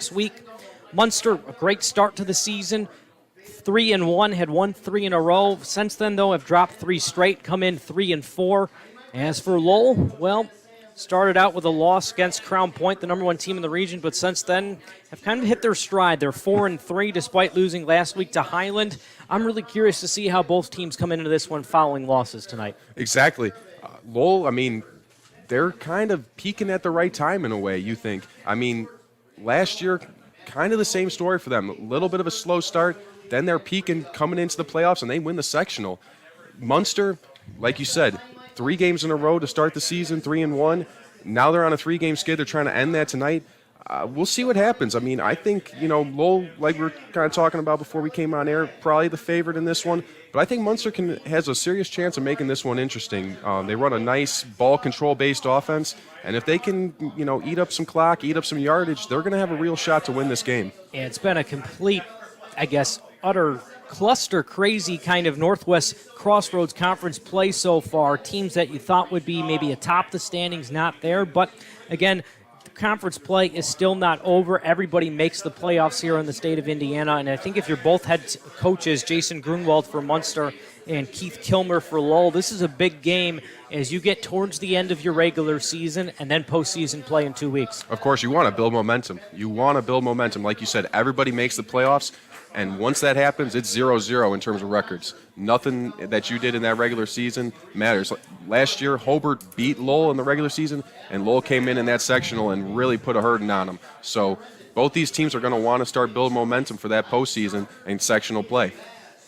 this week. Munster, a great start to the season. 3-1, had won 3 in a row. Since then, though, have dropped 3 straight, come in 3-4. As for Lowell, well, started out with a loss against Crown Point, the number 1 team in the region, but since then have kind of hit their stride. They're 4-3 despite losing last week to Highland. I'm really curious to see how both teams come into this one following losses tonight. Exactly. Lowell, I mean, they're kind of peaking at the right time in a way, you think. I mean, last year, kind of the same story for them. A little bit of a slow start, then they're peaking coming into the playoffs, and they win the sectional. Munster, like you said, 3 games in a row to start the season, 3-1. Now they're on a 3-game skid. They're trying to end that tonight. We'll see what happens. I mean, I think, Lowell, like we were kind of talking about before we came on air, probably the favorite in this one. But I think Munster has a serious chance of making this one interesting. They run a nice ball control-based offense, and if they can, eat up some clock, eat up some yardage, they're going to have a real shot to win this game. Yeah, it's been a complete, utter cluster crazy kind of Northwest Crossroads Conference play so far. Teams that you thought would be maybe atop the standings, not there. But again, the conference play is still not over. Everybody makes the playoffs here in the state of Indiana. And I think if you're both head coaches, Jason Grunwald for Munster and Keith Kilmer for Lowell, this is a big game as you get towards the end of your regular season and then postseason play in 2 weeks. Of course, you want to build momentum. Like you said, everybody makes the playoffs. And once that happens, it's 0-0 in terms of records. Nothing that you did in that regular season matters. Last year, Hobart beat Lowell in the regular season, and Lowell came in that sectional and really put a hurting on them. So both these teams are going to want to start building momentum for that postseason and sectional play.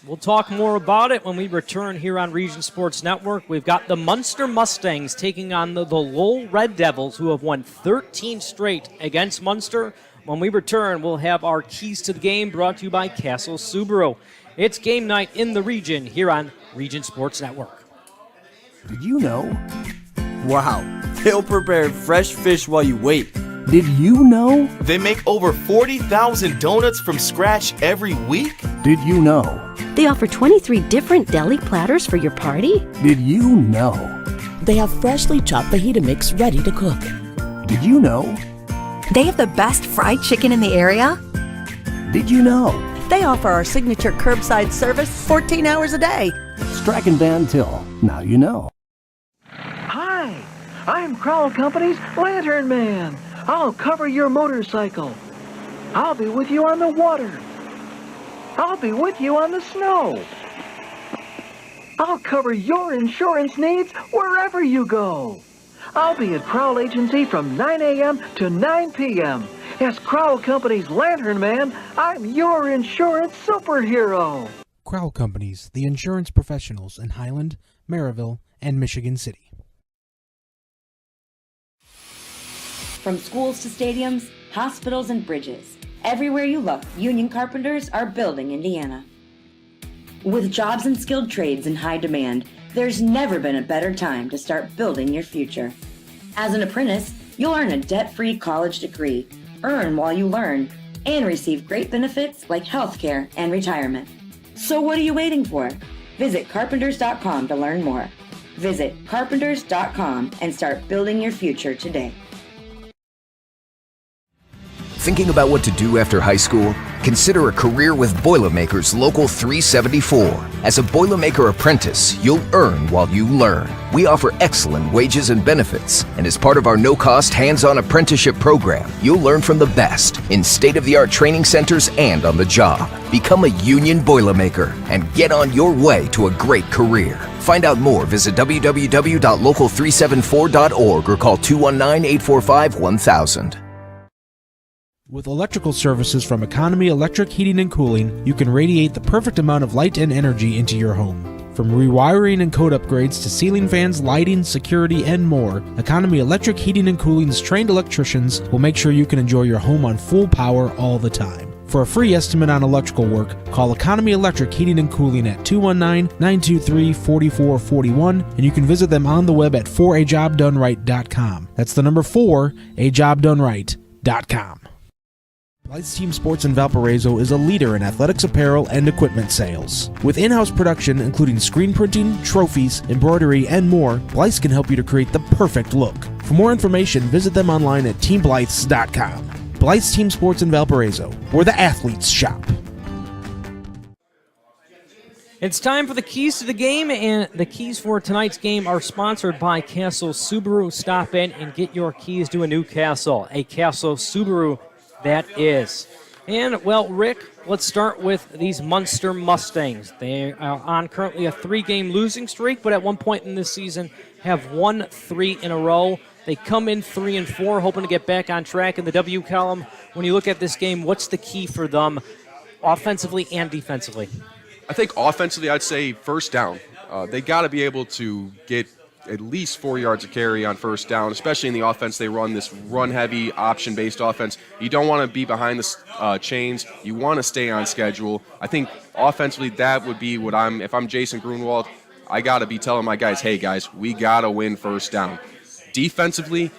We'll talk more about it when we return here on Region Sports Network. We've got the Munster Mustangs taking on the Lowell Red Devils, who have won 13 straight against Munster. When we return, we'll have our keys to the game brought to you by Castle Subaru. It's game night in the region here on Region Sports Network. Did you know? Wow, they'll prepare fresh fish while you wait. Did you know? They make over 40,000 donuts from scratch every week. Did you know? They offer 23 different deli platters for your party. Did you know? They have freshly chopped fajita mix ready to cook. Did you know? They have the best fried chicken in the area. Did you know? They offer our signature curbside service 14 hours a day. Strachan Van Til. Now you know. Hi, I'm Crowell Company's Lantern Man. I'll cover your motorcycle. I'll be with you on the water. I'll be with you on the snow. I'll cover your insurance needs wherever you go. I'll be at Crowell Agency from 9 a.m. to 9 p.m. As Crowell Company's Lantern Man, I'm your insurance superhero. Crowell Companies, the insurance professionals in Highland, Maryville, and Michigan City. From schools to stadiums, hospitals and bridges, everywhere you look, union carpenters are building Indiana. With jobs and skilled trades in high demand, there's never been a better time to start building your future. As an apprentice, you'll earn a debt-free college degree, earn while you learn, and receive great benefits like healthcare and retirement. So what are you waiting for? Visit carpenters.com to learn more. Visit carpenters.com and start building your future today. Thinking about what to do after high school? Consider a career with Boilermakers Local 374. As a Boilermaker apprentice, you'll earn while you learn. We offer excellent wages and benefits, and as part of our no-cost hands-on apprenticeship program, you'll learn from the best in state-of-the-art training centers and on the job. Become a union Boilermaker and get on your way to a great career. Find out more, visit www.local374.org or call 219-845-1000. With electrical services from Economy Electric Heating and Cooling, you can radiate the perfect amount of light and energy into your home. From rewiring and code upgrades to ceiling fans, lighting, security, and more, Economy Electric Heating and Cooling's trained electricians will make sure you can enjoy your home on full power all the time. For a free estimate on electrical work, call Economy Electric Heating and Cooling at 219-923-4441, and you can visit them on the web at 4ajobdoneright.com. That's the number 4ajobdoneright.com. Blythe's Team Sports in Valparaiso is a leader in athletics apparel and equipment sales. With in-house production including screen printing, trophies, embroidery, and more, Blythe's can help you to create the perfect look. For more information, visit them online at teamblythes.com. Blythe's Team Sports in Valparaiso, where the athletes shop. It's time for the keys to the game, and the keys for tonight's game are sponsored by Castle Subaru. Stop in and get your keys to a new Castle, a Castle Subaru that is. And, well, Rick, let's start with these Munster Mustangs. They are on currently a 3-game losing streak, but at one point in this season have won 3 in a row. They come in 3-4, hoping to get back on track in the W column. When you look at this game, what's the key for them offensively and defensively? I think offensively, I'd say first down. They got to be able to get at least 4 yards of carry on first down, especially in the offense. They run this run-heavy, option-based offense. You don't want to be behind the chains. You want to stay on schedule. I think offensively, that would be what if I'm Jason Grunwald, I got to be telling my guys, hey, guys, we got to win first down. Defensively,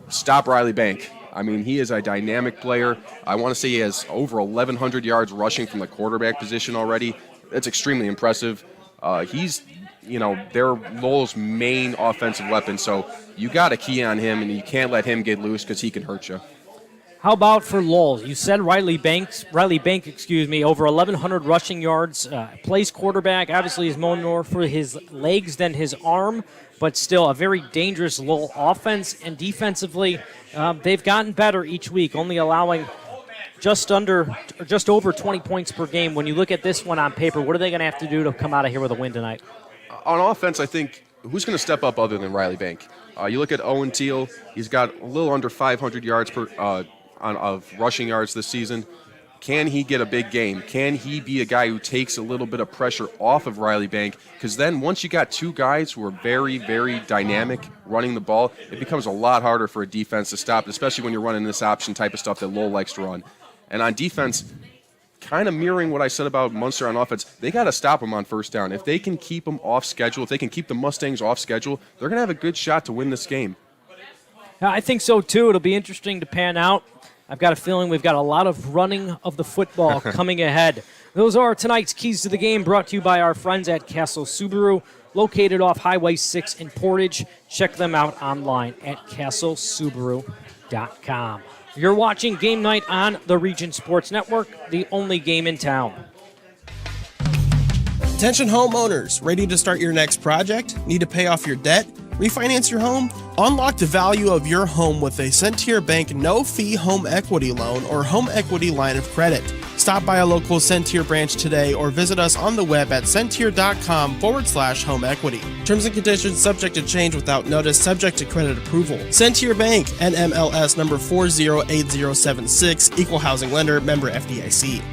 stop Riley Bank. I mean, he is a dynamic player. I want to say he has over 1,100 yards rushing from the quarterback position already. That's extremely impressive. He's, they're Lowell's main offensive weapon, so you got to key on him, and you can't let him get loose because he can hurt you. How about for Lowell? You said Riley Bank, over 1,100 rushing yards, plays quarterback. Obviously, he's known more for his legs than his arm, but still a very dangerous Lowell offense. And defensively, they've gotten better each week, only allowing just over 20 points per game. When you look at this one on paper, what are they going to have to do to come out of here with a win tonight? On offense, I think who's going to step up other than Riley Bank? You look at Owen Teal. He's got a little under 500 yards of rushing yards this season. Can he get a big game? Can he be a guy who takes a little bit of pressure off of Riley Bank? Because then once you got 2 guys who are very, very dynamic running the ball, it becomes a lot harder for a defense to stop, especially when you're running this option type of stuff that Lowell likes to run. And on defense, kind of mirroring what I said about Munster on offense, they got to stop them on first down. If they can keep them off schedule, if they can keep the Mustangs off schedule, they're going to have a good shot to win this game. I think so, too. It'll be interesting to pan out. I've got a feeling we've got a lot of running of the football coming ahead. Those are tonight's keys to the game, brought to you by our friends at Castle Subaru, located off Highway 6 in Portage. Check them out online at castlesubaru.com. You're watching Game Night on the Region Sports Network, the only game in town. Attention homeowners, ready to start your next project? Need to pay off your debt? Refinance your home? Unlock the value of your home with a Centier Bank no-fee home equity loan or home equity line of credit. Stop by a local Centier branch today or visit us on the web at centier.com/home equity. Terms and conditions subject to change without notice, subject to credit approval. Centier Bank, NMLS number 408076, Equal Housing Lender, member FDIC.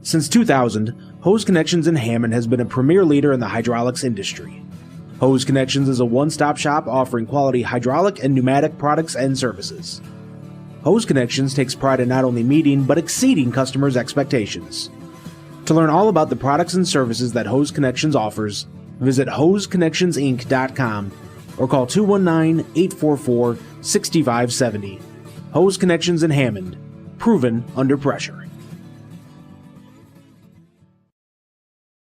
Since 2000, Hose Connections in Hammond has been a premier leader in the hydraulics industry. Hose Connections is a one-stop shop offering quality hydraulic and pneumatic products and services. Hose Connections takes pride in not only meeting, but exceeding customers' expectations. To learn all about the products and services that Hose Connections offers, visit hoseconnectionsinc.com or call 219-844-6570. Hose Connections in Hammond. Proven under pressure.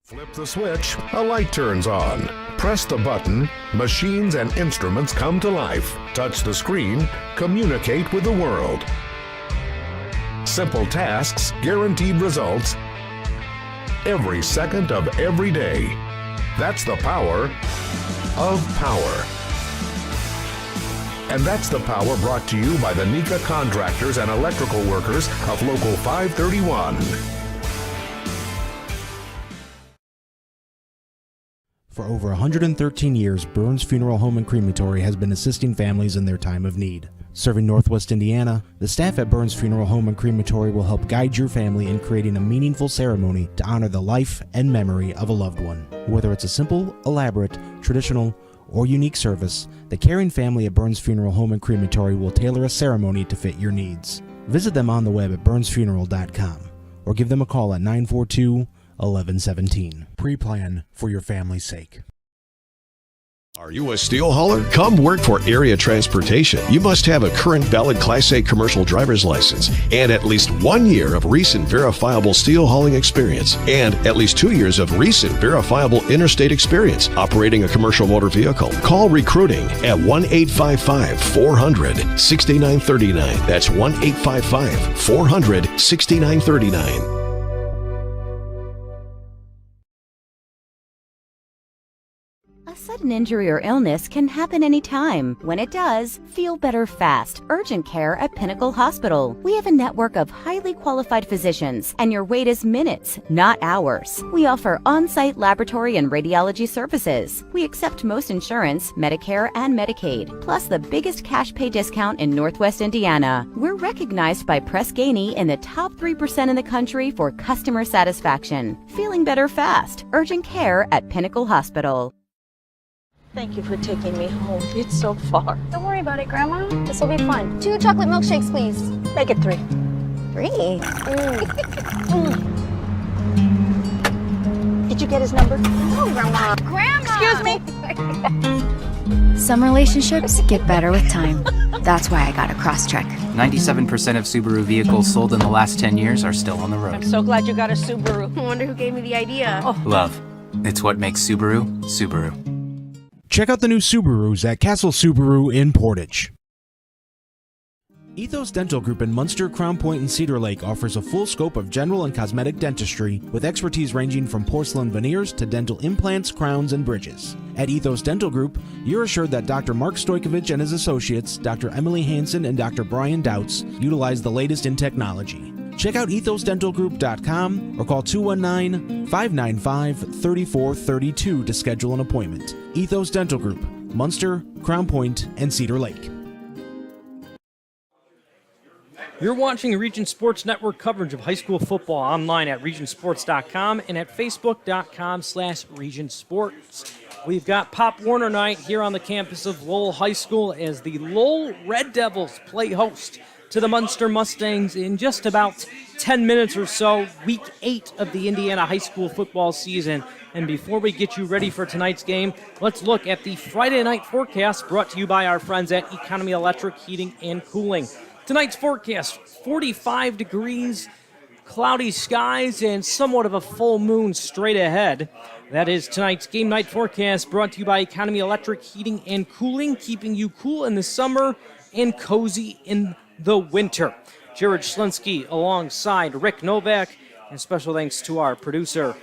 Flip the switch, a light turns on. Press the button, machines and instruments come to life. Touch the screen, communicate with the world. Simple tasks, guaranteed results, every second of every day. That's the power of power. And that's the power brought to you by the NECA contractors and electrical workers of Local 531. For over 113 years, Burns Funeral Home and Crematory has been assisting families in their time of need. Serving Northwest Indiana, the staff at Burns Funeral Home and Crematory will help guide your family in creating a meaningful ceremony to honor the life and memory of a loved one. Whether it's a simple, elaborate, traditional, or unique service, the caring family at Burns Funeral Home and Crematory will tailor a ceremony to fit your needs. Visit them on the web at burnsfuneral.com or give them a call at 942-1117. Pre-plan for your family's sake. Are you a steel hauler? Come work for Area Transportation. You must have a current valid Class A commercial driver's license and at least 1 year of recent verifiable steel hauling experience and at least 2 years of recent verifiable interstate experience operating a commercial motor vehicle. Call recruiting at 1-855-400-6939. That's 1-855-400-6939. A sudden injury or illness can happen anytime. When it does, feel better fast. Urgent care at Pinnacle Hospital. We have a network of highly qualified physicians, and your wait is minutes, not hours. We offer on-site laboratory and radiology services. We accept most insurance, Medicare, and Medicaid, plus the biggest cash pay discount in Northwest Indiana. We're recognized by Press Ganey in the top 3% in the country for customer satisfaction. Feeling better fast. Urgent care at Pinnacle Hospital. Thank you for taking me home. It's so far. Don't worry about it, Grandma. This will be fun. 2 chocolate milkshakes, please. Make it 3. 3? Did you get his number? Oh, Grandma. Grandma! Excuse me? Some relationships get better with time. That's why I got a Crosstrek. 97% of Subaru vehicles sold in the last 10 years are still on the road. I'm so glad you got a Subaru. I wonder who gave me the idea. Oh. Love. It's what makes Subaru, Subaru. Check out the new Subarus at Castle Subaru in Portage. Ethos Dental Group in Munster, Crown Point, and Cedar Lake offers a full scope of general and cosmetic dentistry with expertise ranging from porcelain veneers to dental implants, crowns, and bridges. At Ethos Dental Group, you're assured that Dr. Mark Stojkovic and his associates, Dr. Emily Hansen and Dr. Brian Douts, utilize the latest in technology. Check out ethosdentalgroup.com or call 219-595-3432 to schedule an appointment. Ethos Dental Group, Munster, Crown Point, and Cedar Lake. You're watching Region Sports Network coverage of high school football online at regionsports.com and at facebook.com/regionsports. We've got Pop Warner night here on the campus of Lowell High School as the Lowell Red Devils play host to the Munster Mustangs in just about 10 minutes or so, week 8 of the Indiana high school football season. And before we get you ready for tonight's game, let's look at the Friday night forecast brought to you by our friends at Economy Electric Heating and Cooling. Tonight's forecast, 45 degrees, cloudy skies, and somewhat of a full moon straight ahead. That is tonight's game night forecast brought to you by Economy Electric Heating and Cooling, keeping you cool in the summer and cozy in the winter. Jared Schlinsky alongside Rick Novak, and special thanks to our producer.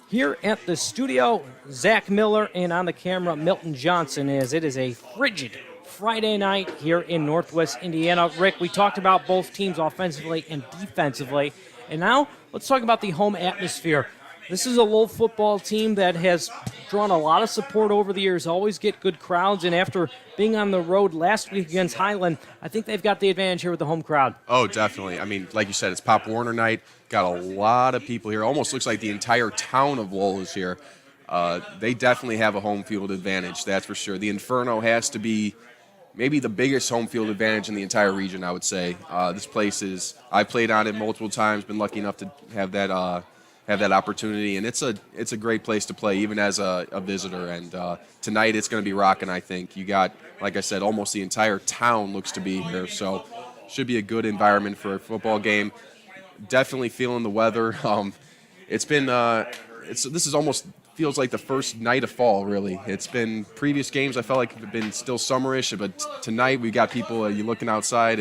Here at the studio, Zach Miller, and on the camera, Milton Johnson, as it is a frigid Friday night here in Northwest Indiana. Rick, we talked about both teams offensively and defensively, and now let's talk about the home atmosphere. This is a Lowell football team that has drawn a lot of support over the years, always get good crowds, and after being on the road last week against Highland, I think they've got the advantage here with the home crowd. Oh, definitely. I mean, like you said, it's Pop Warner night. Got a lot of people here. Almost looks like the entire town of Lowell is here. They definitely have a home field advantage, that's for sure. The Inferno has to be maybe the biggest home field advantage in the entire region, I would say. This place is, I've played on it multiple times, been lucky enough to have that opportunity, and it's a great place to play, even as a visitor. And tonight it's going to be rocking, I think. You got, like I said, almost the entire town looks to be here, so should be a good environment for a football game. Definitely feeling the weather. It's been, this is almost feels like the first night of fall, really. It's been previous games I felt like have been still summerish, but tonight we got people, you looking outside,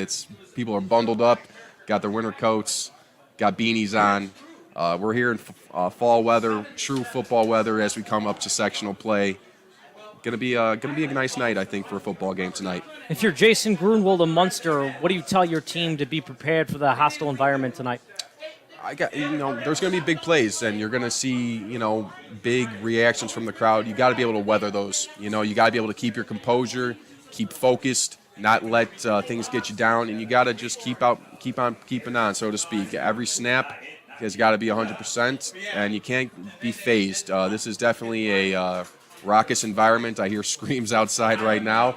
people are bundled up, got their winter coats, got beanies on. We're here in fall weather, true football weather as we come up to sectional play. Gonna be a nice night, I think, for a football game tonight. If you're Jason Grunwald of Munster, what do you tell your team to be prepared for the hostile environment tonight? There's going to be big plays, and you're going to see, big reactions from the crowd. You got to be able to weather those. You got to be able to keep your composure, keep focused, not let things get you down, and you got to just keep on keeping on, so to speak. Every snap has got to be 100%, and you can't be phased. This is definitely a raucous environment. I hear screams outside right now.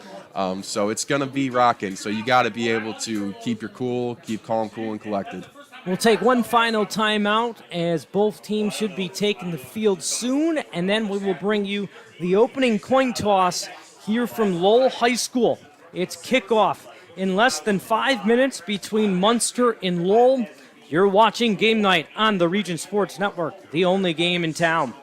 So it's going to be rocking. So you got to be able to keep your cool, keep calm, cool, and collected. We'll take one final timeout as both teams should be taking the field soon, and then we will bring you the opening coin toss here from Lowell High School. It's kickoff in less than 5 minutes between Munster and Lowell. You're watching Game Night on the Region Sports Network, the only game in town.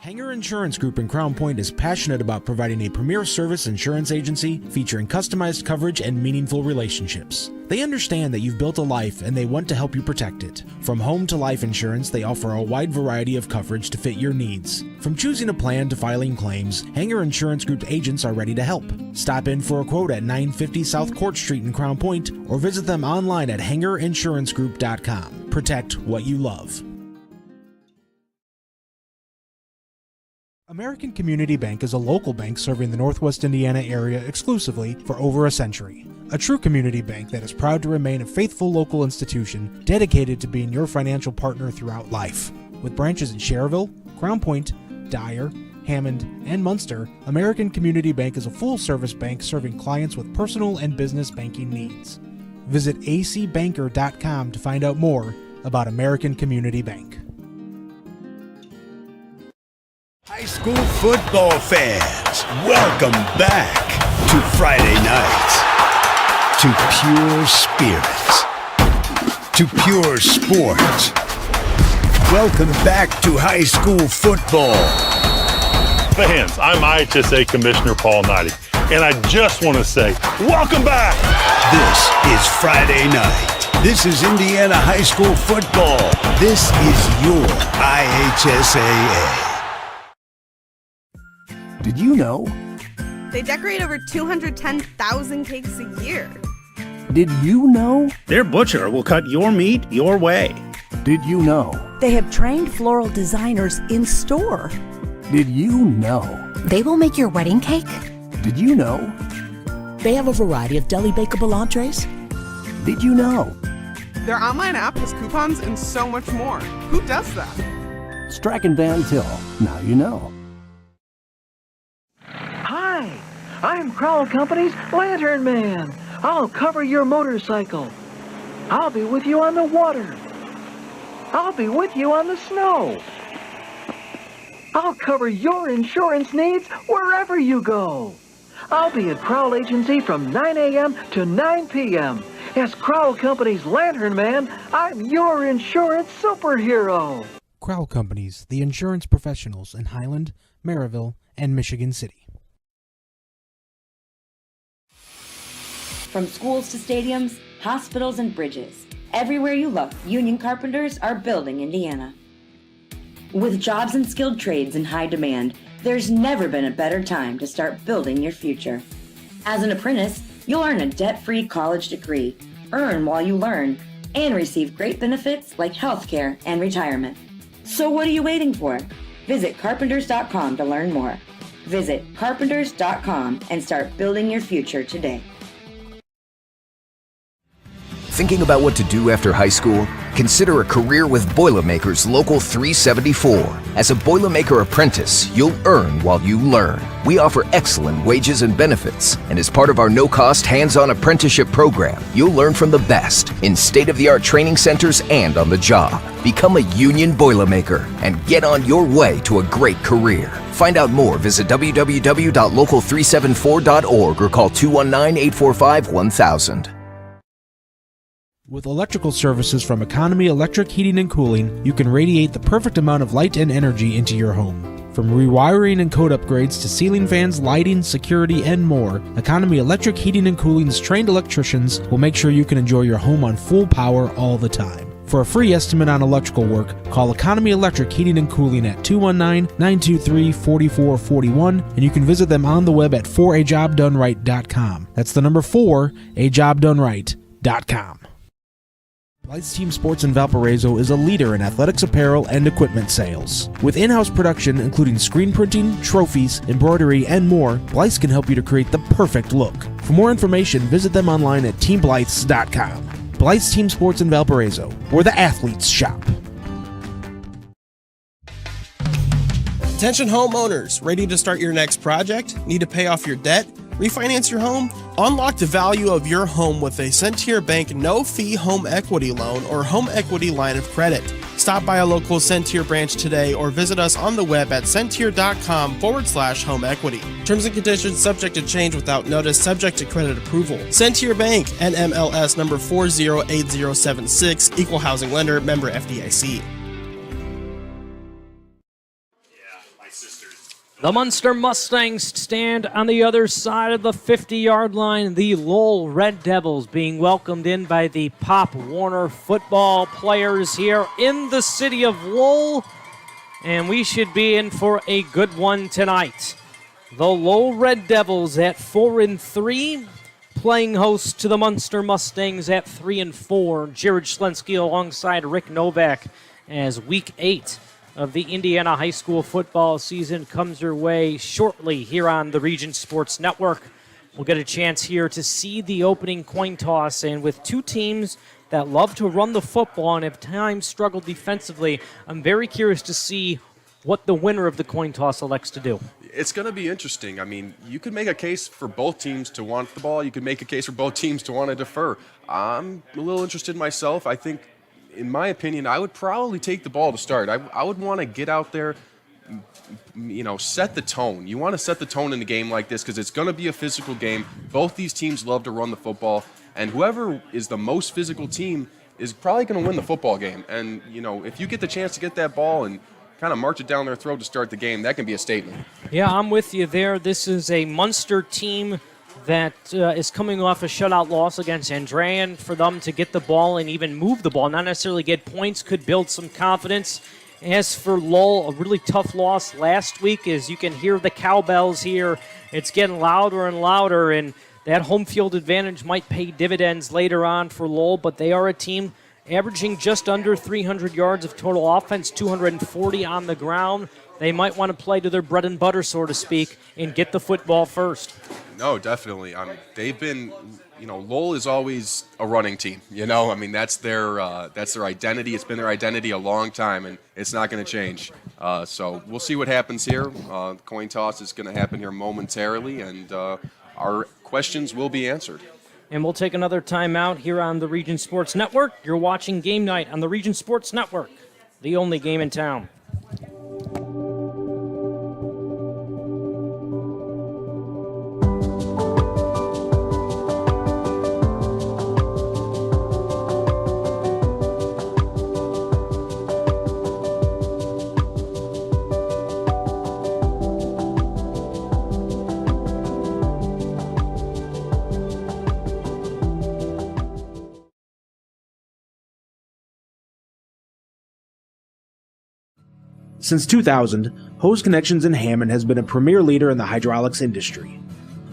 Hanger Insurance Group in Crown Point is passionate about providing a premier service insurance agency featuring customized coverage and meaningful relationships. They understand that you've built a life and they want to help you protect it. From home to life insurance, they offer a wide variety of coverage to fit your needs. From choosing a plan to filing claims, Hanger Insurance Group agents are ready to help. Stop in for a quote at 950 South Court Street in Crown Point or visit them online at hangerinsurancegroup.com. Protect what you love. American Community Bank is a local bank serving the Northwest Indiana area exclusively for over a century. A true community bank that is proud to remain a faithful local institution dedicated to being your financial partner throughout life. With branches in Cherville, Crown Point, Dyer, Hammond, and Munster, American Community Bank is a full-service bank serving clients with personal and business banking needs. Visit acbanker.com to find out more about American Community Bank. High school football fans, welcome back to Friday night, to pure spirits, to pure sports. Welcome back to high school football. Fans, I'm IHSA Commissioner Paul Knighty, and I just want to say, welcome back! This is Friday night. This is Indiana high school football. This is your IHSAA. Did you know? They decorate over 210,000 cakes a year. Did you know? Their butcher will cut your meat your way. Did you know? They have trained floral designers in store. Did you know? They will make your wedding cake? Did you know? They have a variety of deli bakeable entrees. Did you know? Their online app has coupons and so much more. Who does that? Strachan Van Til. Now you know. Hi, I'm Crowell Company's Lantern Man. I'll cover your motorcycle. I'll be with you on the water. I'll be with you on the snow. I'll cover your insurance needs wherever you go. I'll be at Crowell Agency from 9 a.m. to 9 p.m. As Crowell Company's Lantern Man, I'm your insurance superhero. Crowell Companies, the insurance professionals in Highland, Maryville, and Michigan City. From schools to stadiums, hospitals and bridges, everywhere you look, union carpenters are building Indiana. With jobs and skilled trades in high demand, there's never been a better time to start building your future. As an apprentice, you'll earn a debt-free college degree, earn while you learn, and receive great benefits like healthcare and retirement. So what are you waiting for? Visit carpenters.com to learn more. Visit carpenters.com and start building your future today. Thinking about what to do after high school? Consider a career with Boilermakers Local 374. As a Boilermaker apprentice, you'll earn while you learn. We offer excellent wages and benefits, and as part of our no-cost hands-on apprenticeship program, you'll learn from the best in state-of-the-art training centers and on the job. Become a union Boilermaker and get on your way to a great career. Find out more, visit www.local374.org or call 219-845-1000. With electrical services from Economy Electric Heating and Cooling, you can radiate the perfect amount of light and energy into your home. From rewiring and code upgrades to ceiling fans, lighting, security, and more, Economy Electric Heating and Cooling's trained electricians will make sure you can enjoy your home on full power all the time. For a free estimate on electrical work, call Economy Electric Heating and Cooling at 219-923-4441, and you can visit them on the web at 4ajobdoneright.com. That's the number 4ajobdoneright.com. Blythe's Team Sports in Valparaiso is a leader in athletics apparel and equipment sales. With in-house production including screen printing, trophies, embroidery, and more, Blythe's can help you to create the perfect look. For more information, visit them online at teamblythes.com. Blythe's Team Sports in Valparaiso, where the athletes shop. Attention homeowners, ready to start your next project? Need to pay off your debt? Refinance your home? Unlock the value of your home with a Centier Bank no-fee home equity loan or home equity line of credit. Stop by a local Centier branch today or visit us on the web at centier.com/home equity. Terms and conditions subject to change without notice, subject to credit approval. Centier Bank, NMLS number 408076, equal housing lender, member FDIC. The Munster Mustangs stand on the other side of the 50-yard line. The Lowell Red Devils being welcomed in by the Pop Warner football players here in the city of Lowell. And we should be in for a good one tonight. The Lowell Red Devils at 4-3, playing host to the Munster Mustangs at 3-4. Jared Schlensky alongside Rick Novak as Week 8 of the Indiana high school football season comes your way shortly here on the Region Sports Network. We'll get a chance here to see the opening coin toss, and with two teams that love to run the football and have times struggled defensively, I'm very curious to see what the winner of the coin toss elects to do. It's going to be interesting. I mean, you could make a case for both teams to want the ball. You could make a case for both teams to want to defer. I'm a little interested myself. I think, in my opinion, I would probably take the ball to start. I would want to get out there, set the tone. You want to set the tone in a game like this because it's going to be a physical game. Both these teams love to run the football, and whoever is the most physical team is probably going to win the football game. And, if you get the chance to get that ball and kind of march it down their throat to start the game, that can be a statement. Yeah, I'm with you there. This is a Munster team that is coming off a shutout loss against Andrean. For them to get the ball and even move the ball, not necessarily get points, could build some confidence. As for Lowell, a really tough loss last week. As you can hear the cowbells here, it's getting louder and louder, and that home field advantage might pay dividends later on for Lowell, but they are a team averaging just under 300 yards of total offense, 240 on the ground. They might want to play to their bread and butter, so to speak, and get the football first. No, definitely. They've been, Lowell is always a running team. That's their identity. It's been their identity a long time, and it's not going to change. So we'll see what happens here. The coin toss is going to happen here momentarily, and our questions will be answered. And we'll take another timeout here on the Region Sports Network. You're watching Game Night on the Region Sports Network, the only game in town. Since 2000, Hose Connections in Hammond has been a premier leader in the hydraulics industry.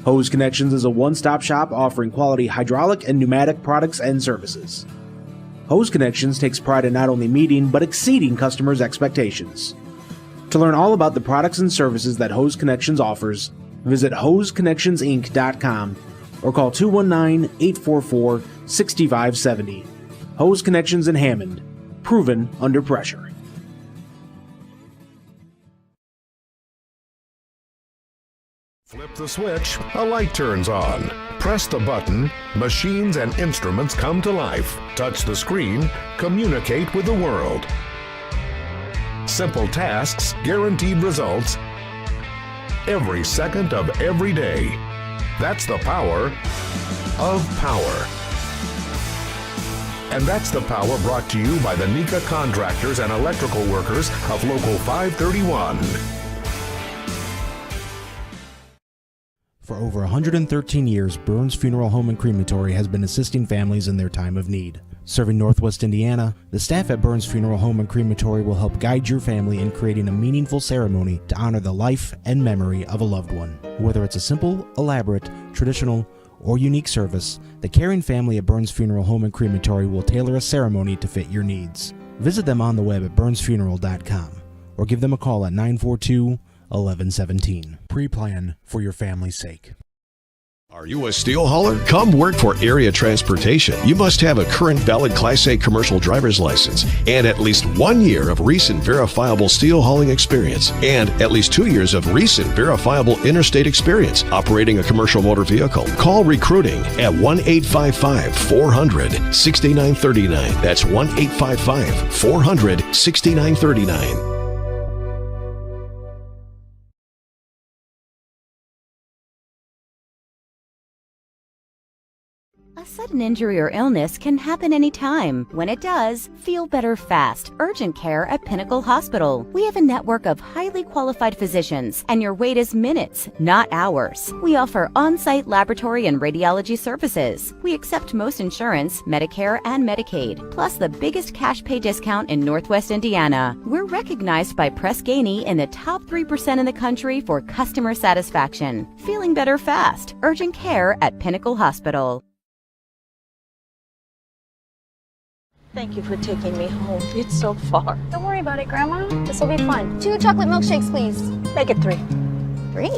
Hose Connections is a one-stop shop offering quality hydraulic and pneumatic products and services. Hose Connections takes pride in not only meeting but exceeding customers' expectations. To learn all about the products and services that Hose Connections offers, visit hoseconnectionsinc.com or call 219-844-6570. Hose Connections in Hammond, proven under pressure. Flip the switch, a light turns on. Press the button, machines and instruments come to life. Touch the screen, communicate with the world. Simple tasks, guaranteed results, every second of every day. That's the power of power. And that's the power brought to you by the NECA contractors and electrical workers of Local 531. For over 113 years, Burns Funeral Home and Crematory has been assisting families in their time of need. Serving Northwest Indiana, the staff at Burns Funeral Home and Crematory will help guide your family in creating a meaningful ceremony to honor the life and memory of a loved one. Whether it's a simple, elaborate, traditional, or unique service, the caring family at Burns Funeral Home and Crematory will tailor a ceremony to fit your needs. Visit them on the web at burnsfuneral.com or give them a call at 942-1117. Pre-plan for your family's sake. Are you a steel hauler? Come work for Area Transportation. You must have a current valid Class A commercial driver's license and at least 1 year of recent verifiable steel hauling experience and at least 2 years of recent verifiable interstate experience operating a commercial motor vehicle. Call recruiting at 1-855-400-6939. That's 1-855-400-6939. A sudden injury or illness can happen anytime. When it does, feel better fast. Urgent care at Pinnacle Hospital. We have a network of highly qualified physicians, and your wait is minutes, not hours. We offer on-site laboratory and radiology services. We accept most insurance, Medicare, and Medicaid, plus the biggest cash pay discount in Northwest Indiana. We're recognized by Press Ganey in the top 3% in the country for customer satisfaction. Feeling better fast. Urgent care at Pinnacle Hospital. Thank you for taking me home. It's so far. Don't worry about it, Grandma. This will be fun. 2 chocolate milkshakes, please. Make it 3. 3?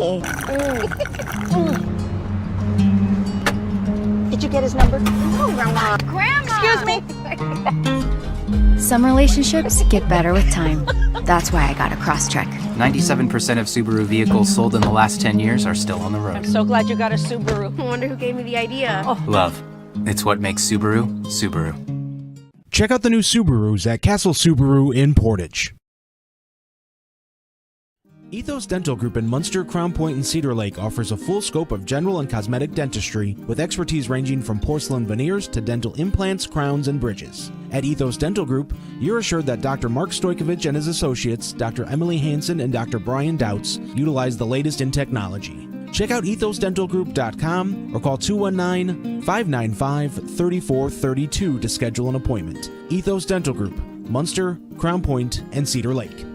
Did you get his number? No, Grandma. Grandma! Excuse me? Some relationships get better with time. That's why I got a Crosstrek. 97% of Subaru vehicles sold in the last 10 years are still on the road. I'm so glad you got a Subaru. I wonder who gave me the idea. Oh. Love. It's what makes Subaru, Subaru. Check out the new Subarus at Castle Subaru in Portage. Ethos Dental Group in Munster, Crown Point, and Cedar Lake offers a full scope of general and cosmetic dentistry with expertise ranging from porcelain veneers to dental implants, crowns, and bridges. At Ethos Dental Group, you're assured that Dr. Mark Stojkovic and his associates, Dr. Emily Hansen and Dr. Brian Douts, utilize the latest in technology. Check out ethosdentalgroup.com or call 219-595-3432 to schedule an appointment. Ethos Dental Group, Munster, Crown Point, and Cedar Lake.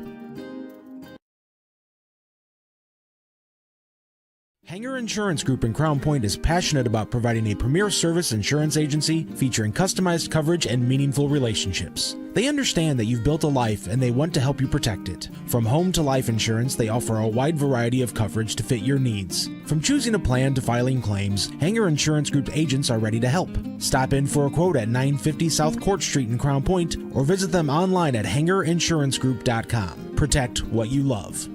Hanger Insurance Group in Crown Point is passionate about providing a premier service insurance agency featuring customized coverage and meaningful relationships. They understand that you've built a life and they want to help you protect it. From home to life insurance, they offer a wide variety of coverage to fit your needs. From choosing a plan to filing claims, Hanger Insurance Group agents are ready to help. Stop in for a quote at 950 South Court Street in Crown Point or visit them online at hangerinsurancegroup.com. Protect what you love.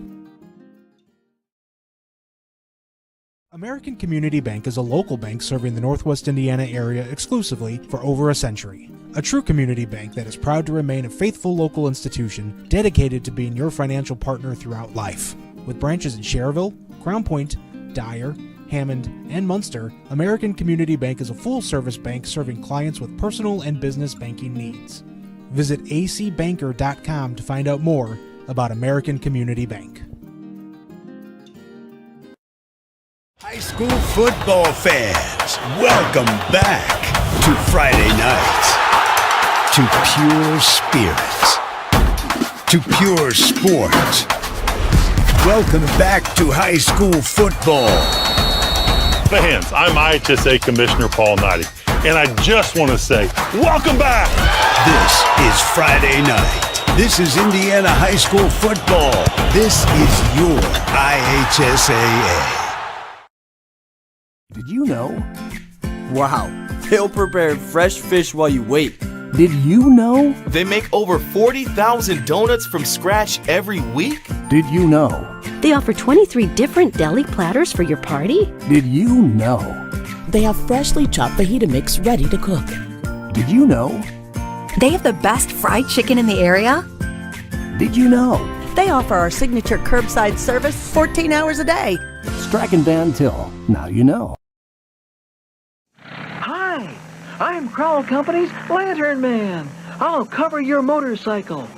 American Community Bank is a local bank serving the Northwest Indiana area exclusively for over a century. A true community bank that is proud to remain a faithful local institution dedicated to being your financial partner throughout life. With branches in Cherville, Crown Point, Dyer, Hammond, and Munster, American Community Bank is a full-service bank serving clients with personal and business banking needs. Visit acbanker.com to find out more about American Community Bank. High school football fans, welcome back to Friday night, to pure spirits, to pure sports. Welcome back to high school football. Fans, I'm IHSA Commissioner Paul Knighty, and I just want to say, welcome back! This is Friday night. This is Indiana high school football. This is your IHSAA. Did you know? Wow, they'll prepare fresh fish while you wait. Did you know? They make over 40,000 donuts from scratch every week. Did you know? They offer 23 different deli platters for your party. Did you know? They have freshly chopped fajita mix ready to cook. Did you know? They have the best fried chicken in the area. Did you know? They offer our signature curbside service 14 hours a day. Strachan Van Til. Now you know. Hi, I'm Crowell Company's Lantern Man. I'll cover your motorcycle.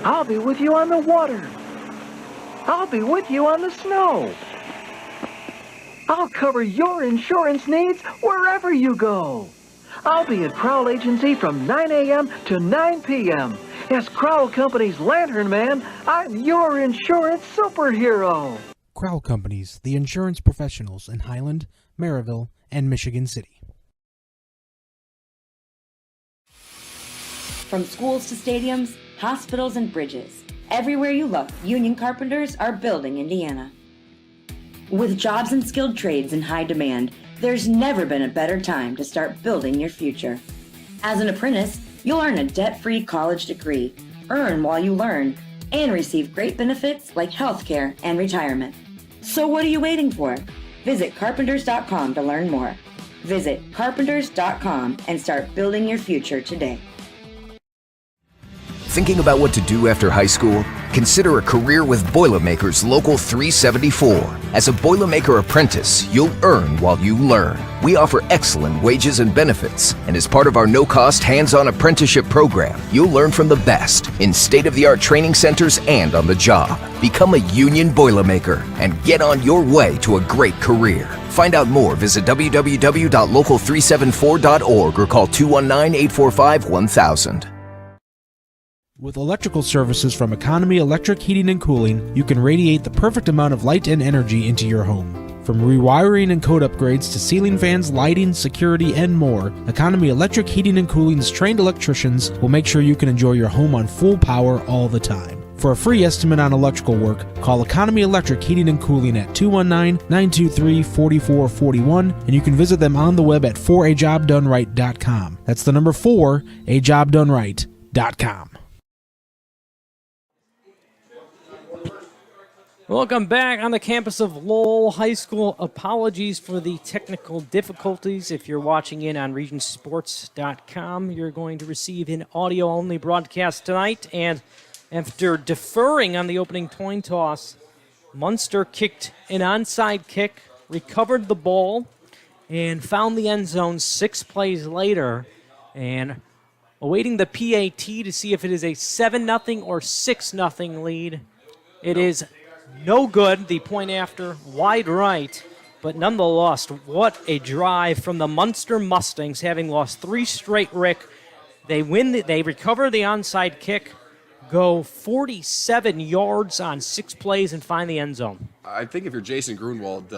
I'll be with you on the water. I'll be with you on the snow. I'll cover your insurance needs wherever you go. I'll be at Crowell Agency from 9 a.m. to 9 p.m. As Crowell Company's Lantern Man, I'm your insurance superhero. Crowell Companies, the insurance professionals in Highland, Maryville, and Michigan City. From schools to stadiums, hospitals and bridges, everywhere you look, union carpenters are building Indiana. With jobs and skilled trades in high demand, There's never been a better time to start building your future. As an apprentice, you'll earn a debt-free college degree, earn while you learn, and receive great benefits like healthcare and retirement. So what are you waiting for? Visit carpenters.com to learn more. Visit carpenters.com and start building your future today. Thinking about what to do after high school? Consider a career with Boilermakers Local 374. As a Boilermaker apprentice, you'll earn while you learn. We offer excellent wages and benefits, and as part of our no-cost hands-on apprenticeship program, you'll learn from the best in state-of-the-art training centers and on the job. Become a union Boilermaker and get on your way to a great career. Find out more, visit www.local374.org or call 219-845-1000. With electrical services from Economy Electric Heating and Cooling, you can radiate the perfect amount of light and energy into your home. From rewiring and code upgrades to ceiling fans, lighting, security, and more, Economy Electric Heating and Cooling's trained electricians will make sure you can enjoy your home on full power all the time. For a free estimate on electrical work, call Economy Electric Heating and Cooling at 219-923-4441, and you can visit them on the web at 4ajobdoneright.com. That's the number 4ajobdoneright.com. Welcome back on the campus of Lowell High School. Apologies for the technical difficulties. If you're watching in on regionsports.com, you're going to receive an audio-only broadcast tonight. And after deferring on the opening coin toss, Munster kicked an onside kick, recovered the ball, and found the end zone 6 plays later. And awaiting the PAT to see if it is a 7-0 or 6-0 lead. It is no good, the point after, wide right, but nonetheless, what a drive from the Munster Mustangs, having lost 3 straight, Rick. They recover the onside kick, go 47 yards on 6 plays, and find the end zone. I think if you're Jason Grunwald,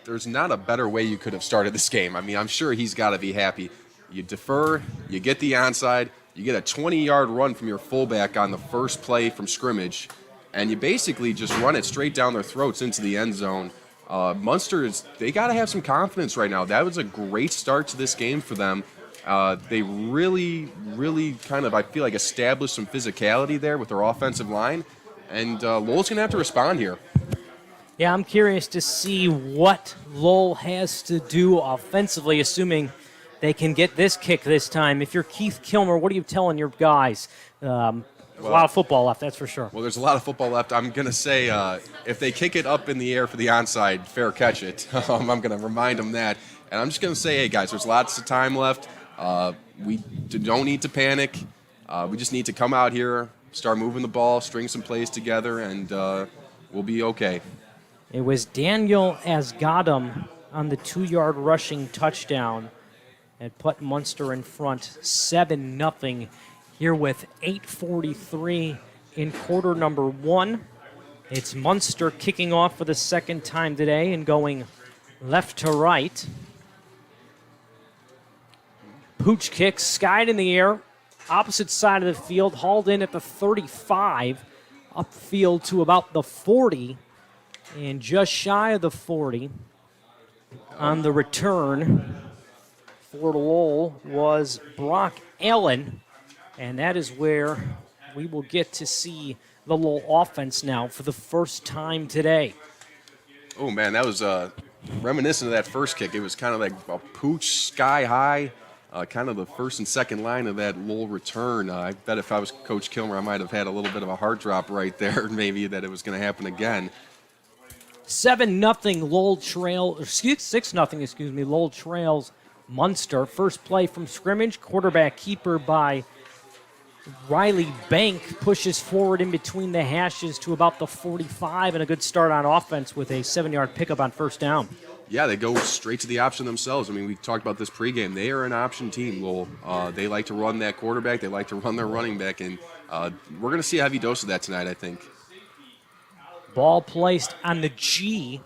there's not a better way you could have started this game. I mean, I'm sure he's got to be happy. You defer, you get the onside, you get a 20-yard run from your fullback on the first play from scrimmage, and you basically just run it straight down their throats into the end zone. Munster, they got to have some confidence right now. That was a great start to this game for them. They really kind of, I feel like, established some physicality there with their offensive line, and Lowell's going to have to respond here. Yeah, I'm curious to see what Lowell has to do offensively, assuming they can get this kick this time. If you're Keith Kilmer, what are you telling your guys? A lot of football left, that's for sure. Well, there's a lot of football left. I'm going to say if they kick it up in the air for the onside, fair catch it. I'm going to remind them that. And I'm just going to say, hey, guys, there's lots of time left. We don't need to panic. We just need to come out here, start moving the ball, string some plays together, and we'll be okay. It was Daniel Asgadam on the 2-yard rushing touchdown and put Munster in front 7-0. Here with 8:43 in quarter number 1. It's Munster kicking off for the second time today and going left to right. Pooch kicks, skied in the air, opposite side of the field, hauled in at the 35, upfield to about the 40, and just shy of the 40. On the return for Lowell was Brock Allen. And that is where we will get to see the Lowell offense now for the first time today. Oh, man, that was reminiscent of that first kick. It was kind of like a pooch sky high, kind of the first and second line of that Lowell return. I bet if I was Coach Kilmer, I might have had a little bit of a heart drop right there, maybe that it was going to happen again. 7-0 Lowell trail, 6-0, Lowell trails Munster. First play from scrimmage, quarterback keeper by Riley Bank pushes forward in between the hashes to about the 45, and a good start on offense with a 7-yard pickup on first down. Yeah, they go straight to the option themselves. I mean, we talked about this pregame. They are an option team, Lowell. They like to run that quarterback. They like to run their running back, and we're going to see a heavy dose of that tonight, I think. Ball placed on the G,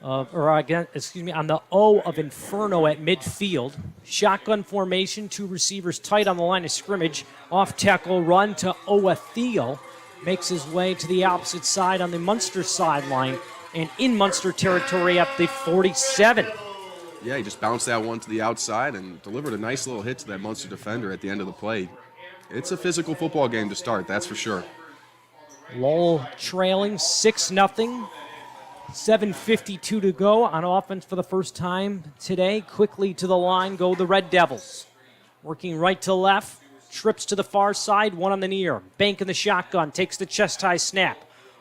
on the O of Inferno at midfield. Shotgun formation, 2 receivers tight on the line of scrimmage. Off tackle run to Oatheel. Makes his way to the opposite side on the Munster sideline and in Munster territory at the 47. Yeah, he just bounced that one to the outside and delivered a nice little hit to that Munster defender at the end of the play. It's a physical football game to start, that's for sure. Lowell trailing 6-0. 7:52 to go on offense for the first time today. Quickly to the line go the Red Devils. Working right to left, trips to the far side, one on the near. Bank in the shotgun, takes the chest high snap.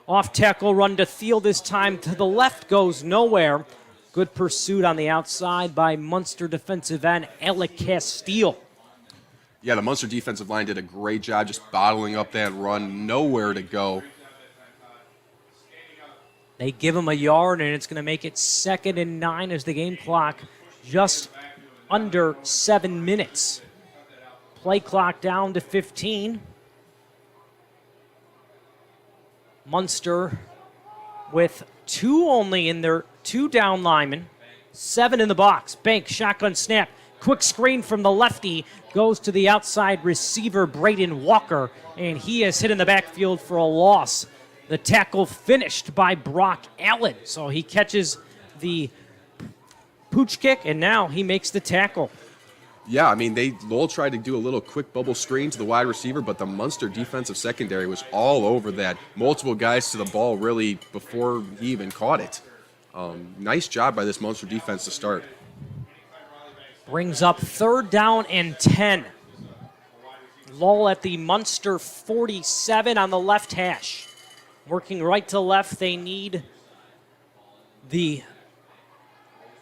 Off tackle run to Thiel this time to the left, goes nowhere. Good pursuit on the outside by Munster defensive end Alec Castile. Yeah, the Munster defensive line did a great job just bottling up that run, nowhere to go. They give him a yard, and it's going to make it 2nd and 9 as the game clock just under 7 minutes. Play clock down to 15. Munster with 2 only in their 2 down linemen, 7 in the box. Bank, shotgun snap, quick screen from the lefty, goes to the outside receiver, Braden Walker, and he is hit in the backfield for a loss. The tackle finished by Brock Allen, so he catches the pooch kick, and now he makes the tackle. Yeah, I mean, Lowell tried to do a little quick bubble screen to the wide receiver, but the Munster defensive secondary was all over that. Multiple guys to the ball really before he even caught it. Nice job by this Munster defense to start. Brings up 3rd down and 10. Lowell at the Munster 47 on the left hash. Working right to left, they need the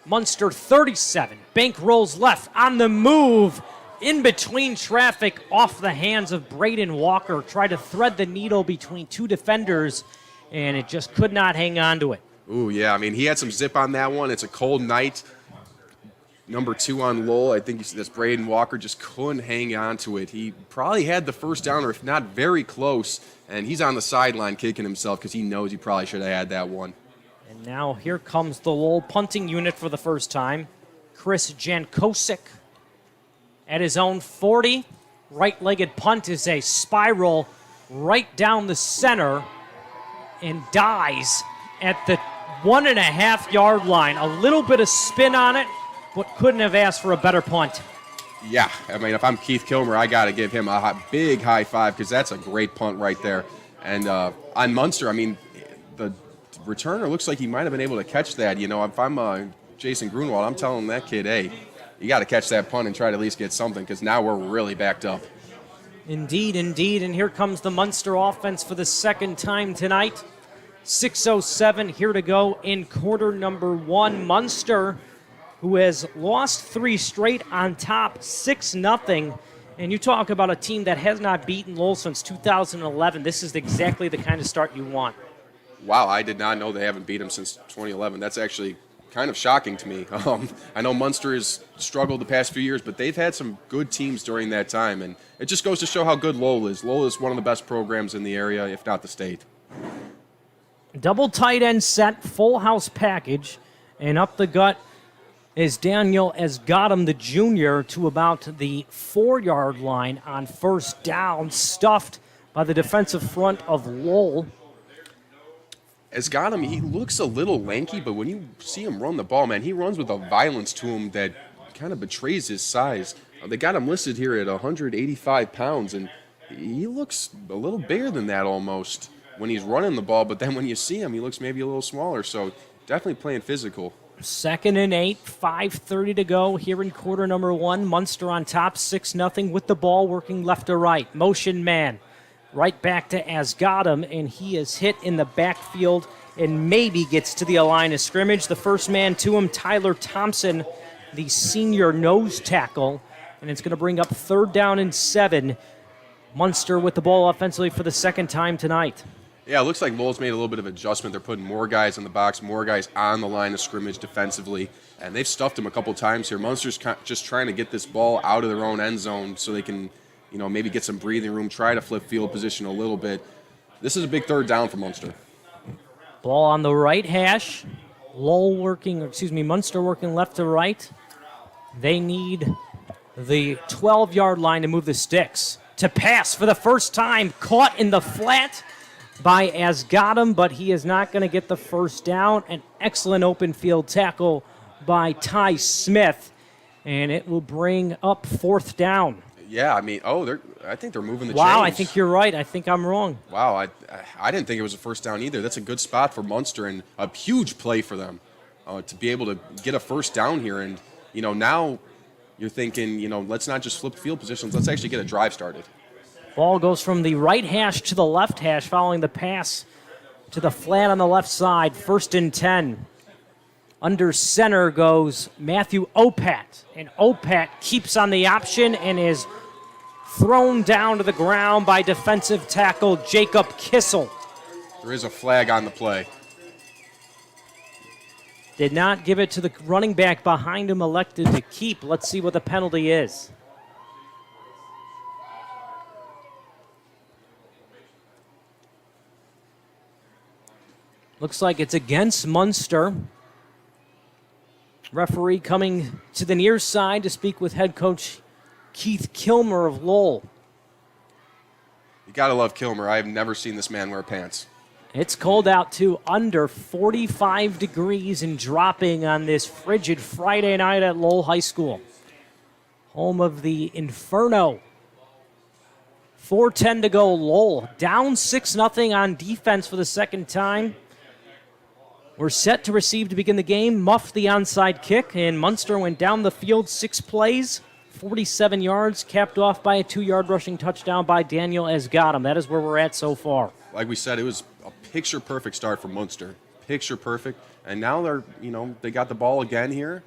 Munster 37. Bank rolls left on the move, in between traffic, off the hands of Braden Walker. Tried to thread the needle between 2 defenders, and it just could not hang on to it. Ooh, yeah, I mean, he had some zip on that one. It's a cold night. Number 2 on Lowell, I think this Braden Walker just couldn't hang on to it. He probably had the first down, or if not, very close. And he's on the sideline kicking himself because he knows he probably should have had that one. And now here comes the Lowell punting unit for the first time. Chris Jankosik at his own 40. Right-legged punt is a spiral right down the center and dies at the 1.5-yard line. A little bit of spin on it, but couldn't have asked for a better punt. Yeah, I mean, if I'm Keith Kilmer, I got to give him a big high five because that's a great punt right there. And on Munster, I mean, the returner looks like he might have been able to catch that. You know, if I'm Jason Grunwald, I'm telling that kid, hey, you got to catch that punt and try to at least get something because now we're really backed up. Indeed, indeed. And here comes the Munster offense for the second time tonight. 6:07 here to go in quarter number 1. Munster, who has lost 3 straight on top, 6-0. And you talk about a team that has not beaten Lowell since 2011. This is exactly the kind of start you want. Wow, I did not know they haven't beat him since 2011. That's actually kind of shocking to me. I know Munster has struggled the past few years, but they've had some good teams during that time. And it just goes to show how good Lowell is. Lowell is one of the best programs in the area, if not the state. Double tight end set, full house package, and up the gut is Daniel Esgadam, the junior, to about the 4-yard line on first down, stuffed by the defensive front of Lowell. Esgadam, he looks a little lanky, but when you see him run the ball, man, he runs with a violence to him that kind of betrays his size. They got him listed here at 185 pounds, and he looks a little bigger than that almost when he's running the ball, but then when you see him, he looks maybe a little smaller, so definitely playing physical. 2nd and 8, 5:30 to go here in quarter number 1. Munster on top, 6-0 with the ball working left to right. Motion man. Right back to Esgadam, and he is hit in the backfield and maybe gets to the line of scrimmage. The first man to him, Tyler Thompson, the senior nose tackle, and it's going to bring up 3rd down and 7. Munster with the ball offensively for the second time tonight. Yeah, it looks like Lowell's made a little bit of adjustment. They're putting more guys in the box, more guys on the line of scrimmage defensively, and they've stuffed them a couple times here. Munster's just trying to get this ball out of their own end zone so they can, you know, maybe get some breathing room, try to flip field position a little bit. This is a big 3rd down for Munster. Ball on the right hash. Munster working left to right. They need the 12-yard line to move the sticks. To pass for the first time, caught in the flat by Esgadam, but he is not going to get the first down. An excellent open field tackle by Ty Smith, and it will bring up 4th down. Yeah, I mean, I think they're moving the chains. Wow, I think you're right. I think I'm wrong. Wow, I didn't think it was a first down either. That's a good spot for Munster and a huge play for them to be able to get a first down here. And, now you're thinking, let's not just flip field positions. Let's actually get a drive started. Ball goes from the right hash to the left hash following the pass to the flat on the left side. 1st and 10. Under center goes Matthew Opat. And Opat keeps on the option and is thrown down to the ground by defensive tackle Jacob Kissel. There is a flag on the play. Did not give it to the running back behind him, elected to keep. Let's see what the penalty is. Looks like it's against Munster. Referee coming to the near side to speak with head coach Keith Kilmer of Lowell. You got to love Kilmer. I have never seen this man wear pants. It's cold out to under 45 degrees and dropping on this frigid Friday night at Lowell High School. Home of the Inferno. 4:10 to go. Lowell down 6-0 on defense for the second time. We're set to receive to begin the game. Muffed the onside kick, and Munster went down the field 6 plays, 47 yards, capped off by a 2-yard rushing touchdown by Daniel Esgadam. That is where we're at so far. Like we said, it was a picture-perfect start for Munster. Picture-perfect. And now they got the ball again here.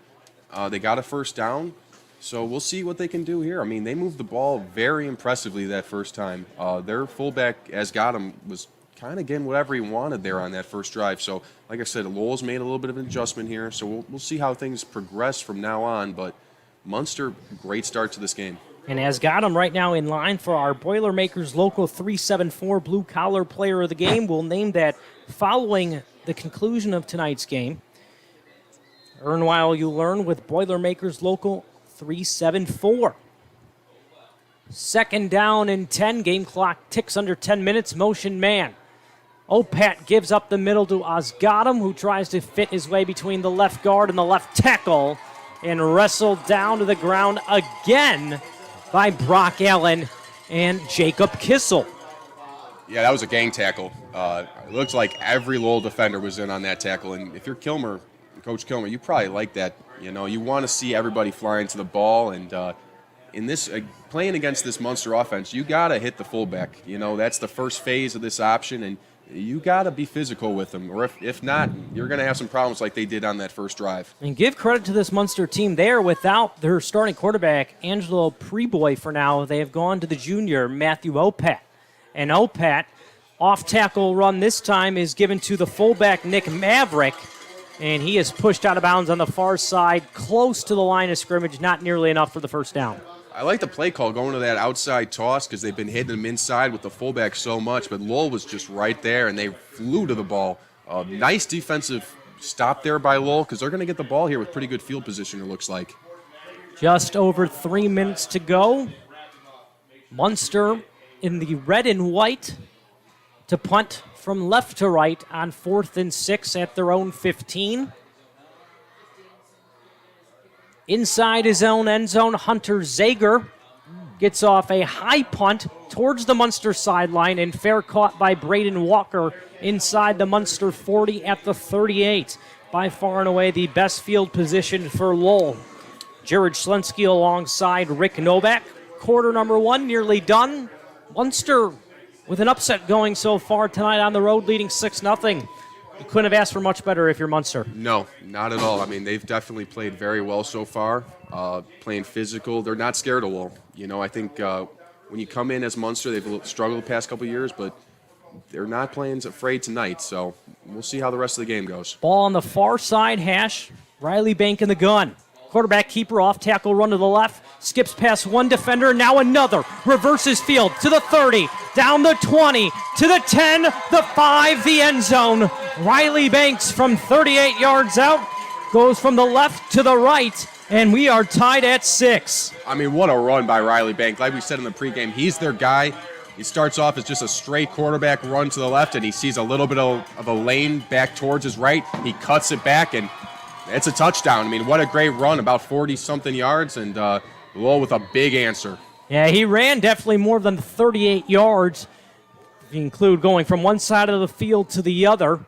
They got a first down. So we'll see what they can do here. I mean, they moved the ball very impressively that first time. Their fullback, Esgadam, was kind of getting whatever he wanted there on that first drive. So, like I said, Lowell's made a little bit of an adjustment here. So we'll see how things progress from now on. But Munster, great start to this game. And Esgadam right now in line for our Boilermakers Local 374 Blue Collar Player of the Game. We'll name that following the conclusion of tonight's game. Earn while you learn with Boilermakers Local 374. 2nd down and 10. Game clock ticks under 10 minutes. Motion man. Opat gives up the middle to Esgadam, who tries to fit his way between the left guard and the left tackle and wrestled down to the ground again by Brock Allen and Jacob Kissel. Yeah, that was a gang tackle. It looks like every Lowell defender was in on that tackle. And if you're Kilmer, Coach Kilmer, you probably like that. You want to see everybody flying to the ball. And in this playing against this Munster offense, you got to hit the fullback. That's the first phase of this option. And you got to be physical with them. Or if not, you're going to have some problems like they did on that first drive. And give credit to this Munster team. They are without their starting quarterback, Angelo Preboy, for now. They have gone to the junior, Matthew Opat. And Opat, off-tackle run this time is given to the fullback, Nick Maverick. And he is pushed out of bounds on the far side, close to the line of scrimmage, not nearly enough for the first down. I like the play call going to that outside toss because they've been hitting them inside with the fullback so much, but Lowell was just right there, and they flew to the ball. Nice defensive stop there by Lowell because they're going to get the ball here with pretty good field position, it looks like. Just over 3 minutes to go. Munster in the red and white to punt from left to right on 4th and 6 at their own 15. Inside his own end zone, Hunter Zager gets off a high punt towards the Munster sideline and fair caught by Braden Walker inside the Munster 40 at the 38. By far and away the best field position for Lowell. Jared Schlensky alongside Rick Novak. Quarter number 1 nearly done. Munster with an upset going so far tonight on the road, leading 6-0. You couldn't have asked for much better if you're Munster. No, not at all. I mean, they've definitely played very well so far, playing physical. They're not scared of Lowell. I think when you come in as Munster, they've struggled the past couple of years, but they're not playing afraid tonight, so we'll see how the rest of the game goes. Ball on the far side hash. Riley Bank in the gun. Quarterback keeper off tackle run to the left. Skips past one defender, now another. Reverses field to the 30, down the 20, to the 10, the 5, the end zone. Riley Banks from 38 yards out goes from the left to the right, and we are tied at 6. I mean, what a run by Riley Bank. Like we said in the pregame, he's their guy. He starts off as just a straight quarterback run to the left, and he sees a little bit of a lane back towards his right. He cuts it back, and It's a touchdown. I mean, what a great run, about 40-something yards, and Lowell with a big answer. Yeah, he ran definitely more than 38 yards, if you include going from one side of the field to the other.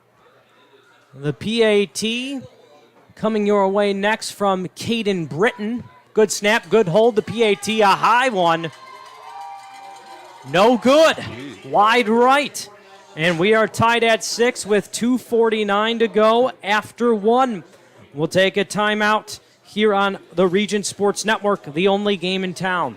The PAT coming your way next from Caden Britton. Good snap, good hold. The PAT, a high one. No good. Wide right. And we are tied at 6 with 2:49 to go after 1. We'll take a timeout here on the Region Sports Network, the only game in town.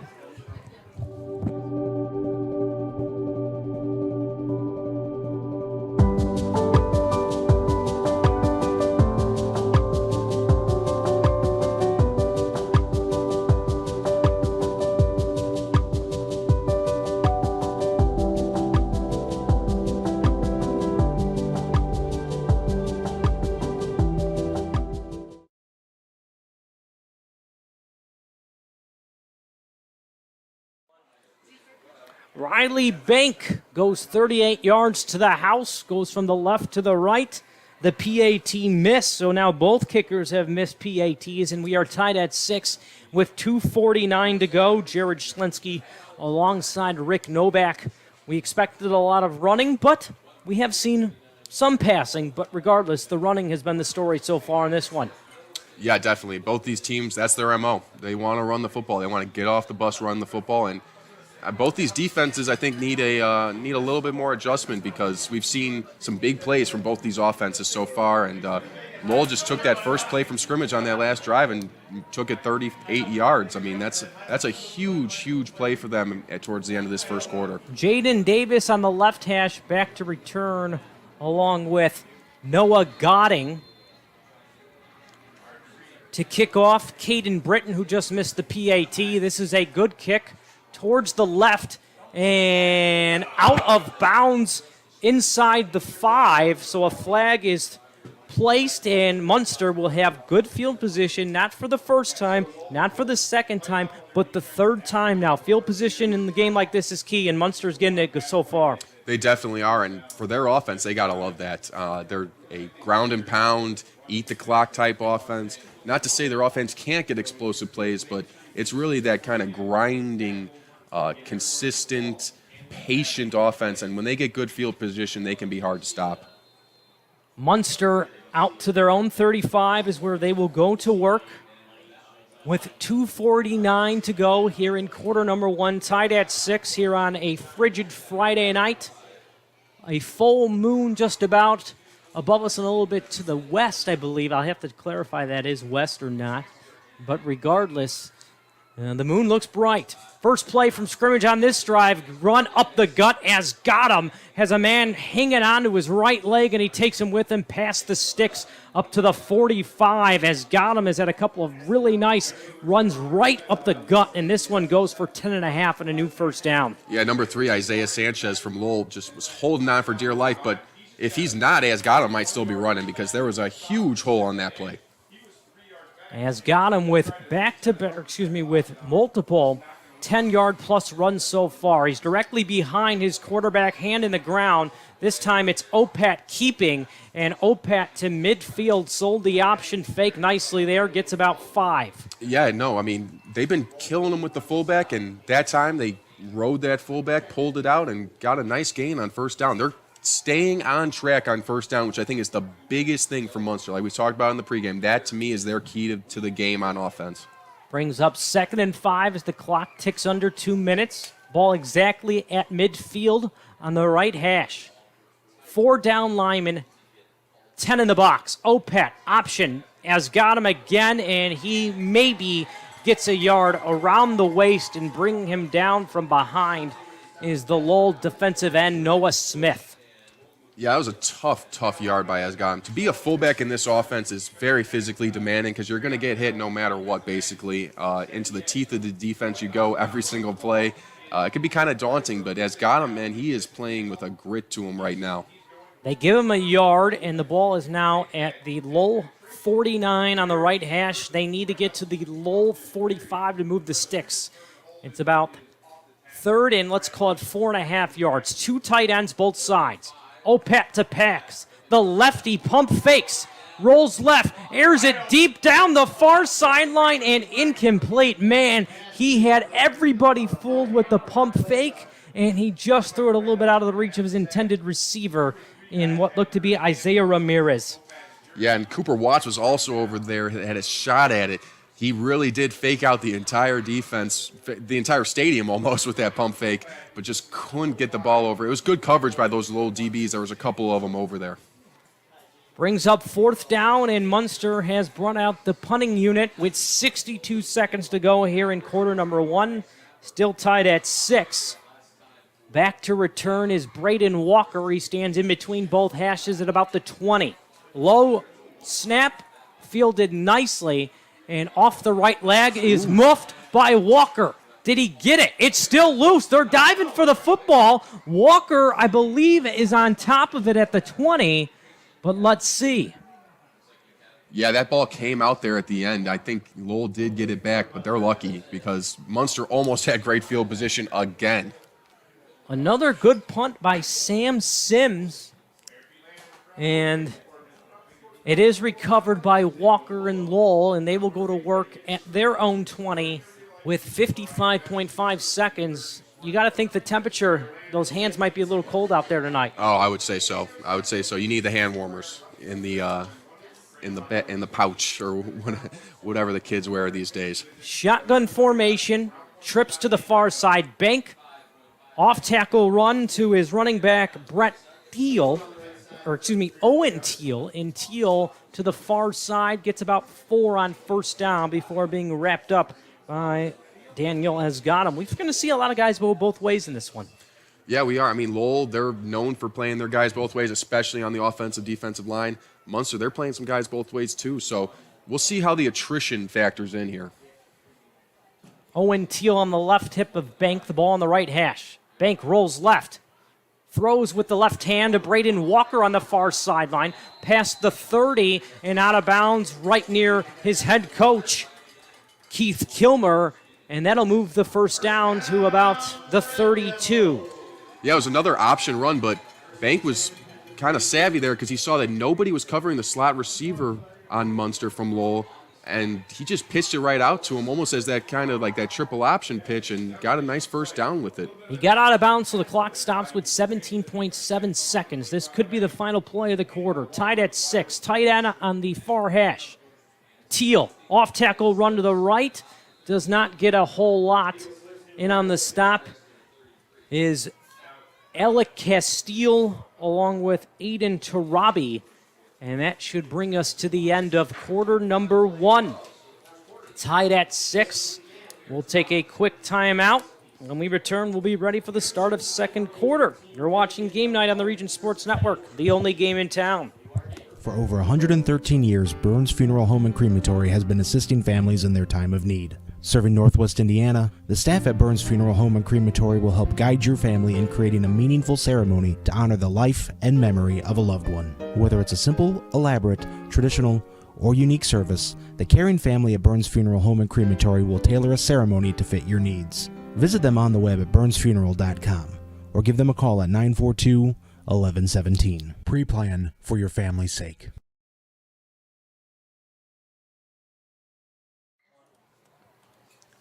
Riley Bank goes 38 yards to the house, goes from the left to the right. The PAT missed, so now both kickers have missed PATs, and we are tied at 6 with 2:49 to go. Jared Schlinsky alongside Rick Novak. We expected a lot of running, but we have seen some passing. But regardless, the running has been the story so far in this one. Yeah, definitely. Both these teams, that's their MO. They want to run the football. They want to get off the bus, run the football, and both these defenses, I think, need a little bit more adjustment because we've seen some big plays from both these offenses so far. And Lowell just took that first play from scrimmage on that last drive and took it 38 yards. I mean, that's a huge play for them towards the end of this first quarter. Jaden Davis on the left hash back to return along with Noah Godding. To kick off, Caden Britton, who just missed the PAT. This is a good kick towards the left and out of bounds inside the 5. So a flag is placed, and Munster will have good field position, not for the first time, not for the second time, but the third time now. Field position in the game like this is key, and Munster's getting it so far. They definitely are, and for their offense, they got to love that. They're a ground and pound, eat the clock type offense. Not to say their offense can't get explosive plays, but it's really that kind of grinding, consistent, patient offense, and when they get good field position, they can be hard to stop. Munster out to their own 35 is where they will go to work with 2:49 to go here in quarter number 1, tied at 6 here on a frigid Friday night. A full moon just about above us and a little bit to the west, I believe. I'll have to clarify that is west or not, but regardless, the moon looks bright. First play from scrimmage on this drive, run up the gut as Gotham has a man hanging onto his right leg, and he takes him with him past the sticks up to the 45 as Gotham has had a couple of really nice runs right up the gut, and this one goes for 10.5 and a new first down. Yeah, number 3, Isaiah Sanchez from Lowell just was holding on for dear life, but if he's not, as Gotham might still be running because there was a huge hole on that play. Has got him with with multiple 10-yard plus runs so far. He's directly behind his quarterback, hand in the ground. This time it's Opat keeping, and Opat to midfield, sold the option fake nicely there, gets about 5. Yeah, no, I mean, they've been killing him with the fullback, and that time they rode that fullback, pulled it out, and got a nice gain on first down. They're staying on track on first down, which I think is the biggest thing for Munster. Like we talked about in the pregame, that to me is their key to the game on offense. Brings up 2nd and 5 as the clock ticks under 2 minutes. Ball exactly at midfield on the right hash. 4 down linemen, 10 in the box. Opat, option, has got him again, and he maybe gets a yard around the waist, and bringing him down from behind is the Lowell defensive end, Noah Smith. Yeah, that was a tough yard by Asgam. To be a fullback in this offense is very physically demanding because you're going to get hit no matter what, basically. Into the teeth of the defense you go every single play. It can be kind of daunting, but Asgam, man, he is playing with a grit to him right now. They give him a yard, and the ball is now at the Lowell 49 on the right hash. They need to get to the Lowell 45 to move the sticks. It's about 3rd and let's call it 4.5 yards. 2 tight ends both sides. Opat to Pax. The lefty pump fakes. rolls left, airs it deep down the far sideline and incomplete. Man, he had everybody fooled with the pump fake, and he just threw it a little bit out of the reach of his intended receiver in what looked to be Isaiah Ramirez. Yeah, and Cooper Watts was also over there, had a shot at it. He really did fake out the entire defense, the entire stadium almost with that pump fake, but just couldn't get the ball over. It was good coverage by those little DBs. There was a couple of them over there. Brings up 4th down, and Munster has brought out the punting unit with 62 seconds to go here in quarter number 1. Still tied at 6. Back to return is Braden Walker. He stands in between both hashes at about the 20. Low snap, fielded nicely, and off the right leg is muffed by Walker. Did he get it? It's still loose. They're diving for the football. Walker, I believe, is on top of it at the 20, but let's see. Yeah, that ball came out there at the end. I think Lowell did get it back, but they're lucky because Munster almost had great field position again. Another good punt by Sam Sims, and it is recovered by Walker and Lowell, and they will go to work at their own 20 with 55.5 seconds. You got to think the temperature, those hands might be a little cold out there tonight. Oh, I would say so. You need the hand warmers in the pouch or whatever the kids wear these days. Shotgun formation, trips to the far side. Bank, off-tackle run to his running back, Owen Teal, and Teal to the far side gets about 4 on first down before being wrapped up by Daniel has got him. We're going to see a lot of guys go both ways in this one. Yeah, we are. I mean, Lowell, they're known for playing their guys both ways, especially on the offensive, defensive line. Munster, they're playing some guys both ways too, so we'll see how the attrition factors in here. Owen Teal on the left hip of Bank, the ball on the right hash. Bank rolls left. Throws with the left hand to Braden Walker on the far sideline. Past the 30 and out of bounds right near his head coach, Keith Kilmer. And that'll move the first down to about the 32. Yeah, it was another option run, but Bank was kind of savvy there because he saw that nobody was covering the slot receiver on Munster from Lowell. And he just pitched it right out to him, almost as that kind of like that triple option pitch, and got a nice first down with it. He got out of bounds, so the clock stops with 17.7 seconds. This could be the final play of the quarter. Tied at 6. Tight end on the far hash. Teal, off tackle run to the right. Does not get a whole lot. In on the stop is Alec Castile along with Aiden Tarabi. And that should bring us to the end of quarter number 1. Tied at 6. We'll take a quick timeout. When we return, we'll be ready for the start of second quarter. You're watching Game Night on the Region Sports Network, the only game in town. For over 113 years, Burns Funeral Home and Crematory has been assisting families in their time of need. Serving Northwest Indiana, the staff at Burns Funeral Home and Crematory will help guide your family in creating a meaningful ceremony to honor the life and memory of a loved one. Whether it's a simple, elaborate, traditional, or unique service, the caring family at Burns Funeral Home and Crematory will tailor a ceremony to fit your needs. Visit them on the web at burnsfuneral.com or give them a call at 942-1117. Pre-plan for your family's sake.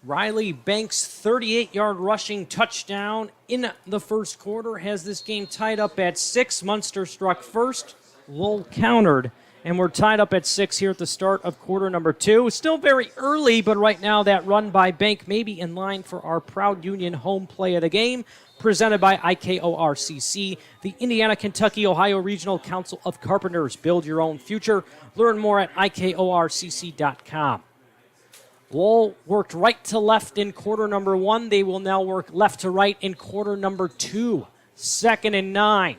Riley Banks' 38-yard rushing touchdown in the first quarter has this game tied up at 6. Munster struck first. Lowell countered, and we're tied up at 6 here at the start of quarter number 2. Still very early, but right now that run by Bank may be in line for our Proud Union home play of the game, presented by IKORCC, the Indiana, Kentucky, Ohio Regional Council of Carpenters. Build your own future. Learn more at IKORCC.com. Lowell worked right to left in quarter number 1. They will now work left to right in quarter number 2. 2nd and 9.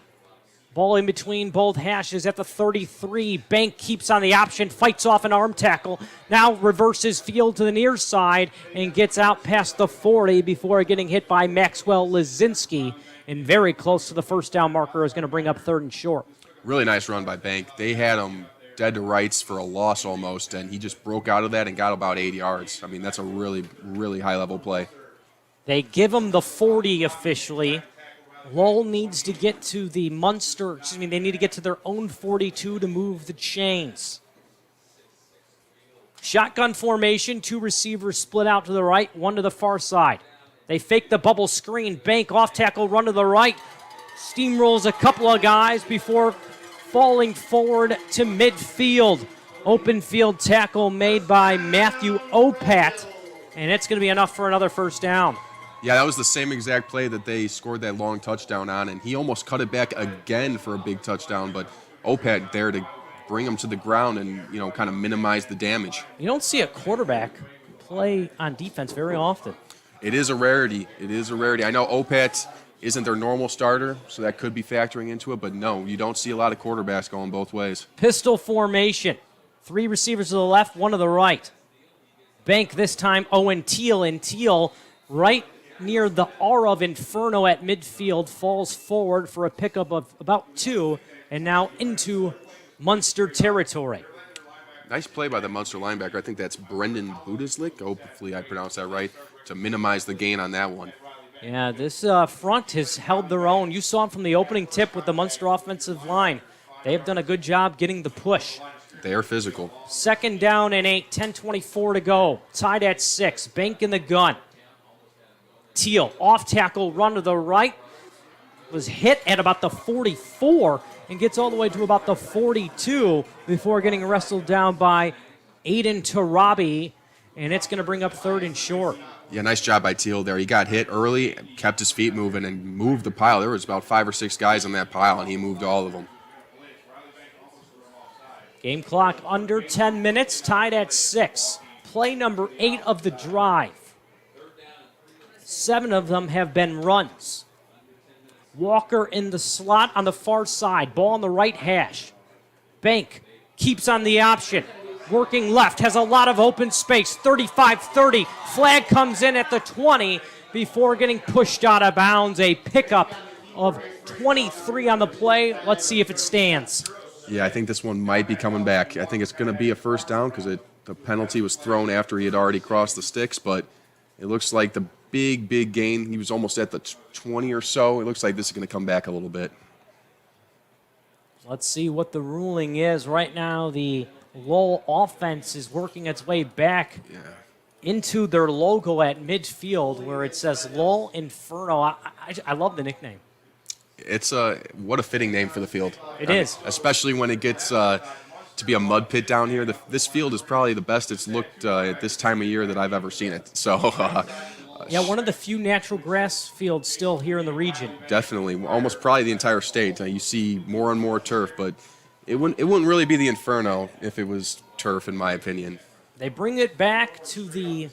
Ball in between both hashes at the 33. Bank keeps on the option, fights off an arm tackle. Now reverses field to the near side and gets out past the 40 before getting hit by Maxwell Lazinski. And very close to the first down marker is going to bring up 3rd and short. Really nice run by Bank. They had him dead to rights for a loss almost, and he just broke out of that and got about 8 yards. I mean, that's a really, really high-level play. They give him the 40 officially. Lowell needs to get to the Munster, they need to get to their own 42 to move the chains. Shotgun formation, 2 receivers split out to the right, 1 to the far side. They fake the bubble screen. Bank off tackle, run to the right. Steamrolls a couple of guys before falling forward to midfield. Open field tackle made by Matthew Opat, and it's going to be enough for another first down. Yeah, that was the same exact play that they scored that long touchdown on, and he almost cut it back again for a big touchdown, but Opat there to bring him to the ground and, kind of minimize the damage. You don't see a quarterback play on defense very often. It is a rarity. I know Opat isn't their normal starter, so that could be factoring into it, but no, you don't see a lot of quarterbacks going both ways. Pistol formation. 3 receivers to the left, 1 to the right. Bank this time, Owen Teal, and Teal right near the R of Inferno at midfield falls forward for a pickup of about 2, and now into Munster territory. Nice play by the Munster linebacker. I think that's Brendan Budislik. Hopefully I pronounced that right, to minimize the gain on that one. Yeah, this front has held their own. You saw it from the opening tip with the Munster offensive line. They have done a good job getting the push. They are physical. 2nd down and 8, 10:24 to go. Tied at 6. Bank in the gun. Teal, off tackle, run to the right. Was hit at about the 44 and gets all the way to about the 42 before getting wrestled down by Aiden Tarabi, and it's going to bring up 3rd and short. Yeah, nice job by Teal there. He got hit early, kept his feet moving, and moved the pile. There was about 5 or 6 guys on that pile, and he moved all of them. Game clock under 10 minutes, tied at 6. Play number 8 of the drive. 7 of them have been runs. Walker in the slot on the far side. Ball on the right hash. Bank keeps on the option. Working left, has a lot of open space. 35-30. Flag comes in at the 20 before getting pushed out of bounds. A pickup of 23 on the play. Let's see if it stands. Yeah, I think this one might be coming back. I think it's going to be a first down because the penalty was thrown after he had already crossed the sticks, but it looks like the big gain. He was almost at the 20 or so. It looks like this is going to come back a little bit. Let's see what the ruling is. Right now, the Lowell offense is working its way back into their logo at midfield where it says Lowell Inferno. I love the nickname. It's what a fitting name for the field. It is. Especially when it gets to be a mud pit down here. This field is probably the best it's looked at this time of year that I've ever seen it. So, yeah, one of the few natural grass fields still here in the region. Definitely, almost probably the entire state. You see more and more turf, but it wouldn't really be the Inferno if it was turf, in my opinion. They bring it back to the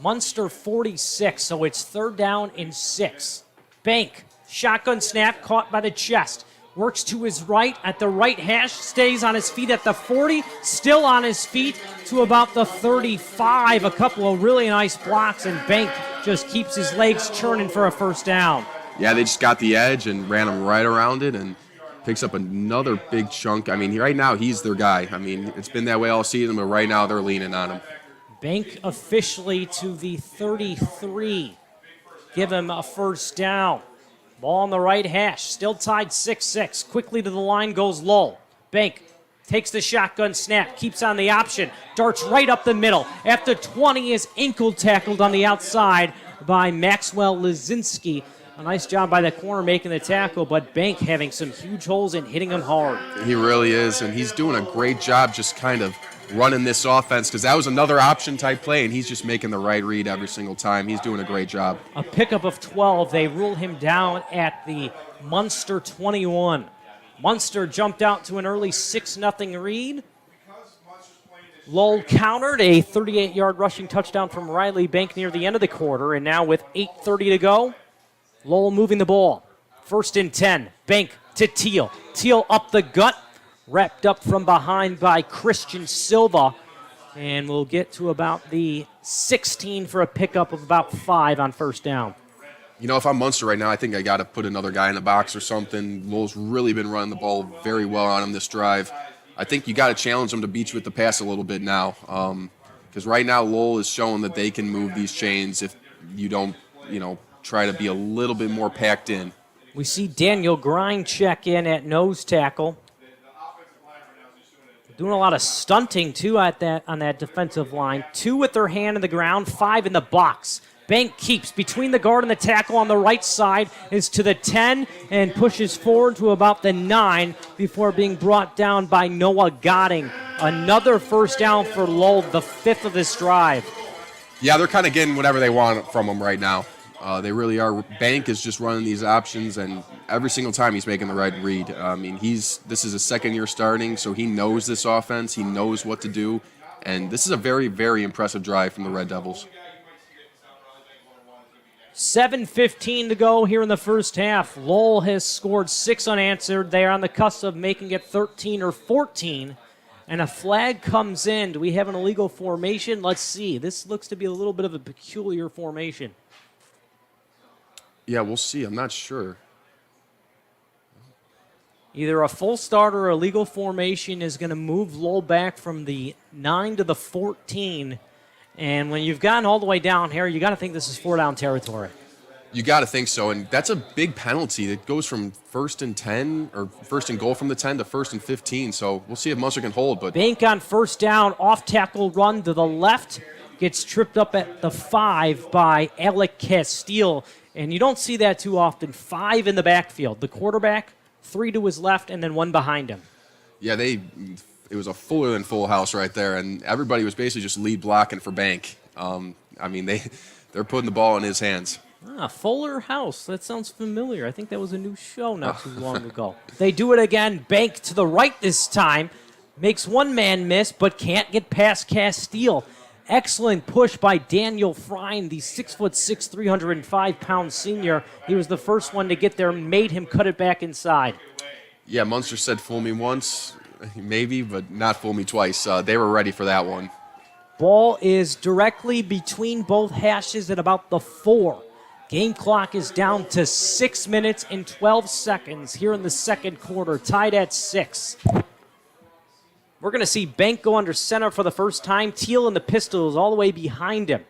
Munster 46, so it's 3rd down and 6. Bank. Shotgun snap, caught by the chest. Works to his right at the right hash, stays on his feet at the 40, still on his feet to about the 35. A couple of really nice blocks, and Bank just keeps his legs churning for a first down. Yeah, they just got the edge and ran him right around it and picks up another big chunk. I mean, right now he's their guy. I mean, it's been that way all season, but right now they're leaning on him. Bank officially to the 33. Give him a first down. Ball on the right hash, still tied 6-6. Quickly to the line goes Lowell. Bank takes the shotgun snap, keeps on the option, darts right up the middle. At the 20 is ankle tackled on the outside by Maxwell Lizinski. A nice job by the corner making the tackle, but Bank having some huge holes and hitting him hard. He really is, and he's doing a great job just kind of running this offense because that was another option type play, and he's just making the right read every single time. He's doing a great job. A pickup of 12. They rule him down at the Munster 21. Munster jumped out to an early 6-0 lead. Lowell countered a 38-yard rushing touchdown from Riley Bank near the end of the quarter, and now with 8:30 to go, Lowell moving the ball. 1st and 10. Bank to Teal. Teal up the gut. Wrapped up from behind by Christian Silva. And we'll get to about the 16 for a pickup of about 5 on first down. You know, if I'm Munster right now, I think I got to put another guy in the box or something. Lowell's really been running the ball very well on him this drive. I think you got to challenge them to beat you with the pass a little bit now. Because right now Lowell is showing that they can move these chains if you don't, try to be a little bit more packed in. We see Daniel Grind check in at nose tackle. Doing a lot of stunting, too, on that defensive line. 2 with their hand in the ground, 5 in the box. Bank keeps between the guard and the tackle on the right side, is to the 10 and pushes forward to about the 9 before being brought down by Noah Gotting. Another first down for Lowell, the 5th of this drive. Yeah, they're kind of getting whatever they want from him right now. They really are. Bank is just running these options, and every single time he's making the right read. I mean, this is his second year starting, so he knows this offense. He knows what to do, and this is a very, very impressive drive from the Red Devils. 7:15 to go here in the first half. Lowell has scored 6 unanswered. They are on the cusp of making it 13 or 14. And a flag comes in. Do we have an illegal formation? Let's see. This looks to be a little bit of a peculiar formation. Yeah, we'll see. I'm not sure. Either a full start or a legal formation is going to move Lowell back from the 9 to the 14. And when you've gotten all the way down here, you got to think this is 4-down territory. You got to think so, and that's a big penalty. It goes from 1st and 10, or 1st and goal from the 10 to 1st and 15, so we'll see if Munster can hold. But Bank on first down, off-tackle run to the left, gets tripped up at the 5 by Alec Castile, and you don't see that too often. 5 in the backfield. The quarterback, 3 to his left, and then 1 behind him. Yeah, it was a fuller than full house right there, and everybody was basically just lead blocking for Bank. I mean, they're putting the ball in his hands. Fuller House. That sounds familiar. I think that was a new show not too long ago. They do it again. Bank to the right this time. Makes one man miss, but can't get past Castile. Excellent push by Daniel Frine, the 6'6", 305-pound senior. He was the first one to get there, made him cut it back inside. Yeah, Munster said fool me once, maybe, but not fool me twice. They were ready for that one. Ball is directly between both hashes at about the 4. Game clock is down to 6 minutes and 12 seconds here in the second quarter, tied at 6. We're going to see Bank go under center for the first time. Teal and the Pistols all the way behind him.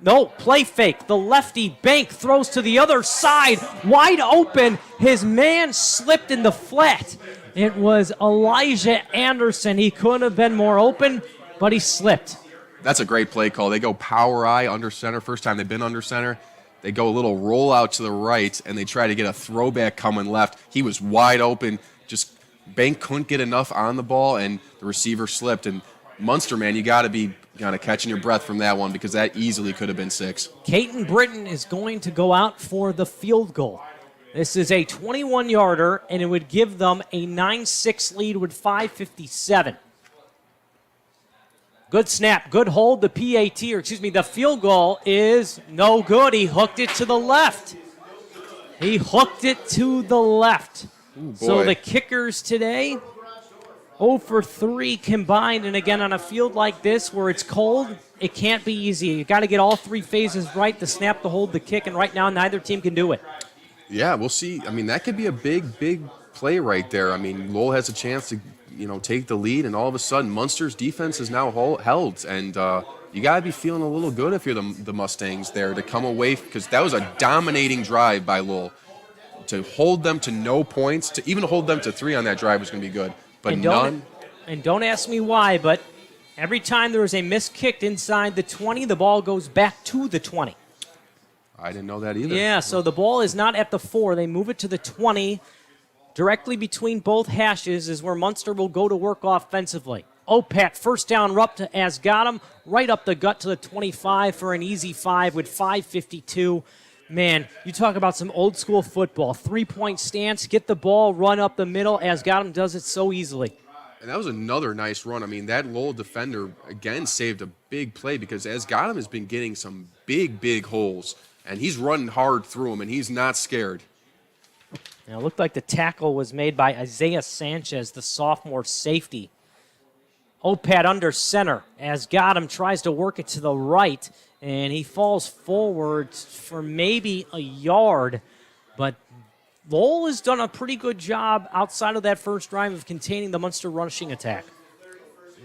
No, play fake. The lefty Bank throws to the other side, wide open. His man slipped in the flat. It was Elijah Anderson. He couldn't have been more open, but he slipped. That's a great play call. They go power eye under center. First time they've been under center. They go a little roll out to the right, and they try to get a throwback coming left. He was wide open. Just Bank couldn't get enough on the ball, and the receiver slipped. And Munster, man, you got to be kind of catching your breath from that one because that easily could have been 6. Caton Britton is going to go out for the field goal. This is a 21-yarder, and it would give them a 9-6 lead with 5:57. Good snap, good hold. The the field goal is no good. He hooked it to the left. Ooh, so the kickers today, 0 for 3 combined. And again, on a field like this where it's cold, it can't be easy. You got to get all 3 phases right, the snap, the hold, the kick, and right now neither team can do it. Yeah, we'll see. I mean, that could be a big play right there. I mean, Lowell has a chance to take the lead, and all of a sudden Munster's defense is now held, and you got to be feeling a little good if you're the Mustangs there to come away, because that was a dominating drive by Lowell. To hold them to no points, to even hold them to 3 on that drive was going to be good, but none. And don't ask me why, but every time there is a missed kick inside the 20, the ball goes back to the 20. I didn't know that either. Yeah, so the ball is not at the 4. They move it to the 20. Directly between both hashes is where Munster will go to work offensively. Opat, first down, up to Asghadam, right up the gut to the 25 for an easy 5 with 5:52. Man, you talk about some old school football. 3-point stance, get the ball, run up the middle. Asghadam does it so easily. And that was another nice run. I mean, that Lowell defender, again, saved a big play because Asghadam has been getting some big holes, and he's running hard through them, and he's not scared. Now, it looked like the tackle was made by Isaiah Sanchez, the sophomore safety. Opat under center. Asghadam tries to work it to the right, and he falls forward for maybe a yard. But Lowell has done a pretty good job outside of that first drive of containing the Munster rushing attack.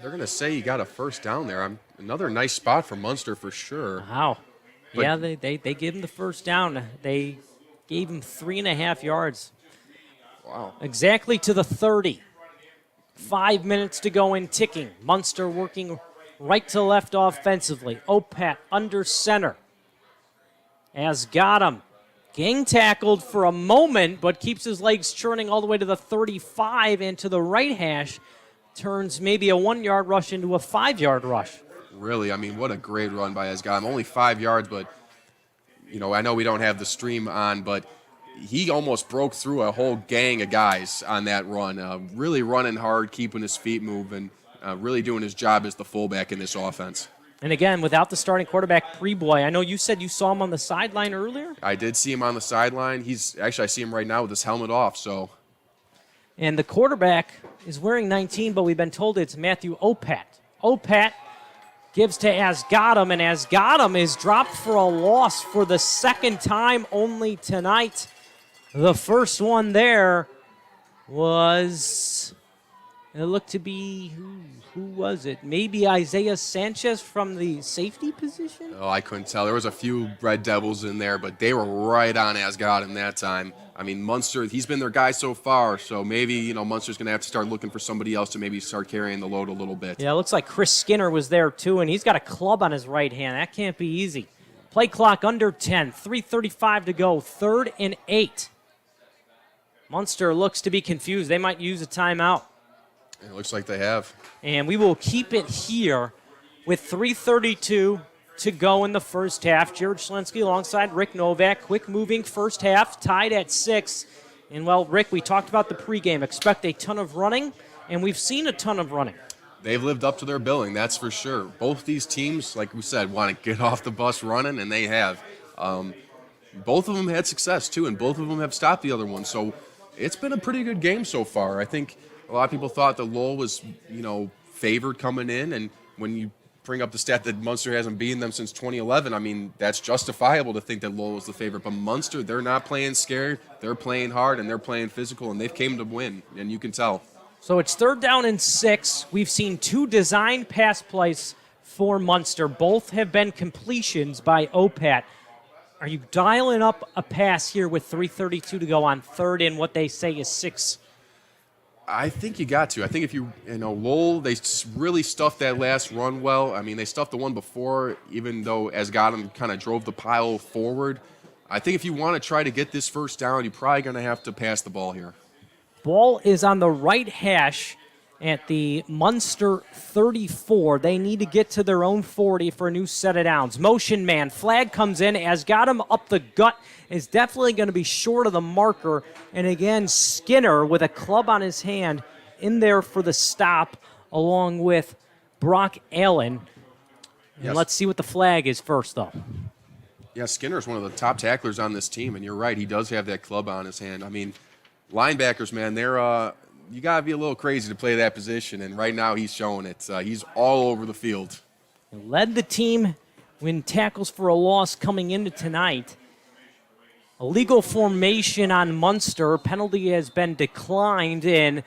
They're going to say you got a first down there. Another nice spot for Munster for sure. Wow. But yeah, they gave him the first down. They gave him 3.5 yards. Wow. Exactly to the 30. 5 minutes to go in ticking. Munster working right to left offensively. Opat under center. Has got him. Gang tackled for a moment, but keeps his legs churning all the way to the 35 and to the right hash. Turns maybe a 1 yard rush into a 5 yard rush. Really, I mean, what a great run by Esgam. Only 5 yards, but, I know we don't have the stream on, but he almost broke through a whole gang of guys on that run. Really running hard, keeping his feet moving, really doing his job as the fullback in this offense. And again, without the starting quarterback, Preboy, I know you said you saw him on the sideline earlier. I did see him on the sideline. I see him right now with his helmet off, so. And the quarterback is wearing 19, but we've been told it's Matthew Opat. Opat gives to Asgadam, and Asgadam is dropped for a loss for the second time only tonight. The first one there was, it looked to be, who was it? Maybe Isaiah Sanchez from the safety position? Oh, I couldn't tell. There was a few Red Devils in there, but they were right on Asgadam that time. I mean, Munster, he's been their guy so far, so maybe, Munster's going to have to start looking for somebody else to maybe start carrying the load a little bit. Yeah, it looks like Chris Skinner was there too, and he's got a club on his right hand. That can't be easy. Play clock under 10, 3:35 to go, 3rd and 8. Munster looks to be confused. They might use a timeout. It looks like they have. And we will keep it here with 3:32 to go in the first half. Jared Schlensky alongside Rick Novak. Quick moving first half, tied at 6. And, well, Rick, we talked about the pregame. Expect a ton of running, and we've seen a ton of running. They've lived up to their billing, that's for sure. Both these teams, like we said, want to get off the bus running, and they have. Both of them had success, too, and both of them have stopped the other one. So it's been a pretty good game so far. I think a lot of people thought that Lowell was, favored coming in, and when you bring up the stat that Munster hasn't beaten them since 2011, I mean, that's justifiable to think that Lowell was the favorite. But Munster, they're not playing scared. They're playing hard, and they're playing physical, and they've came to win, and you can tell. So it's 3rd down and 6. We've seen 2 design pass plays for Munster. Both have been completions by Opat. Are you dialing up a pass here with 3:32 to go on 3rd and what they say is 6? I think you got to. I think if Lowell, they really stuffed that last run well. I mean, they stuffed the one before, even though Asgadam kind of drove the pile forward. I think if you want to try to get this first down, you're probably going to have to pass the ball here. Ball is on the right hash at the Munster 34. They need to get to their own 40 for a new set of downs. Motion man, flag comes in, Asgadam up the gut, is definitely going to be short of the marker. And again, Skinner with a club on his hand in there for the stop, along with Brock Allen. And yes. Let's see what the flag is first, though. Yeah, Skinner's one of the top tacklers on this team, and you're right, he does have that club on his hand. I mean, linebackers, man, they're you got to be a little crazy to play that position, and right now he's showing it. He's all over the field. Led the team in tackles for a loss coming into tonight. Illegal formation on Munster. Penalty has been declined, and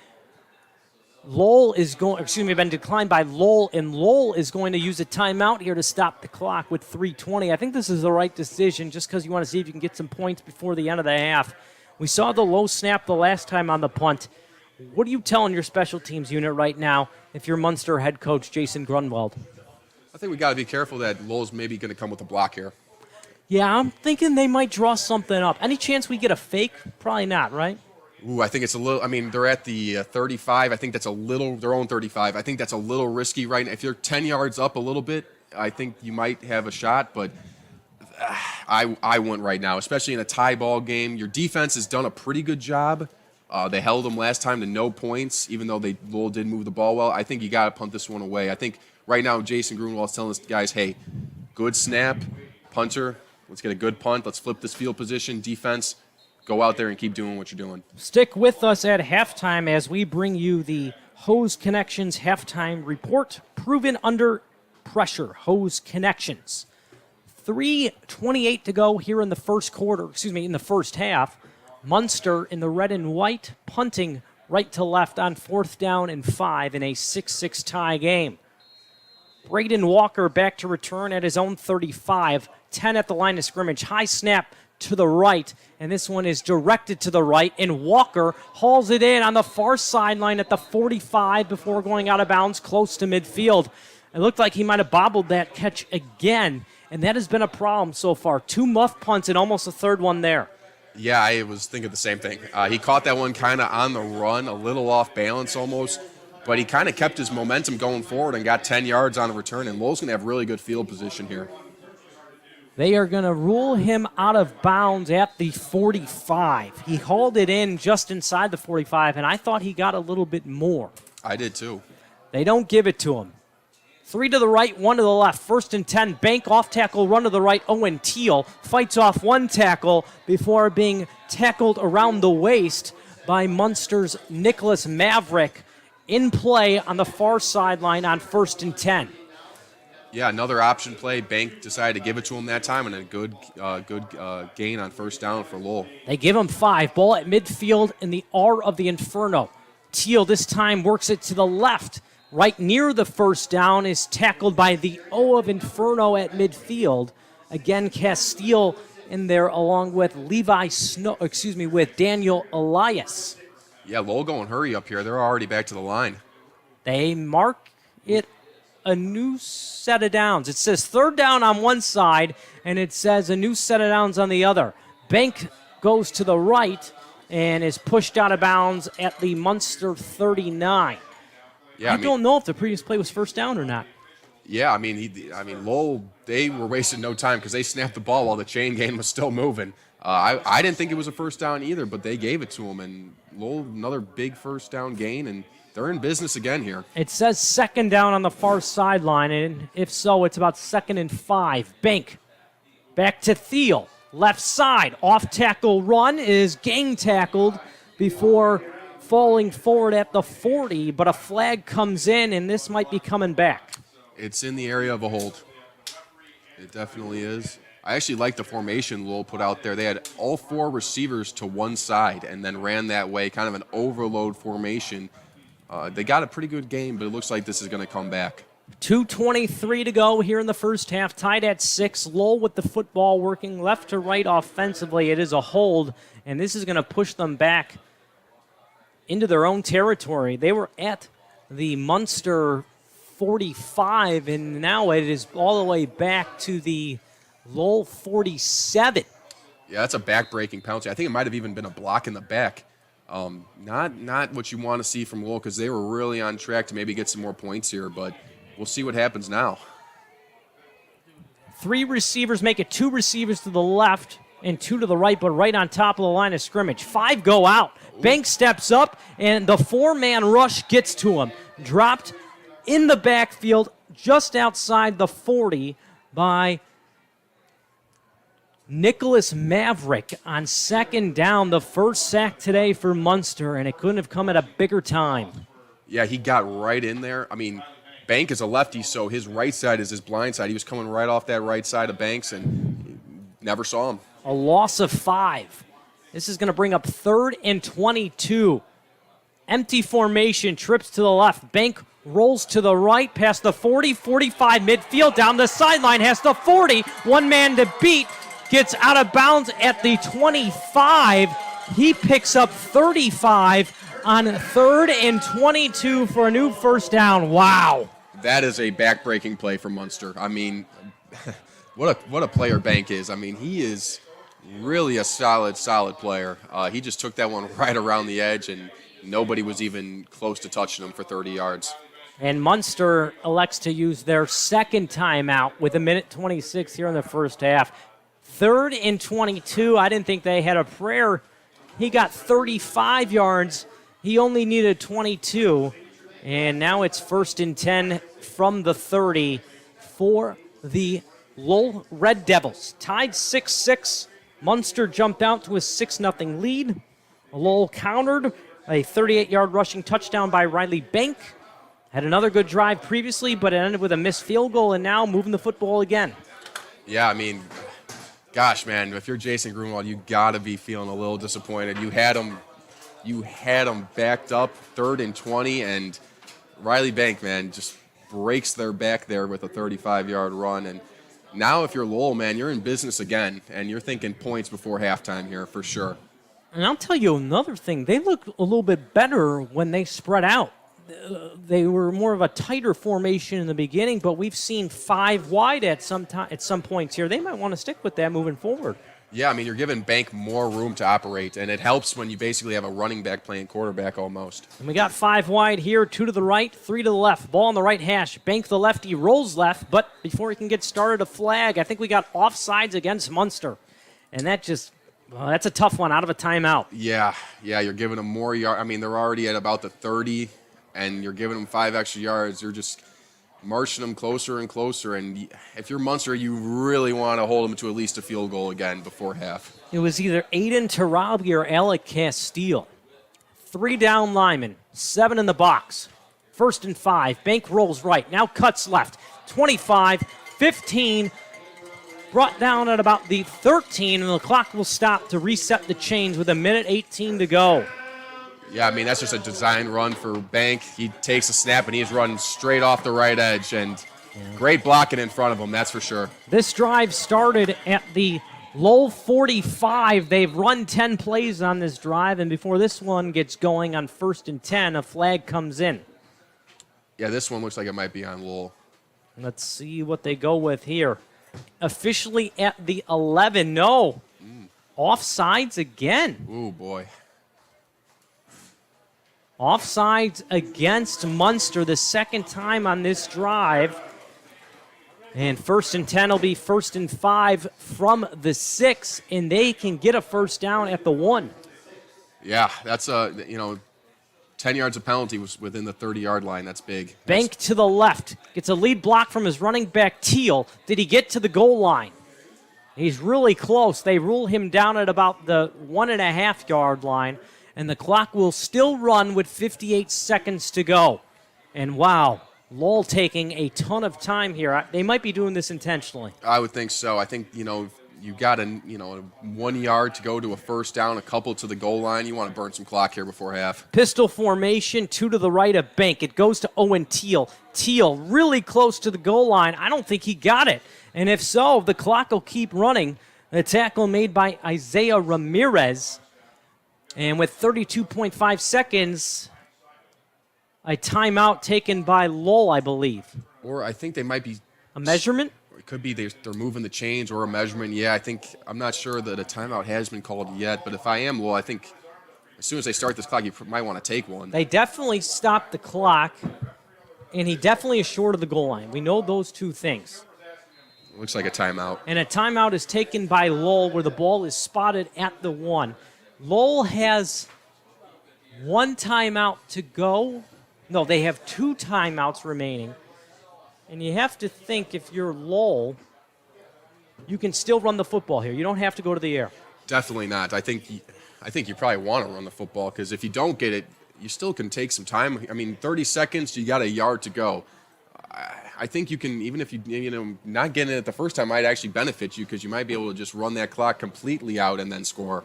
been declined by Lowell, and Lowell is going to use a timeout here to stop the clock with 3:20. I think this is the right decision just because you want to see if you can get some points before the end of the half. We saw the low snap the last time on the punt. What are you telling your special teams unit right now if you're Munster head coach Jason Grunwald? I think we got to be careful that Lowell's maybe going to come with a block here. Yeah, I'm thinking they might draw something up. Any chance we get a fake? Probably not, right? Ooh, I think it's a little, they're at the 35. I think that's a little, their own 35. I think that's a little risky right now. If you're 10 yards up a little bit, I think you might have a shot, but I wouldn't right now, especially in a tie ball game. Your defense has done a pretty good job. They held them last time to no points, even though Lowell did move the ball well. I think you got to punt this one away. I think right now Jason Grunwald is telling us guys, hey, good snap, punter, let's get a good punt. Let's flip this field position. Defense, go out there and keep doing what you're doing. Stick with us at halftime as we bring you the Hose Connections halftime report. Proven under pressure, Hose Connections. 3:28 to go here in the in the first half. Munster in the red and white, punting right to left on 4th down and 5 in a 6-6 tie game. Braden Walker back to return at his own 35. 10 at the line of scrimmage. High snap to the right, and this one is directed to the right, and Walker hauls it in on the far sideline at the 45 before going out of bounds close to midfield. It looked like he might have bobbled that catch again, and that has been a problem so far. 2 muff punts and almost a third one there. Yeah, I was thinking the same thing. He caught that one kind of on the run, a little off balance almost, but he kind of kept his momentum going forward and got 10 yards on the return, and Lowell's going to have really good field position here. They are going to rule him out of bounds at the 45. He hauled it in just inside the 45, and I thought he got a little bit more. I did too. They don't give it to him. 3 to the right, 1 to the left. 1st and 10. Bank off tackle, run to the right. Owen Teal fights off 1 tackle before being tackled around the waist by Munster's Nicholas Maverick in play on the far sideline on 1st and 10. Yeah, another option play. Bank decided to give it to him that time, and a good gain on 1st down for Lowell. They give him 5. Ball at midfield in the R of the Inferno. Teal this time works it to the left. Right near the 1st down is tackled by the O of Inferno at midfield. Again, Castile in there along with with Daniel Elias. Yeah, Lowell going hurry up here. They're already back to the line. They mark it a new set of downs. It says 3rd down on one side, and it says a new set of downs on the other. Bank goes to the right and is pushed out of bounds at the Munster 39. Yeah, I don't know if the previous play was 1st down or not. Yeah, Lowell, they were wasting no time because they snapped the ball while the chain game was still moving. I didn't think it was a 1st down either, but they gave it to him, and Lowell, another big 1st down gain, and they're in business again here. It says 2nd down on the far sideline, and if so, it's about 2nd and 5. Bank back to Thiel. Left side, off tackle run is gang tackled before falling forward at the 40, but a flag comes in, and this might be coming back. It's in the area of a hold. It definitely is. I actually like the formation Lowell put out there. They had all 4 receivers to one side and then ran that way, kind of an overload formation. They got a pretty good game, but it looks like this is going to come back. 2:23 to go here in the first half, tied at 6. Lowell with the football working left to right offensively. It is a hold, and this is going to push them back into their own territory. They were at the Munster 45, and now it is all the way back to the Lowell 47. Yeah, that's a back-breaking penalty. I think it might have even been a block in the back. Not what you want to see from Lowell because they were really on track to maybe get some more points here, but we'll see what happens now. 3 receivers make it 2 receivers to the left and 2 to the right, but right on top of the line of scrimmage. 5 go out. Bank steps up, and the 4-man rush gets to him. Dropped in the backfield just outside the 40 by Nicholas Maverick on 2nd down. The first sack today for Munster, and it couldn't have come at a bigger time. Yeah, he got right in there. Bank is a lefty, so his right side is his blind side. He was coming right off that right side of Banks and never saw him. A loss of 5. This is going to bring up 3rd and 22. Empty formation, trips to the left. Bank rolls to the right past the 40, 45 midfield, down the sideline, has the 40. One man to beat, gets out of bounds at the 25. He picks up 35 on 3rd and 22 for a new 1st down. Wow. That is a back-breaking play for Munster. What a player Bank is. He is really a solid player. He just took that one right around the edge, and nobody was even close to touching him for 30 yards. And Munster elects to use their 2nd timeout with 1:26 here in the first half. 3rd and 22. I didn't think they had a prayer. He got 35 yards. He only needed 22. And now it's 1st and 10 from the 30 for the Lowell Red Devils. Tied 6-6. Munster jumped out to a 6-0 lead. Lowell countered a 38-yard rushing touchdown by Riley Bank. Had another good drive previously, but it ended with a missed field goal, and now moving the football again. Yeah, gosh, man, if you're Jason Grunwald, you got to be feeling a little disappointed. You had them backed up, 3rd and 20, and Riley Bank, man, just breaks their back there with a 35-yard run. And now if you're Lowell, man, you're in business again, and you're thinking points before halftime here for sure. And I'll tell you another thing. They look a little bit better when they spread out. They were more of a tighter formation in the beginning, but we've seen 5 wide at some points here. They might want to stick with that moving forward. Yeah, I mean, you're giving Bank more room to operate, and it helps when you basically have a running back playing quarterback almost. And we got 5 wide here, 2 to the right, 3 to the left. Ball on the right hash. Bank the lefty rolls left, but before he can get started, a flag. I think we got offsides against Munster. And that just, well, that's a tough one out of a timeout. Yeah, you're giving them more yards. I mean, they're already at about the 30, and you're giving them 5 extra yards. You're just marching them closer and closer. And if you're Munster, you really want to hold them to at least a field goal again before half. It was either Aiden Tarabi or Alec Castile. 3 down linemen, 7 in the box. 1st and 5. Bank rolls right, now cuts left. 25, 15, brought down at about the 13, and the clock will stop to reset the chains with 1:18 to go. Yeah, I mean, that's just a design run for Bank. He takes a snap, and he's running straight off the right edge, and great blocking in front of him, that's for sure. This drive started at the Lowell 45. They've run 10 plays on this drive, and before this one gets going on 1st and 10, a flag comes in. Yeah, this one looks like it might be on Lowell. Let's see what they go with here. Officially at the 11. No. Offsides again. Ooh, boy. Offsides against Munster the second time on this drive. And 1st and 10 will be 1st and 5 from the 6, and they can get a first down at the 1. Yeah, that's 10 yards of penalty was within the 30-yard line. That's big. Bank to the left. Gets a lead block from his running back, Teal. Did he get to the goal line? He's really close. They rule him down at about the 1.5-yard line, and the clock will still run with 58 seconds to go. And wow, Lowell taking a ton of time here. They might be doing this intentionally. I would think so. I think, you got 1 yard to go to a first down, a couple to the goal line. You want to burn some clock here before half. Pistol formation, 2 to the right of Bank. It goes to Owen Teal. Teal really close to the goal line. I don't think he got it. And if so, the clock will keep running. The tackle made by Isaiah Ramirez. And with 32.5 seconds, a timeout taken by Lowell, I believe. Or I think they might be... A measurement? It could be they're moving the chains or a measurement. Yeah, I'm not sure that a timeout has been called yet, but if I am Lowell, I think as soon as they start this clock, you might want to take one. They definitely stopped the clock, and he definitely is short of the goal line. We know those two things. Looks like a timeout. And a timeout is taken by Lowell where the ball is spotted at the 1. Lowell has 1 timeout to go. No, they have 2 timeouts remaining. And you have to think if you're Lowell, you can still run the football here. You don't have to go to the air. Definitely not. I think you probably want to run the football because if you don't get it, you still can take some time. I mean, 30 seconds, you got a yard to go. I think you can, even if you not getting it the first time might actually benefit you because you might be able to just run that clock completely out and then score.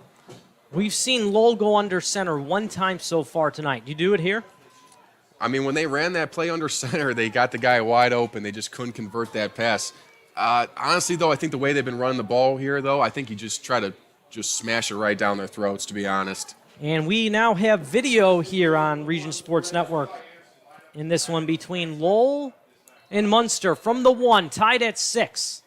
We've seen Lowell go under center 1 time so far tonight. You do it here? I mean, when they ran that play under center, they got the guy wide open. They just couldn't convert that pass. Honestly, though, I think the way they've been running the ball here, though, I think you just try to just smash it right down their throats, to be honest. And we now have video here on Region Sports Network in this one between Lowell and Munster from the 1, tied at 6.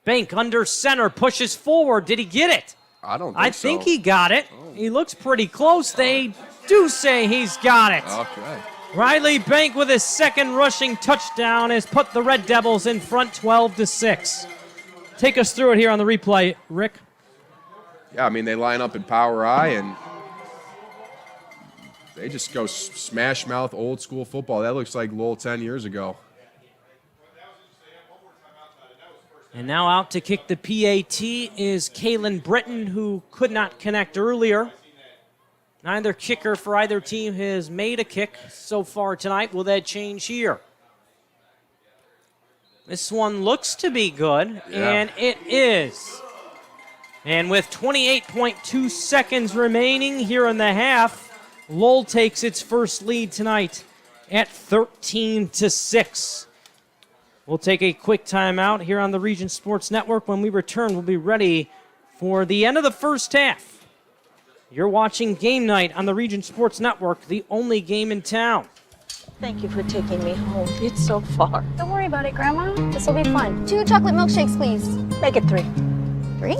Bank under center, pushes forward. Did he get it? I don't think so. I think he got it. Oh. He looks pretty close. They do say he's got it. Okay. Riley Bank with his 2nd rushing touchdown has put the Red Devils in front 12-6. Take us through it here on the replay, Rick. Yeah, I mean, they line up in power I, and they just go smash mouth old school football. That looks like Lowell 10 years ago. And now out to kick the PAT is Kalen Britton, who could not connect earlier. Neither kicker for either team has made a kick so far tonight. Will that change here? This one looks to be good, and it is. And with 28.2 seconds remaining here in the half, Lowell takes its first lead tonight at 13-6. We'll take a quick timeout here on the Region Sports Network. When we return, we'll be ready for the end of the first half. You're watching Game Night on the Region Sports Network, the only game in town. Thank you for taking me home. It's so far. Don't worry about it, Grandma. This will be fun. 2 chocolate milkshakes, please. Make it 3. 3?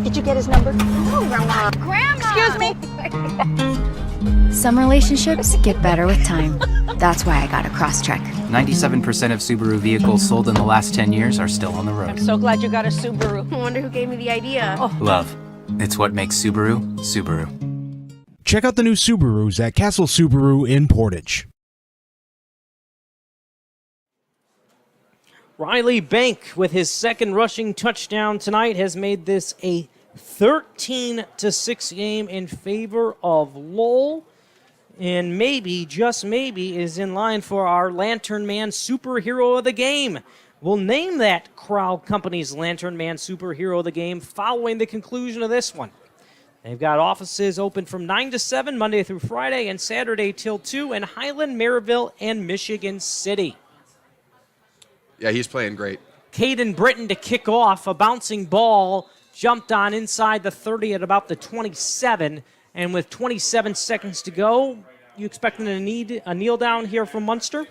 Did you get his number? No, Grandma. Grandma! Excuse me? Some relationships get better with time. That's why I got a Crosstrek. 97% of Subaru vehicles sold in the last 10 years are still on the road. I'm so glad you got a Subaru. I wonder who gave me the idea. Oh. Love. It's what makes Subaru, Subaru. Check out the new Subarus at Castle Subaru in Portage. Riley Bank, with his second rushing touchdown tonight, has made this a 13-6 game in favor of Lowell. And maybe, just maybe, is in line for our Lantern Man Superhero of the Game. We'll name that Crowell Company's Lantern Man Superhero of the Game following the conclusion of this one. They've got offices open from 9 to 7, Monday through Friday, and Saturday till 2 in Highland, Maryville, and Michigan City. Yeah, he's playing great. Caden Britton to kick off. A bouncing ball jumped on inside the 30 at about the 27. And with 27 seconds to go, you expecting a kneel down here from Munster?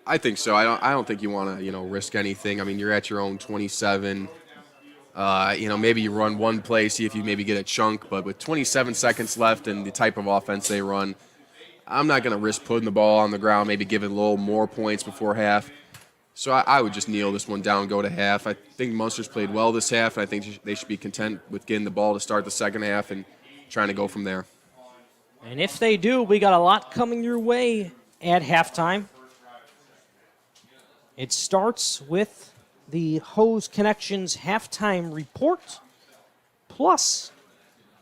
I think so. I don't think you want to, risk anything. I mean, you're at your own 27. Maybe you run one play, see if you maybe get a chunk. But with 27 seconds left and the type of offense they run, I'm not going to risk putting the ball on the ground, maybe giving a little more points before half. So I would just kneel this one down, go to half. I think Munster's played well this half, and I think they should be content with getting the ball to start the second half and trying to go from there. And if they do, we got a lot coming your way at halftime. It starts with the Hose Connections halftime report. Plus,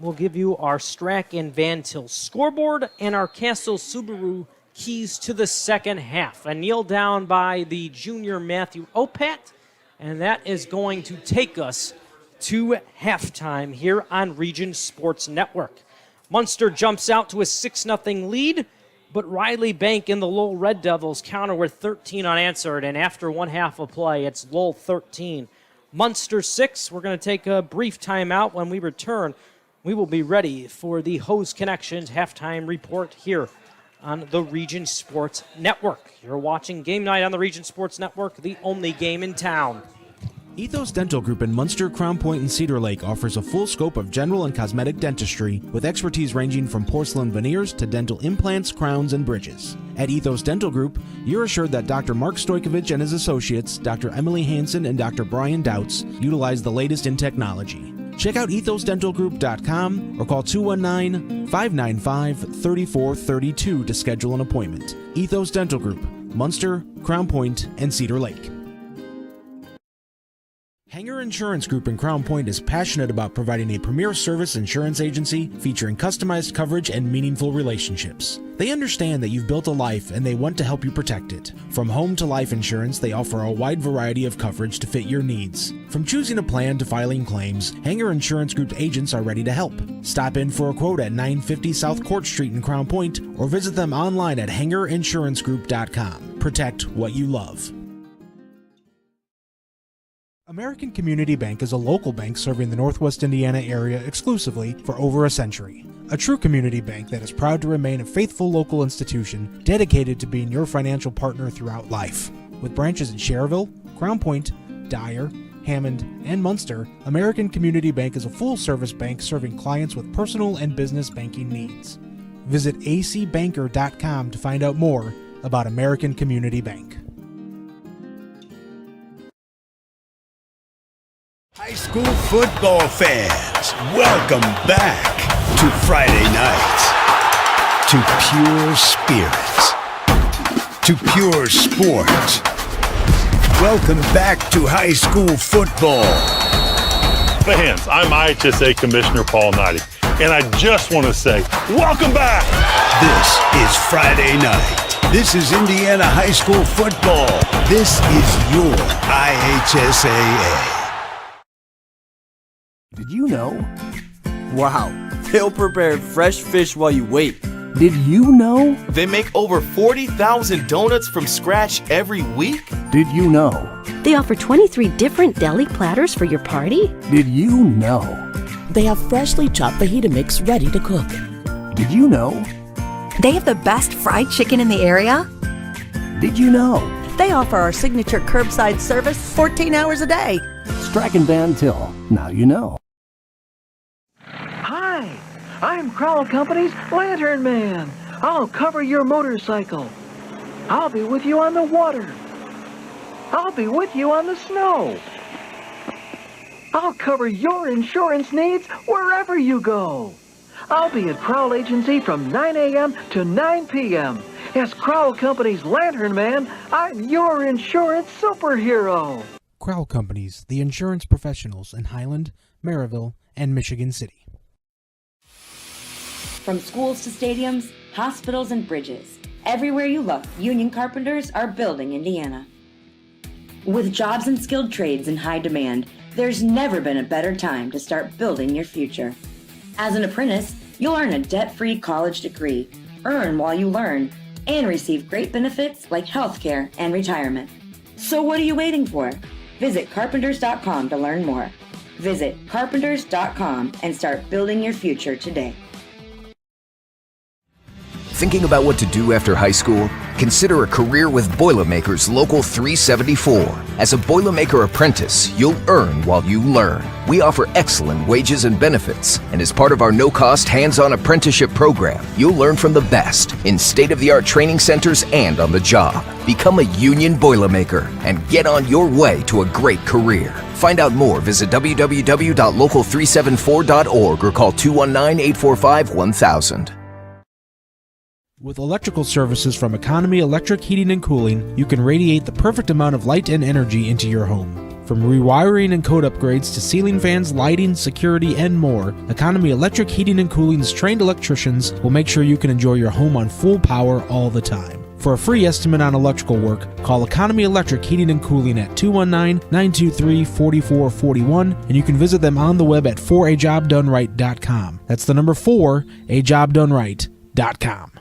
we'll give you our Strack and Van Til scoreboard and our Castle Subaru keys to the second half. A kneel down by the junior Matthew Opat, and that is going to take us to halftime here on Region Sports Network. Munster jumps out to a 6-0 lead, but Riley Bank and the Lowell Red Devils counter with 13 unanswered, and after one half of play, it's Lowell 13, Munster 6. We're going to take a brief timeout. When we return, we will be ready for the Hose Connections halftime report here on the Region Sports Network. You're watching Game Night on the Region Sports Network, the only game in town. Ethos Dental Group in Munster, Crown Point, and Cedar Lake offers a full scope of general and cosmetic dentistry with expertise ranging from porcelain veneers to dental implants, crowns, and bridges. At Ethos Dental Group, you're assured that Dr. Mark Stojkovic and his associates, Dr. Emily Hansen and Dr. Brian Douts, utilize the latest in technology. Check out ethosdentalgroup.com or call 219-595-3432 to schedule an appointment. Ethos Dental Group, Munster, Crown Point, and Cedar Lake. Hanger Insurance Group in Crown Point is passionate about providing a premier service insurance agency featuring customized coverage and meaningful relationships. They understand that you've built a life and they want to help you protect it. From home to life insurance, they offer a wide variety of coverage to fit your needs. From choosing a plan to filing claims, Hanger Insurance Group agents are ready to help. Stop in for a quote at 950 South Court Street in Crown Point or visit them online at hangerinsurancegroup.com. Protect what you love. American Community Bank is a local bank serving the Northwest Indiana area exclusively for over a century. A true community bank that is proud to remain a faithful local institution dedicated to being your financial partner throughout life. With branches in Cherville, Crown Point, Dyer, Hammond, and Munster, American Community Bank is a full-service bank serving clients with personal and business banking needs. Visit acbanker.com to find out more about American Community Bank. High school football fans, welcome back to Friday nights, to pure spirits, to pure sports. Welcome back to high school football. Fans, I'm IHSA Commissioner Paul Knighty, and I just want to say, welcome back! This is Friday night. This is Indiana high school football. This is your IHSAA. Did you know? Wow, they'll prepare fresh fish while you wait. Did you know? They make over 40,000 donuts from scratch every week? Did you know? They offer 23 different deli platters for your party. Did you know? They have freshly chopped fajita mix ready to cook. Did you know? They have the best fried chicken in the area? Did you know? They offer our signature curbside service 14 hours a day. Strack and Van Til. Now you know. Hi, I'm Crowell Company's Lantern Man. I'll cover your motorcycle. I'll be with you on the water. I'll be with you on the snow. I'll cover your insurance needs wherever you go. I'll be at Crowell Agency from 9 a.m. to 9 p.m. As Crowell Company's Lantern Man, I'm your insurance superhero. Crowell Companies, the insurance professionals in Highland, Maryville, and Michigan City. From schools to stadiums, hospitals and bridges, everywhere you look, union carpenters are building Indiana. With jobs and skilled trades in high demand, there's never been a better time to start building your future. As an apprentice, you'll earn a debt-free college degree, earn while you learn, and receive great benefits like healthcare and retirement. So what are you waiting for? Visit carpenters.com to learn more. Visit carpenters.com and start building your future today. Thinking about what to do after high school? Consider a career with Boilermakers Local 374. As a Boilermaker apprentice, you'll earn while you learn. We offer excellent wages and benefits, and as part of our no-cost hands-on apprenticeship program, you'll learn from the best in state-of-the-art training centers and on the job. Become a union Boilermaker and get on your way to a great career. Find out more, visit www.local374.org or call 219-845-1000. With electrical services from Economy Electric Heating and Cooling, you can radiate the perfect amount of light and energy into your home. From rewiring and code upgrades to ceiling fans, lighting, security, and more, Economy Electric Heating and Cooling's trained electricians will make sure you can enjoy your home on full power all the time. For a free estimate on electrical work, call Economy Electric Heating and Cooling at 219-923-4441, and you can visit them on the web at forajobdoneright.com. That's the number 4ajobdoneright.com.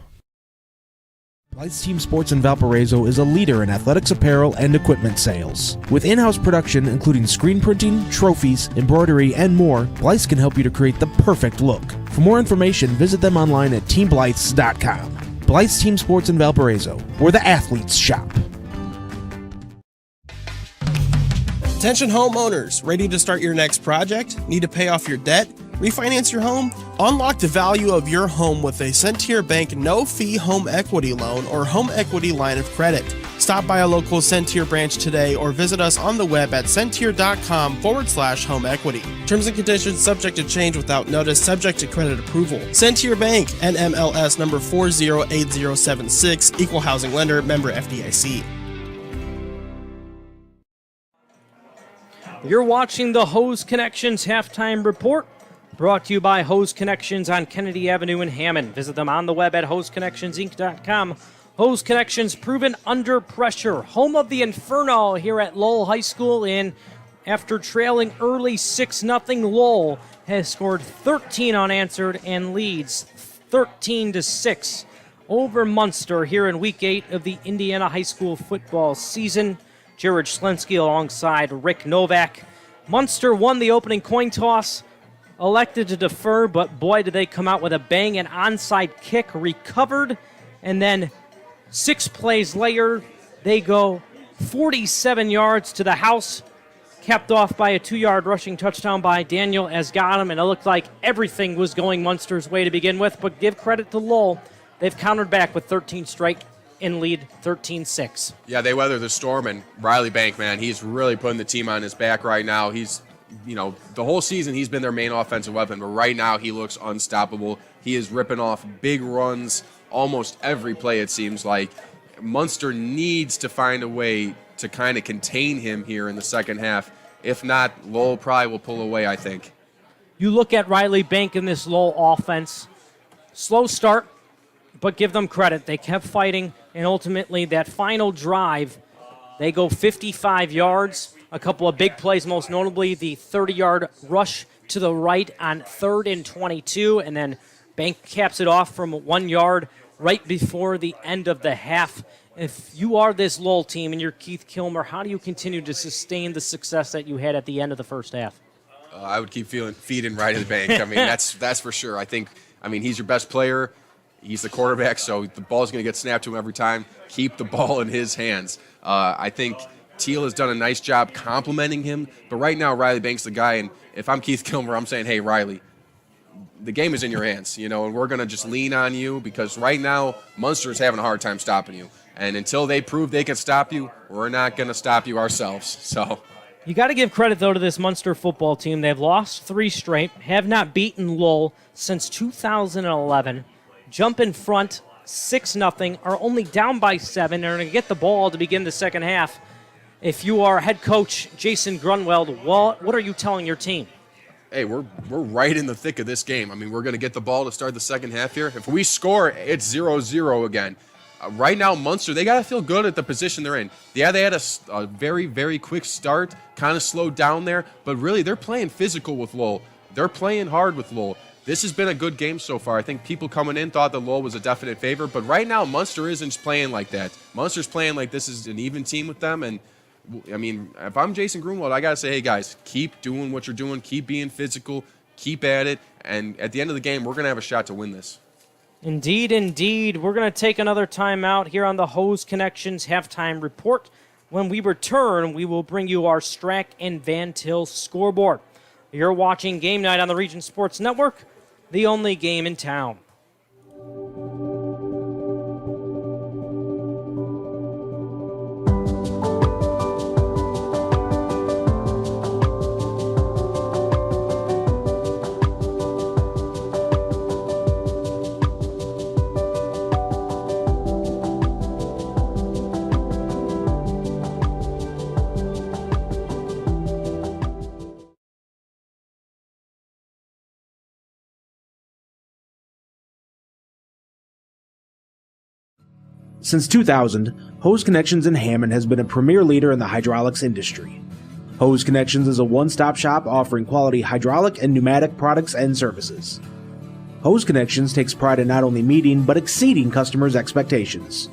Blythe's Team Sports in Valparaiso is a leader in athletics apparel and equipment sales. With in-house production including screen printing, trophies, embroidery, and more, Blythe's can help you to create the perfect look. For more information, visit them online at teamblythes.com. Blythe's Team Sports in Valparaiso, where the athletes shop. Attention homeowners, ready to start your next project? Need to pay off your debt? Refinance your home? Unlock the value of your home with a Centier Bank no-fee home equity loan or home equity line of credit. Stop by a local Centier branch today or visit us on the web at centier.com/home equity. Terms and conditions subject to change without notice, subject to credit approval. Centier Bank, NMLS number 408076, equal housing lender, member FDIC. You're watching the Hose Connections Halftime Report, brought to you by Hose Connections on Kennedy Avenue in Hammond. Visit them on the web at hoseconnectionsinc.com. Hose Connections, proven under pressure. Home of the Inferno here at Lowell High School. And after trailing early 6-0, Lowell has scored 13 unanswered and leads 13-6 over Munster here in Week 8 of the Indiana High School football season. Jared Schlensky alongside Rick Novak. Munster won the opening coin toss, elected to defer, but boy, did they come out with a bang. An onside kick recovered, and then 6 plays later, they go 47 yards to the house, capped off by a 2-yard rushing touchdown by Daniel Asgadam, and it looked like everything was going Munster's way to begin with, but give credit to Lowell. They've countered back with 13 straight and lead 13-6. Yeah, they weather the storm, and Riley Bank, man, he's really putting the team on his back right now. He's, the whole season he's been their main offensive weapon, but right now he looks unstoppable. He is ripping off big runs almost every play, it seems like. Munster needs to find a way to kind of contain him here in the second half. If not, Lowell probably will pull away, I think. You look at Riley Bank in this Lowell offense. Slow start, but give them credit. They kept fighting, and ultimately that final drive, they go 55 yards. A couple of big plays, most notably the 30-yard rush to the right on 3rd and 22, and then Bank caps it off from 1 yard right before the end of the half. If you are this Lowell team and you're Keith Kilmer, how do you continue to sustain the success that you had at the end of the first half? I would keep feeding right in the bank. I mean, that's for sure. I mean, he's your best player. He's the quarterback, so the ball's going to get snapped to him every time. Keep the ball in his hands. I think Teal has done a nice job complimenting him, but right now Riley Banks the guy, and if I'm Keith Kilmer, I'm saying, hey, Riley, the game is in your hands, and we're going to just lean on you because right now Munster is having a hard time stopping you. And until they prove they can stop you, we're not going to stop you ourselves. So you got to give credit, though, to this Munster football team. They've lost 3 straight, have not beaten Lowell since 2011. Jump in front 6-0, are only down by 7, and are going to get the ball to begin the second half. If you are head coach Jason Grunwald, what are you telling your team? Hey, we're right in the thick of this game. I mean, we're going to get the ball to start the second half here. If we score, it's 0-0 again. Right now, Munster, they got to feel good at the position they're in. Yeah, they had a very, very quick start, kind of slowed down there, but really they're playing physical with Lowell. They're playing hard with Lowell. This has been a good game so far. I think people coming in thought that Lowell was a definite favorite, but right now Munster isn't playing like that. Munster's playing like this is an even team with them, and I mean, if I'm Jason Grunwald, I got to say, hey, guys, keep doing what you're doing, keep being physical, keep at it, and at the end of the game, we're going to have a shot to win this. Indeed, indeed. We're going to take another time out here on the Hose Connections Halftime Report. When we return, we will bring you our Strack and Van Til scoreboard. You're watching Game Night on the Region Sports Network, the only game in town. Since 2000, Hose Connections in Hammond has been a premier leader in the hydraulics industry. Hose Connections is a one-stop shop offering quality hydraulic and pneumatic products and services. Hose Connections takes pride in not only meeting but exceeding customers' expectations.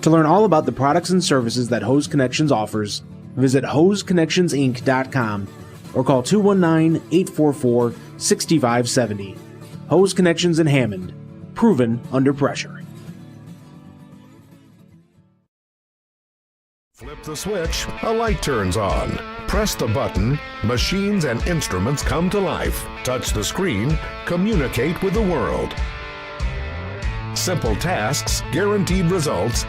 To learn all about the products and services that Hose Connections offers, visit hoseconnectionsinc.com or call 219-844-6570. Hose Connections in Hammond, proven under pressure. Flip the switch, a light turns on. Press the button, machines and instruments come to life. Touch the screen, communicate with the world. Simple tasks, guaranteed results,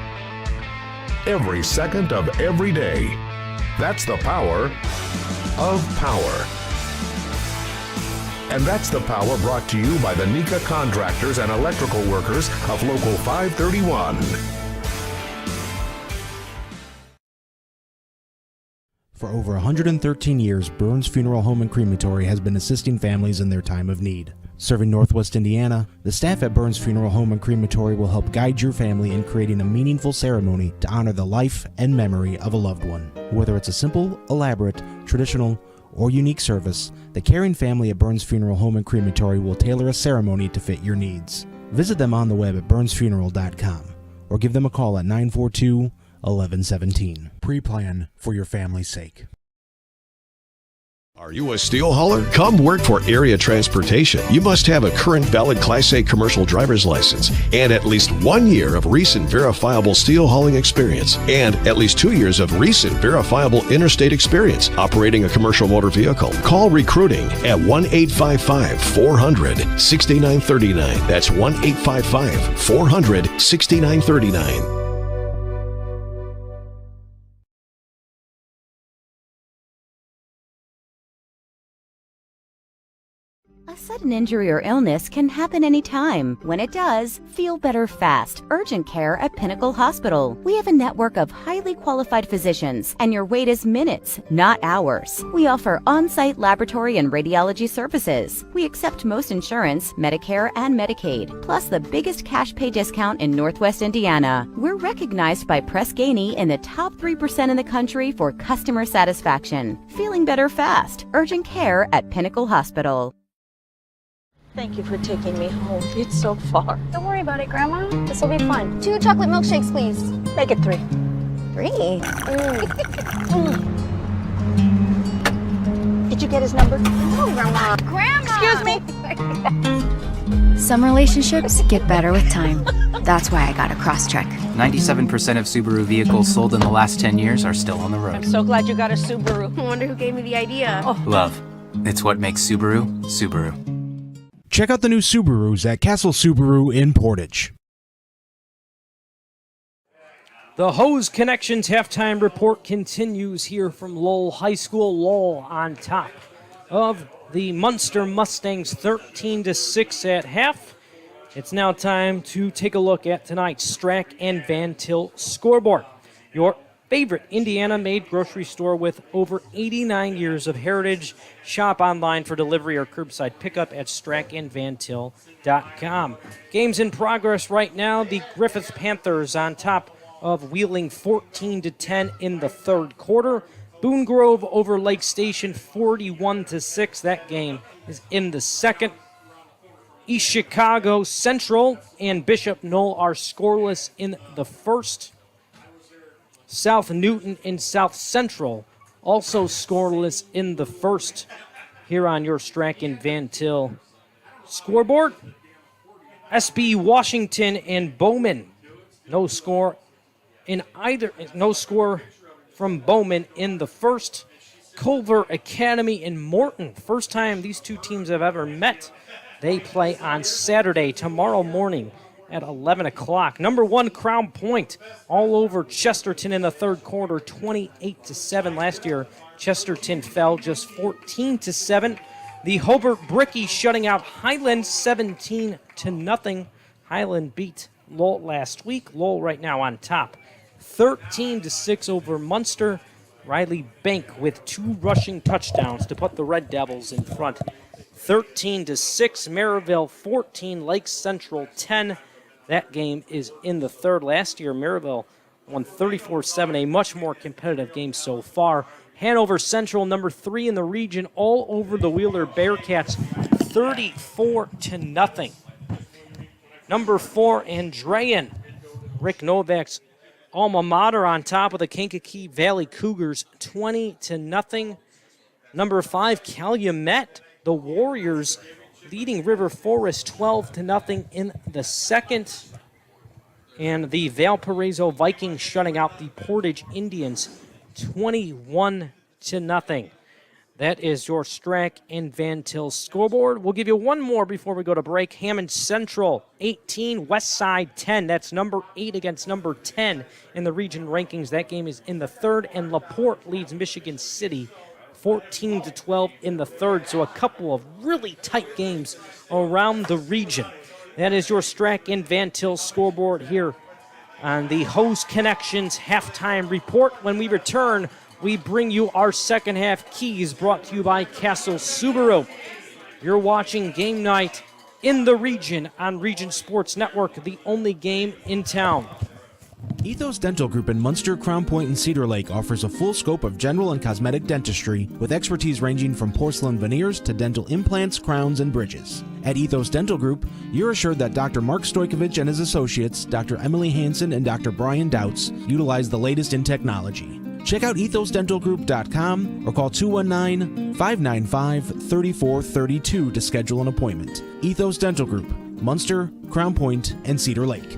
every second of every day. That's the power of power. And that's the power brought to you by the NECA contractors and electrical workers of Local 531. For over 113 years, Burns Funeral Home and Crematory has been assisting families in their time of need. Serving Northwest Indiana, the staff at Burns Funeral Home and Crematory will help guide your family in creating a meaningful ceremony to honor the life and memory of a loved one. Whether it's a simple, elaborate, traditional, or unique service, the caring family at Burns Funeral Home and Crematory will tailor a ceremony to fit your needs. Visit them on the web at burnsfuneral.com or give them a call at 942-1117. Pre-plan for your family's sake. Are you a steel hauler? Come work for Area Transportation. You must have a current valid Class A commercial driver's license and at least 1 year of recent verifiable steel hauling experience and at least 2 years of recent verifiable interstate experience operating a commercial motor vehicle. Call recruiting at 1-855-400-6939. That's 1-855-400-6939. A sudden injury or illness can happen anytime. When it does, feel better fast. Urgent care at Pinnacle Hospital. We have a network of highly qualified physicians, and your wait is minutes, not hours. We offer on-site laboratory and radiology services. We accept most insurance, Medicare, and Medicaid, plus the biggest cash pay discount in Northwest Indiana. We're recognized by Press Ganey in the top 3% in the country for customer satisfaction. Feeling better fast. Urgent care at Pinnacle Hospital. Thank you for taking me home. It's so far. Don't worry about it, Grandma. This will be fun. 2 chocolate milkshakes, please. Make it 3. 3? Did you get his number? No, Grandma. Grandma! Excuse me? Some relationships get better with time. That's why I got a Crosstrek. 97% of Subaru vehicles sold in the last 10 years are still on the road. I'm so glad you got a Subaru. I wonder who gave me the idea. Oh. Love. It's what makes Subaru, Subaru. Check out the new Subarus at Castle Subaru in Portage. The Hose Connections halftime report continues here from Lowell High School. Lowell on top of the Munster Mustangs 13-6 at half. It's now time to take a look at tonight's Strack and Van Til scoreboard. Your favorite Indiana-made grocery store with over 89 years of heritage. Shop online for delivery or curbside pickup at strackandvantil.com. Games in progress right now. The Griffith Panthers on top of Wheeling 14-10 in the third quarter. Boone Grove over Lake Station 41-6. That game is in the second. East Chicago Central and Bishop Knoll are scoreless in the first. South Newton and South Central also scoreless in the first. Here on your Strack and Van Til scoreboard. SB Washington and Bowman. No score in either. No score from Bowman in the first. Culver Academy and Morton. First time these two teams have ever met. They play on Saturday, tomorrow morning at 11 o'clock. Number 1, Crown Point, all over Chesterton in the third quarter, 28-7. Last year, Chesterton fell just 14-7. The Hobart Bricky shutting out Highland 17-0. Highland beat Lowell last week. Lowell right now on top, 13-6 over Munster. Riley Bank with 2 rushing touchdowns to put the Red Devils in front. 13-6, Maryville 14, Lake Central 10. That game is in the third. Last year, Maryville won 34-7, a much more competitive game so far. Hanover Central, number 3 in the region, all over the Wheeler Bearcats, 34-0. Number 4, Andrean, Rick Novak's alma mater, on top of the Kankakee Valley Cougars, 20-0. Number 5, Calumet, the Warriors leading River Forest 12-0 in the second. And the Valparaiso Vikings shutting out the Portage Indians 21-0. That is your Strack and Van Til scoreboard. We'll give you one more before we go to break. Hammond Central 18, Westside 10. That's number 8 against number 10 in the region rankings. That game is in the third. And LaPorte leads Michigan City 14-12 in the third. So a couple of really tight games around the region. That is your Strack and Van Til scoreboard here on the Hose Connections halftime report. When we return, we bring you our second half keys, brought to you by Castle Subaru. You're watching Game Night in the Region on Region Sports Network, the only game in town. Ethos Dental Group in Munster, Crown Point, and Cedar Lake offers a full scope of general and cosmetic dentistry with expertise ranging from porcelain veneers to dental implants, crowns, and bridges. At Ethos Dental Group, you're assured that Dr. Mark Stojkovic and his associates, Dr. Emily Hansen and Dr. Brian Douts, utilize the latest in technology. Check out ethosdentalgroup.com or call 219-595-3432 to schedule an appointment. Ethos Dental Group, Munster, Crown Point, and Cedar Lake.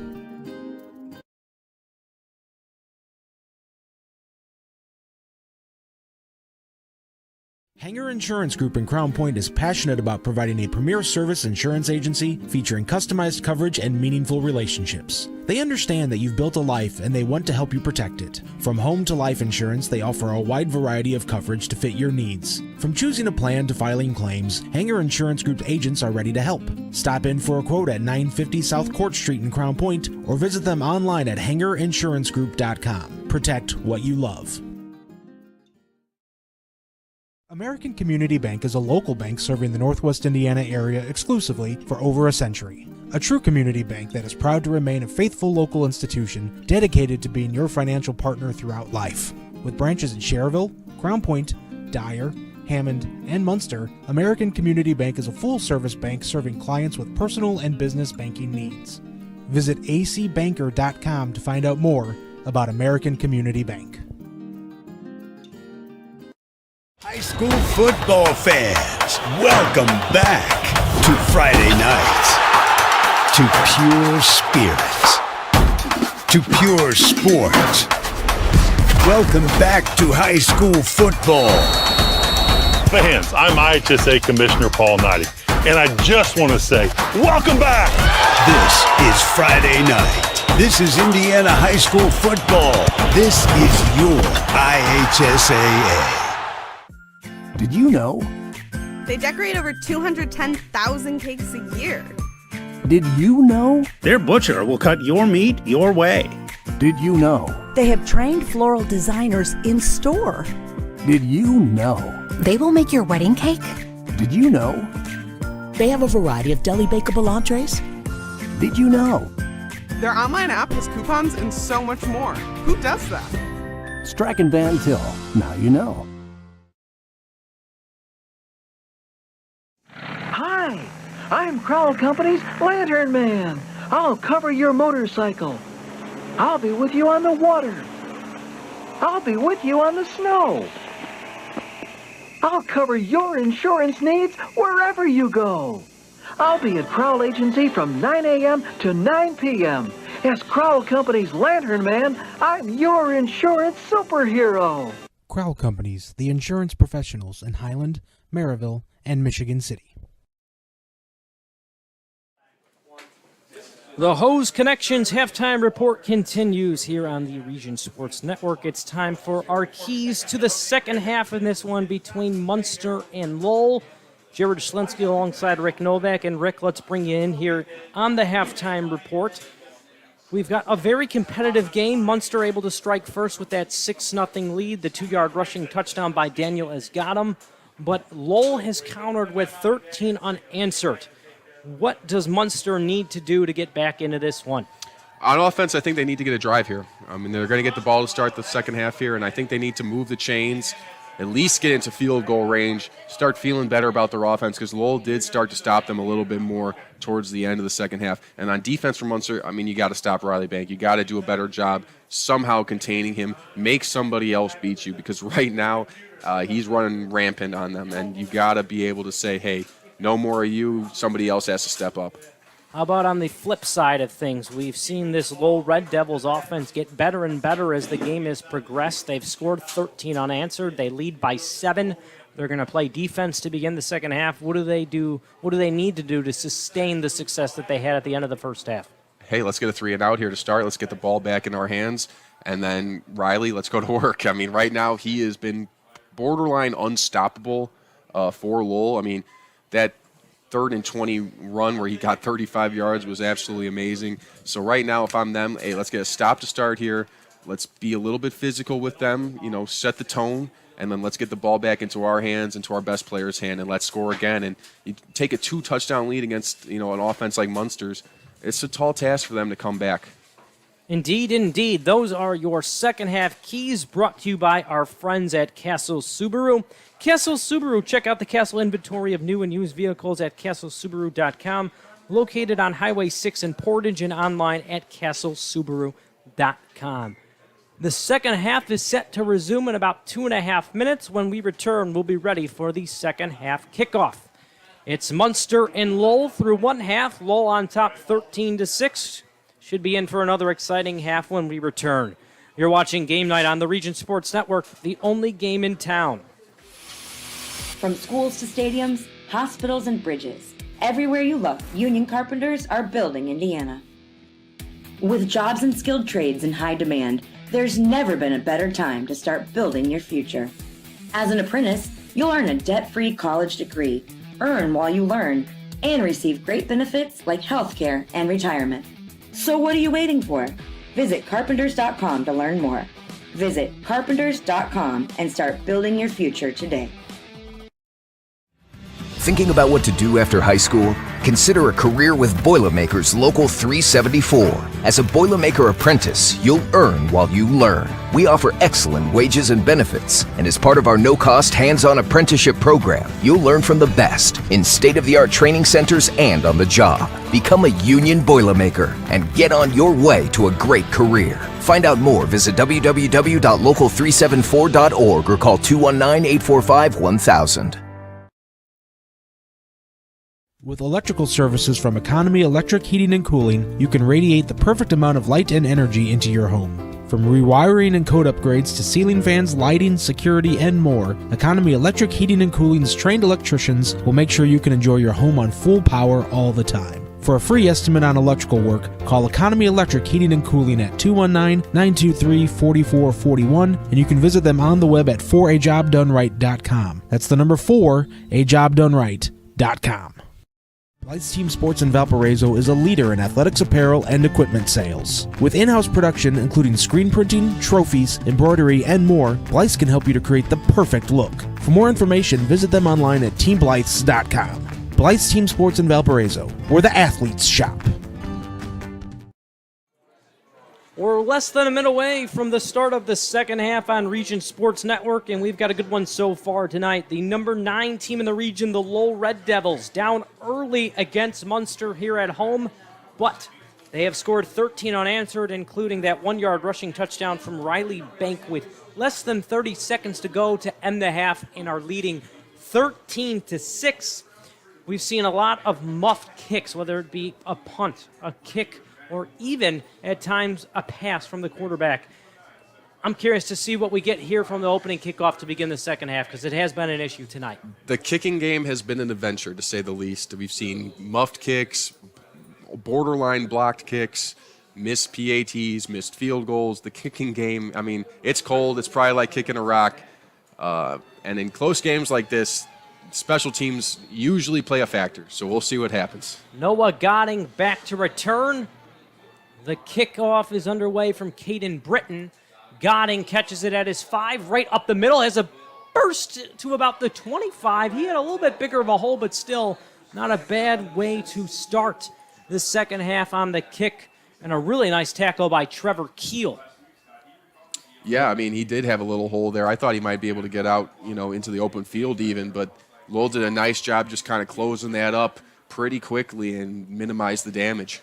Hanger Insurance Group in Crown Point is passionate about providing a premier service insurance agency featuring customized coverage and meaningful relationships. They understand that you've built a life and they want to help you protect it. From home to life insurance, they offer a wide variety of coverage to fit your needs. From choosing a plan to filing claims, Hanger Insurance Group's agents are ready to help. Stop in for a quote at 950 South Court Street in Crown Point or visit them online at hangerinsurancegroup.com. Protect what you love. American Community Bank is a local bank serving the Northwest Indiana area exclusively for over a century. A true community bank that is proud to remain a faithful local institution dedicated to being your financial partner throughout life. With branches in Cherville, Crown Point, Dyer, Hammond, and Munster, American Community Bank is a full-service bank serving clients with personal and business banking needs. Visit acbanker.com to find out more about American Community Bank. High school football fans, welcome back to Friday night, to pure spirits, to pure sports. Welcome back to high school football. Fans, I'm IHSA Commissioner Paul Knighty, and I just want to say, welcome back! This is Friday night. This is Indiana high school football. This is your IHSAA. Did you know? They decorate over 210,000 cakes a year. Did you know? Their butcher will cut your meat your way. Did you know? They have trained floral designers in store. Did you know? They will make your wedding cake? Did you know? They have a variety of deli bakeable entrees. Did you know? Their online app has coupons and so much more. Who does that? Strachan Van Til. Now you know. Hi, I'm Crowell Company's Lantern Man. I'll cover your motorcycle. I'll be with you on the water. I'll be with you on the snow. I'll cover your insurance needs wherever you go. I'll be at Crowell Agency from 9 a.m. to 9 p.m. As Crowell Company's Lantern Man, I'm your insurance superhero. Crowell Companies, the insurance professionals in Highland, Maryville, and Michigan City. The Hose Connections halftime report continues here on the Region Sports Network. It's time for our keys to the second half in this one between Munster and Lowell. Jared Schlinsky alongside Rick Novak. And Rick, let's bring you in here on the halftime report. We've got a very competitive game. Munster able to strike first with that 6-0 lead. The 2-yard rushing touchdown by Daniel Esgadam. But Lowell has countered with 13 unanswered. What does Munster need to do to get back into this one? On offense, I think they need to get a drive here. I mean, they're going to get the ball to start the second half here, and I think they need to move the chains, at least get into field goal range, start feeling better about their offense, because Lowell did start to stop them a little bit more towards the end of the second half. And on defense for Munster, I mean, you got to stop Riley Bank. You got to do a better job somehow containing him, make somebody else beat you, because right now he's running rampant on them, and you got to be able to say, hey, no more of you, somebody else has to step up. How about on the flip side of things? We've seen this Lowell Red Devils offense get better and better as the game has progressed. They've scored 13 unanswered. They lead by 7. They're going to play defense to begin the second half. What do they do? What do they need to do to sustain the success that they had at the end of the first half? Hey, let's get a 3-and-out here to start. Let's get the ball back in our hands. And then, Riley, let's go to work. I mean, right now he has been borderline unstoppable for Lowell. I mean, that 3rd and 20 run where he got 35 yards was absolutely amazing. So right now, if I'm them, hey, let's get a stop to start here. Let's be a little bit physical with them, set the tone, and then let's get the ball back into our hands, into our best player's hand, and let's score again. And you take a 2-touchdown lead against, an offense like Munster's. It's a tall task for them to come back. Indeed, indeed. Those are your second half keys brought to you by our friends at Castle Subaru. Castle Subaru, check out the Castle inventory of new and used vehicles at castlesubaru.com, located on Highway 6 in Portage and online at castlesubaru.com. The second half is set to resume in about 2.5 minutes. When we return, we'll be ready for the second half kickoff. It's Munster and Lowell through one half. Lowell on top 13-6. Should be in for another exciting half when we return. You're watching Game Night on the Region Sports Network, the only game in town. From schools to stadiums, hospitals and bridges, everywhere you look, union carpenters are building Indiana. With jobs and skilled trades in high demand, there's never been a better time to start building your future. As an apprentice, you'll earn a debt-free college degree, earn while you learn, and receive great benefits like health care and retirement. So what are you waiting for? Visit carpenters.com to learn more. Visit carpenters.com and start building your future today. Thinking about what to do after high school? Consider a career with Boilermakers Local 374. As a Boilermaker apprentice, you'll earn while you learn. We offer excellent wages and benefits, and as part of our no-cost hands-on apprenticeship program, you'll learn from the best in state-of-the-art training centers and on the job. Become a union Boilermaker and get on your way to a great career. Find out more, visit www.local374.org or call 219-845-1000. With electrical services from Economy Electric Heating and Cooling, you can radiate the perfect amount of light and energy into your home. From rewiring and code upgrades to ceiling fans, lighting, security, and more, Economy Electric Heating and Cooling's trained electricians will make sure you can enjoy your home on full power all the time. For a free estimate on electrical work, call Economy Electric Heating and Cooling at 219-923-4441, and you can visit them on the web at 4ajobdoneright.com. That's the number 4ajobdoneright.com. Blythe's Team Sports in Valparaiso is a leader in athletics apparel and equipment sales. With in-house production including screen printing, trophies, embroidery, and more, Blythe's can help you to create the perfect look. For more information, visit them online at teamblythes.com. Blythe's Team Sports in Valparaiso, where the athletes shop. We're less than a minute away from the start of the second half on Region Sports Network, and we've got a good one so far tonight. The number 9 team in the region, the Lowell Red Devils, down early against Munster here at home, but they have scored 13 unanswered, including that 1-yard rushing touchdown from Riley Bank with less than 30 seconds to go to end the half and are leading 13-6. We've seen a lot of muffed kicks, whether it be a punt, a kick, or even at times a pass from the quarterback. I'm curious to see what we get here from the opening kickoff to begin the second half, because it has been an issue tonight. The kicking game has been an adventure, to say the least. We've seen muffed kicks, borderline blocked kicks, missed PATs, missed field goals. The kicking game, I mean, it's cold. It's probably like kicking a rock. And in close games like this, special teams usually play a factor, so we'll see what happens. Noah Godding back to return. The kickoff is underway from Caden Britton. Godding catches it at his 5, right up the middle, has a burst to about the 25. He had a little bit bigger of a hole, but still not a bad way to start the second half on the kick. And a really nice tackle by Trevor Keel. Yeah, I mean, he did have a little hole there. I thought he might be able to get out, into the open field even, but Lowell did a nice job just kind of closing that up pretty quickly and minimize the damage.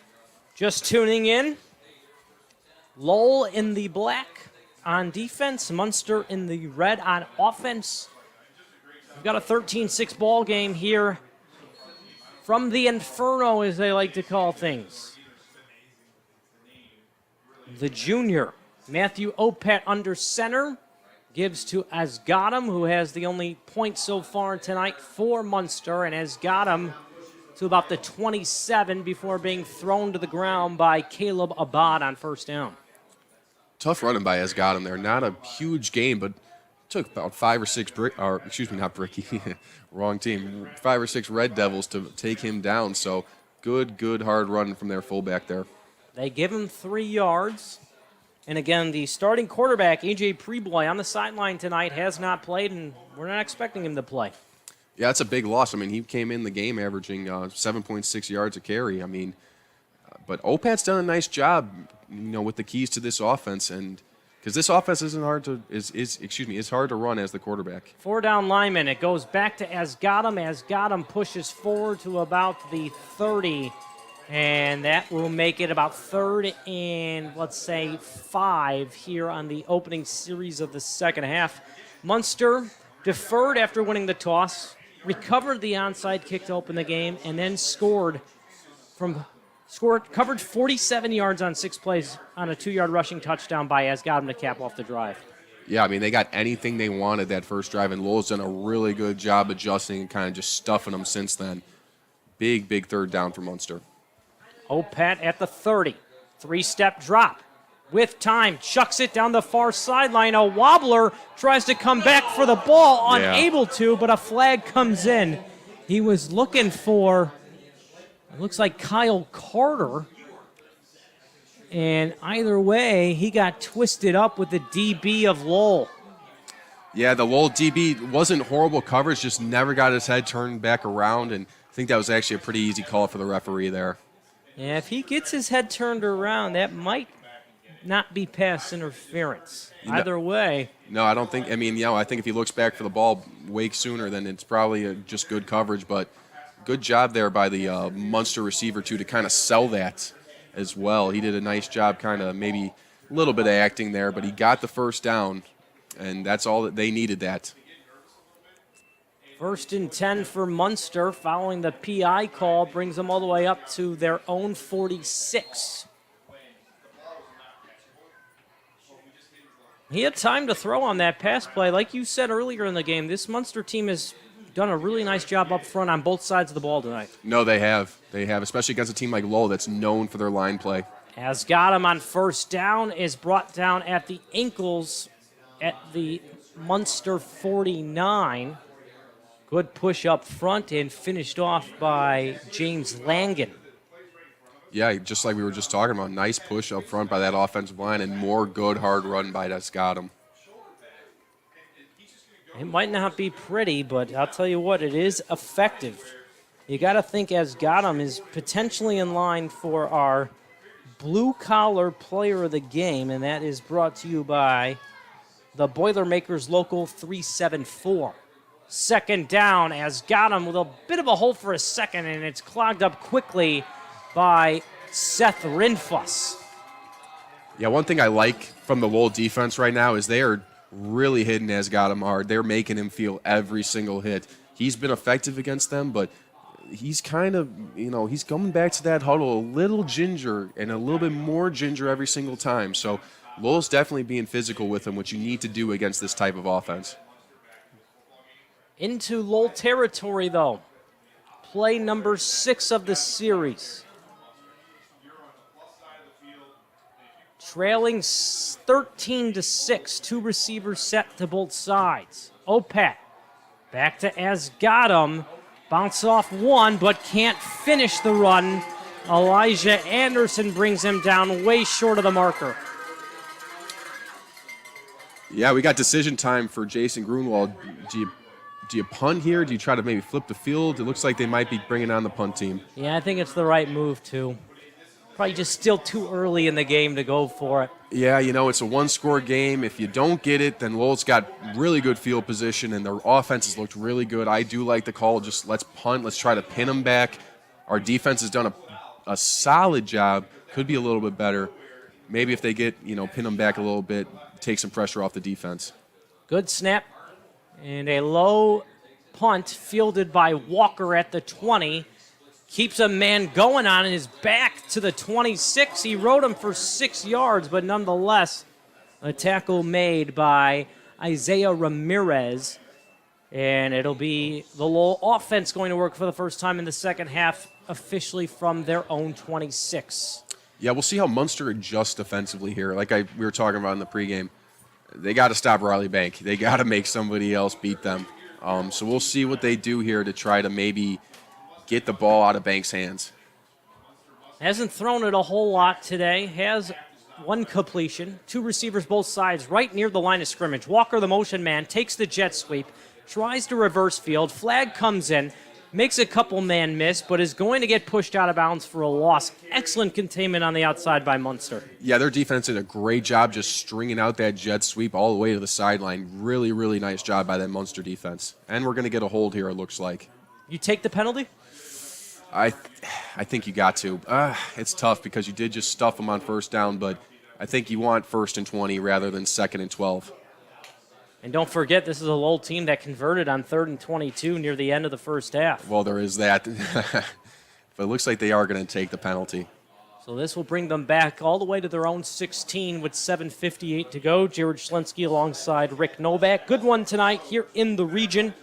Just tuning in, Lowell in the black on defense, Munster in the red on offense. We've got a 13-6 ball game here from the Inferno, as they like to call things. The junior, Matthew Opat under center, gives to Asgadam, who has the only point so far tonight for Munster, and Asgadam to about the 27 before being thrown to the ground by Caleb Abad on first down. Tough running by Asgadam there. Not a huge game, but took about 5 or 6 wrong team. 5 or 6 Red Devils to take him down. So good hard run from their fullback there. They give him 3 yards. And again, the starting quarterback, A.J. Preboy, on the sideline tonight, has not played, and we're not expecting him to play. Yeah, it's a big loss. I mean, he came in the game averaging 7.6 yards a carry. I mean, but Opat's done a nice job, with the keys to this offense, and because this offense is hard to run as the quarterback. 4 down linemen. It goes back to Asgadam. Asgadam pushes forward to about the 30, and that will make it about 3rd and, let's say, 5 here on the opening series of the second half. Munster deferred after winning the toss, recovered the onside kick to open the game, and then covered 47 yards on 6 plays on a 2-yard rushing touchdown by Asgadam to cap off the drive. Yeah, I mean, they got anything they wanted that first drive, and Lowell's done a really good job adjusting and kind of just stuffing them since then. Big 3rd down for Munster. Opat at the 30. 3-step drop. With time, chucks it down the far sideline. A wobbler tries to come back for the ball, unable to, but a flag comes in. He was looking for, it looks like Kyle Carter. And either way, he got twisted up with the DB of Lowell. Yeah, the Lowell DB wasn't horrible coverage, just never got his head turned back around. And think that was actually a pretty easy call for the referee there. Yeah, if he gets his head turned around, that might not be pass interference. Either way. No, I don't think. I mean, I think if he looks back for the ball way sooner, then it's probably just good coverage. But good job there by the Munster receiver, too, to kind of sell that as well. He did a nice job, kind of maybe a little bit of acting there, but he got the first down, and that's all that they needed that. 1st and 10 for Munster following the PI call brings them all the way up to their own 46. He had time to throw on that pass play. Like you said earlier in the game, this Munster team has done a really nice job up front on both sides of the ball tonight. No, they have. They have, especially against a team like Lowell that's known for their line play. As got him on first down, is brought down at the ankles at the Munster 49. Good push up front and finished off by James Langan. Yeah, just like we were just talking about. Nice push up front by that offensive line and more good hard run by Desgadam. It might not be pretty, but I'll tell you what, it is effective. You got to think Desgadam is potentially in line for our blue-collar player of the game, and that is brought to you by the Boilermakers Local 374. 2nd down, Desgadam with a bit of a hole for a second, and it's clogged up quickly by Seth Rinfuss. Yeah, one thing I like from the Lowell defense right now is they are really hitting Desgadam hard. They're making him feel every single hit. He's been effective against them, but he's kind of, he's coming back to that huddle a little ginger and a little bit more ginger every single time. So Lowell's definitely being physical with him, which you need to do against this type of offense. Into Lowell territory, though. Play number 6 of the series. Trailing 13-6, 2 receivers set to both sides. Opat back to Desgadam. Bounce off one, but can't finish the run. Elijah Anderson brings him down way short of the marker. Yeah, we got decision time for Jason Grunwald. Do you punt here? Do you try to maybe flip the field? It looks like they might be bringing on the punt team. Yeah, I think it's the right move, too. Probably just still too early in the game to go for it. Yeah, it's a one-score game. If you don't get it, then Lowell's got really good field position, and their offense has looked really good. I do like the call. Just let's punt. Let's try to pin them back. Our defense has done a solid job. Could be a little bit better. Maybe if they get, pin them back a little bit, take some pressure off the defense. Good snap. And a low punt fielded by Walker at the 20. Keeps a man going on his back to the 26. He rode him for 6 yards, but nonetheless, a tackle made by Isaiah Ramirez. And it'll be the Lowell offense going to work for the first time in the second half, officially from their own 26. Yeah, we'll see how Munster adjusts defensively here. Like we were talking about in the pregame, they got to stop Riley Bank. They got to make somebody else beat them. So we'll see what they do here to try to maybe get the ball out of Banks' hands. Hasn't thrown it a whole lot today. Has one completion. 2 receivers both sides right near the line of scrimmage. Walker, the motion man, takes the jet sweep, tries to reverse field. Flag comes in, makes a couple man miss, but is going to get pushed out of bounds for a loss. Excellent containment on the outside by Munster. Yeah, their defense did a great job just stringing out that jet sweep all the way to the sideline. Really, really nice job by that Munster defense. And we're going to get a hold here, it looks like. You take the penalty? I think you got to. It's tough because you did just stuff them on first down, but I think you want 1st and 20 rather than 2nd and 12. And don't forget, this is a Lowell team that converted on 3rd and 22 near the end of the first half. Well, there is that. But it looks like they are going to take the penalty. So this will bring them back all the way to their own 16 with 7:58 to go. Jared Schlensky alongside Rick Novak. Good one tonight here in the region.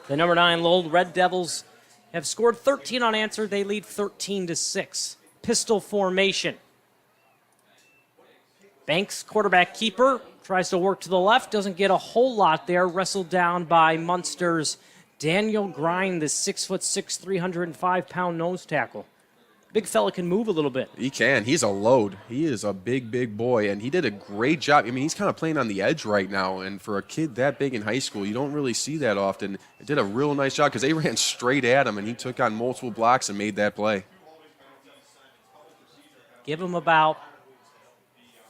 The number 9 Lowell Red Devils have scored 13 unanswered. They lead 13-6. Pistol formation. Banks, quarterback keeper, tries to work to the left. Doesn't get a whole lot there. Wrestled down by Munster's Daniel Grind, the 6'6", 305-pound nose tackle. big fella can move a little bit. He can. He's a load. He is a big, big boy, and he did a great job. I mean, he's kind of playing on the edge right now, and for a kid that big in high school, you don't really see that often. He did a real nice job because they ran straight at him, and he took on multiple blocks and made that play. Give him about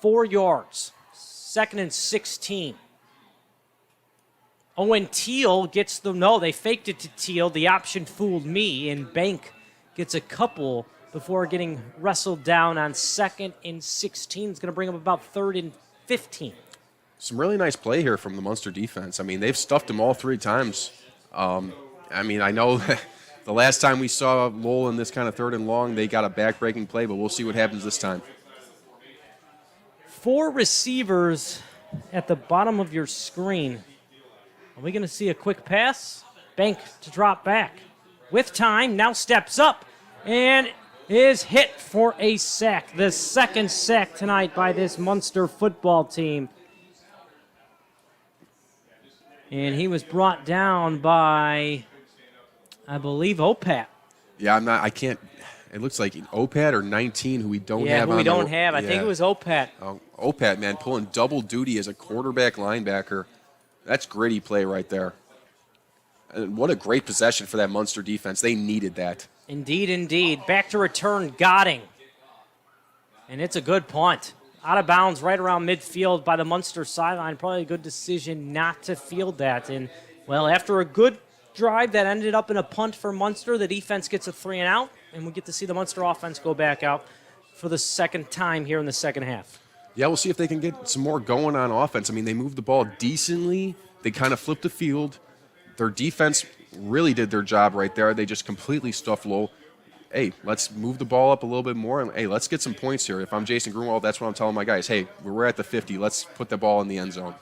4 yards. 2nd and 16. Owen Teal gets the, no, they faked it to Teal. The option fooled me, and Bank gets a couple before getting wrestled down on 2nd and 16. It's going to bring up about 3rd and 15. Some really nice play here from the Munster defense. I mean, they've stuffed him all 3 times. I mean, I know that the last time we saw Lowell in this kind of 3rd and long, they got a back-breaking play, but we'll see what happens this time. 4 receivers at the bottom of your screen. Are we going to see a quick pass? Bank to drop back. With time, now steps up and is hit for a sack. The 2nd sack tonight by this Munster football team. And he was brought down by, I believe, Opat. Yeah, I can't, it looks like Opat or 19 who we don't have on. Yeah, we don't have. I think it was Opat. Opat, man, pulling double duty as a quarterback linebacker. That's gritty play right there. And what a great possession for that Munster defense. They needed that. Indeed, indeed. Back to return, Gotting. And it's a good punt. Out of bounds right around midfield by the Munster sideline. Probably a good decision not to field that. And, well, after a good drive that ended up in a punt for Munster, the defense gets a 3 and out, and we get to see the Munster offense go back out for the 2nd time here in the 2nd half. Yeah, we'll see if they can get some more going on offense. I mean, they moved the ball decently. They kind of flipped the field. Their defense really did their job right there. They just completely stuffed Lowell. Hey, let's move the ball up a little bit more. And, hey, let's get some points here. If I'm Jason Grunwald, that's what I'm telling my guys. Hey, we're at the 50. Let's put the ball in the end zone.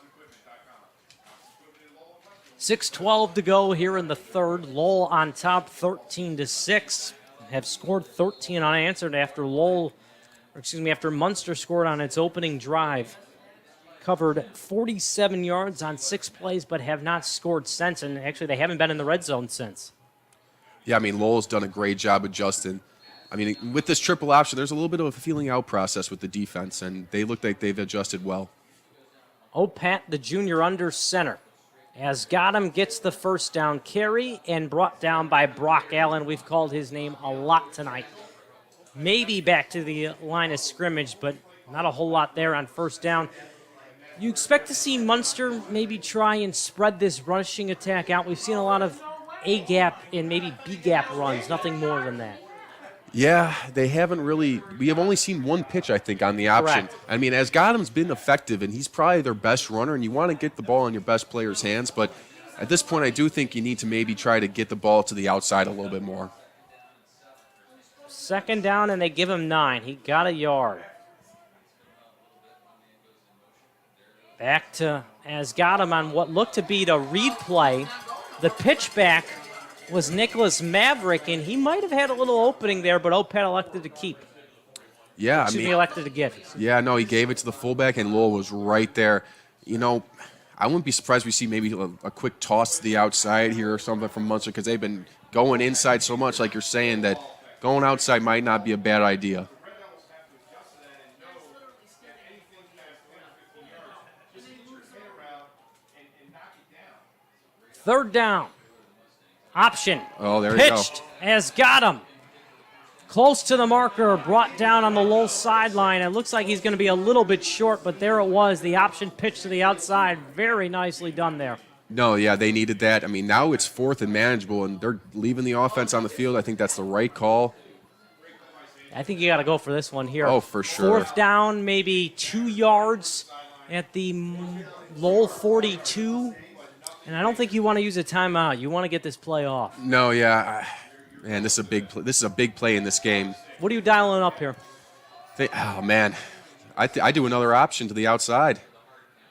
6:12 to go here in the 3rd. Lowell on top 13-6. Have scored 13 unanswered after after Munster scored on its opening drive. Covered 47 yards on 6 plays, but have not scored since. And actually, they haven't been in the red zone since. Yeah, I mean, Lowell's done a great job adjusting. I mean, with this triple option, there's a little bit of a feeling out process with the defense, and they look like they've adjusted well. Opat, the junior under center. As Gotham gets the 1st down carry and brought down by Brock Allen. We've called his name a lot tonight. Maybe back to the line of scrimmage, but not a whole lot there on 1st down. You expect to see Munster maybe try and spread this rushing attack out. We've seen a lot of A-gap and maybe B-gap runs, nothing more than that. Yeah, they haven't really. We have only seen 1 pitch, I think, on the option. Correct. I mean, as Gotham's been effective, and he's probably their best runner, and you want to get the ball in your best player's hands, but at this point, I do think you need to maybe try to get the ball to the outside a little bit more. 2nd down, and they give him 9. He got a yard. Back to Asgadam on what looked to be the read play. The pitch back was Nicholas Maverick, and he might have had a little opening there, but Opat elected to keep. Yeah, He elected to get. Yeah, no, he gave it to the fullback, and Lowell was right there. You know, I wouldn't be surprised if we see maybe a quick toss to the outside here or something from Munster, because they've been going inside so much, like you're saying, that going outside might not be a bad idea. Third down. Option. Oh, there you go. Pitched as got him. Close to the marker, brought down on the low sideline. It looks like he's going to be a little bit short, but there it was. The option pitch to the outside. Very nicely done there. No, yeah, they needed that. I mean, now it's 4th and manageable, and they're leaving the offense on the field. I think that's the right call. I think you got to go for this one here. Oh, for sure. 4th down, maybe 2 yards at the Lowell 42. And I don't think you want to use a timeout. You want to get this play off. No, yeah. Man, this is a big play. This is a big play in this game. What are you dialing up here? Oh, man. I do another option to the outside.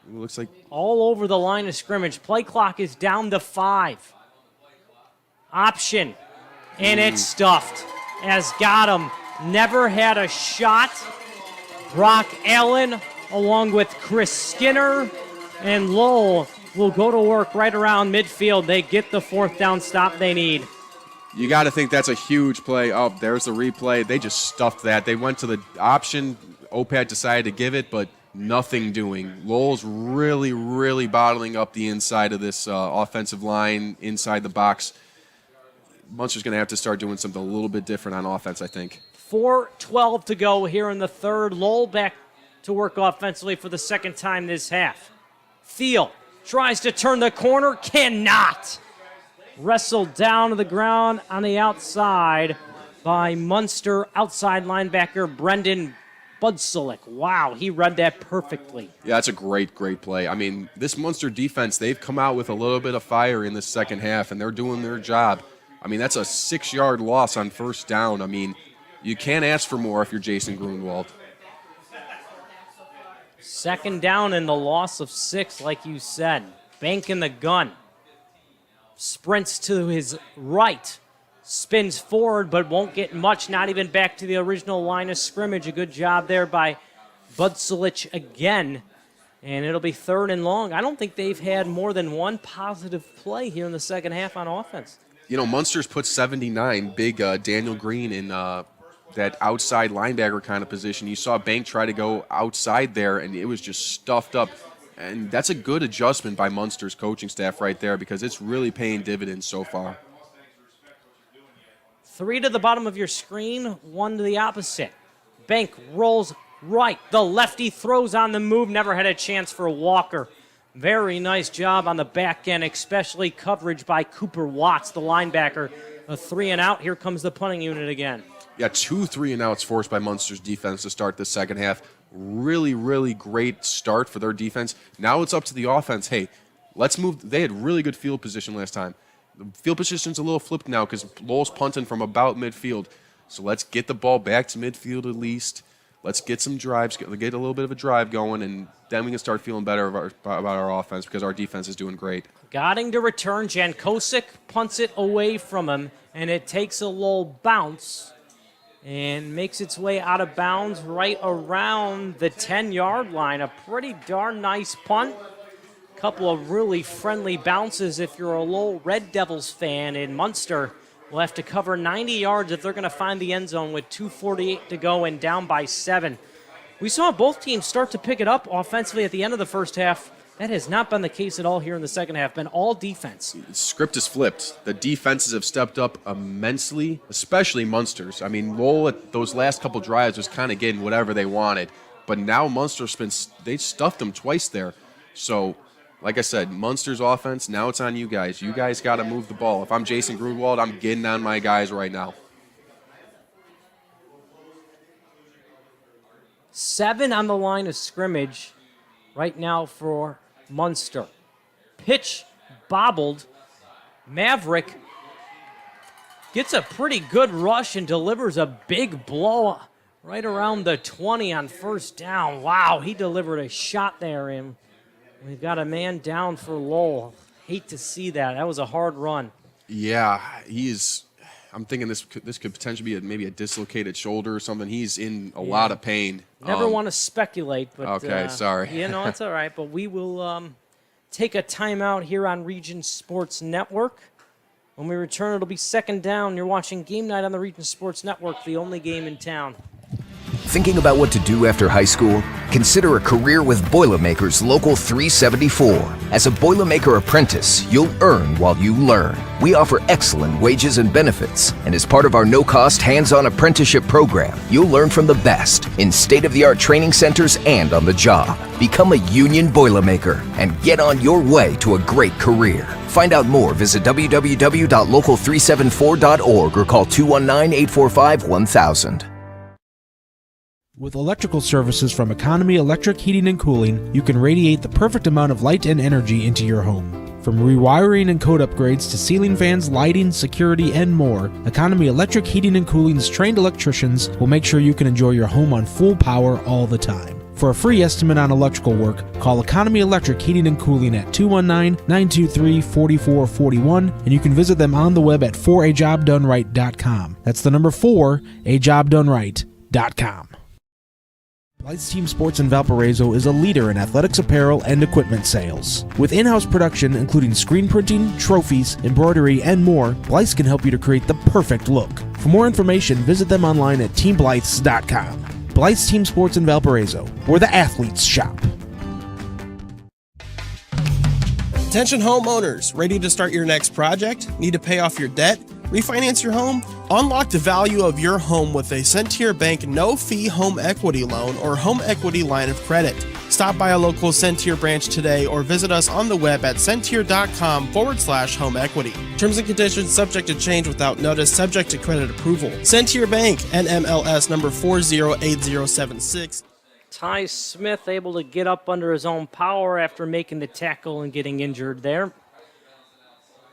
It looks like all over the line of scrimmage. Play clock is down to 5. Option. And it's stuffed. As got him. Never had a shot. Brock Allen, along with Chris Skinner and Lowell, will go to work right around midfield. They get the 4th down stop they need. You got to think that's a huge play. Oh, there's the replay. They just stuffed that. They went to the option. OPAD decided to give it, but nothing doing. Lowell's really, really bottling up the inside of this offensive line, inside the box. Munster's going to have to start doing something a little bit different on offense, I think. 4:12 to go here in the third. Lowell back to work offensively for the second time this half. Thiel tries to turn the corner, cannot. Wrestled down to the ground on the outside by Munster outside linebacker Brendan Budsulik. Wow, he read that perfectly. Yeah, that's a great, great play. I mean, this Munster defense, they've come out with a little bit of fire in the second half, and they're doing their job. I mean, that's a 6-yard loss on first down. I mean, you can't ask for more if you're Jason Grunwald. Second down and the loss of 6, like you said. Bank in the gun. Sprints to his right. Spins forward, but won't get much, not even back to the original line of scrimmage. A good job there by Budsulich again. And it'll be 3rd and long. I don't think they've had more than one positive play here in the second half on offense. You know, Munster's put 79, big Daniel Green in that outside linebacker kind of position. You saw Bank try to go outside there, and it was just stuffed up. And that's a good adjustment by Munster's coaching staff right there because it's really paying dividends so far. 3 to the bottom of your screen, 1 to the opposite. Bank rolls right. The lefty throws on the move. Never had a chance for Walker. Very nice job on the back end, especially coverage by Cooper Watts, the linebacker. A 3 and out. Here comes the punting unit again. Yeah, 2 3 and outs forced by Munster's defense to start the second half. Really, really great start for their defense. Now it's up to the offense. Hey, let's move. They had really good field position last time. The field position's a little flipped now because Lowell's punting from about midfield. So let's get the ball back to midfield at least. Let's get some drives, get a little bit of a drive going, and then we can start feeling better about our offense because our defense is doing great. Gotting to return. Jankosik punts it away from him, and it takes a little bounce and makes its way out of bounds right around the 10-yard line. A pretty darn nice punt. Couple of really friendly bounces if you're a Lowell Red Devils fan. In Munster will have to cover 90 yards if they're going to find the end zone with 2:48 to go and down by 7. We saw both teams start to pick it up offensively at the end of the first half. That has not been the case at all here in the second half. Been all defense. The script is flipped. The defenses have stepped up immensely, especially Munster's. I mean, Lowell at those last couple drives was kind of getting whatever they wanted. But now Munster's they stuffed them twice there. So, like I said, Munster's offense, now it's on you guys. You guys got to move the ball. If I'm Jason Grunwald, I'm getting on my guys right now. 7 on the line of scrimmage right now for Munster. Pitch bobbled. Maverick gets a pretty good rush and delivers a big blow right around the 20 on first down. Wow, he delivered a shot there, and we've got a man down for Lowell. Hate to see that. That was a hard run. Yeah, I'm thinking this could potentially be maybe a dislocated shoulder or something. He's in a lot of pain. Never want to speculate, but okay, sorry. It's all right. But we will take a timeout here on Region Sports Network. When we return, it'll be second down. You're watching Game Night on the Region Sports Network, the only game in town. Thinking about what to do after high school? Consider a career with Boilermakers Local 374. As a Boilermaker apprentice, you'll earn while you learn. We offer excellent wages and benefits, and as part of our no-cost hands-on apprenticeship program, you'll learn from the best in state-of-the-art training centers and on the job. Become a union Boilermaker and get on your way to a great career. Find out more, visit www.local374.org or call 219-845-1000. With electrical services from Economy Electric Heating and Cooling, you can radiate the perfect amount of light and energy into your home. From rewiring and code upgrades to ceiling fans, lighting, security, and more, Economy Electric Heating and Cooling's trained electricians will make sure you can enjoy your home on full power all the time. For a free estimate on electrical work, call Economy Electric Heating and Cooling at 219-923-4441, and you can visit them on the web at 4ajobdoneright.com. That's the number 4ajobdoneright.com. Blythe's Team Sports in Valparaiso is a leader in athletics apparel and equipment sales. With in-house production including screen printing, trophies, embroidery, and more, Blythe's can help you to create the perfect look. For more information, visit them online at teamblythes.com. Blythe's Team Sports in Valparaiso, where the athletes shop. Attention homeowners, ready to start your next project? Need to pay off your debt? Refinance your home? Unlock the value of your home with a Centier Bank no-fee home equity loan or home equity line of credit. Stop by a local Centier branch today or visit us on the web at centier.com/home equity. Terms and conditions subject to change without notice, subject to credit approval. Centier Bank, NMLS number 408076. Ty Smith able to get up under his own power after making the tackle and getting injured there.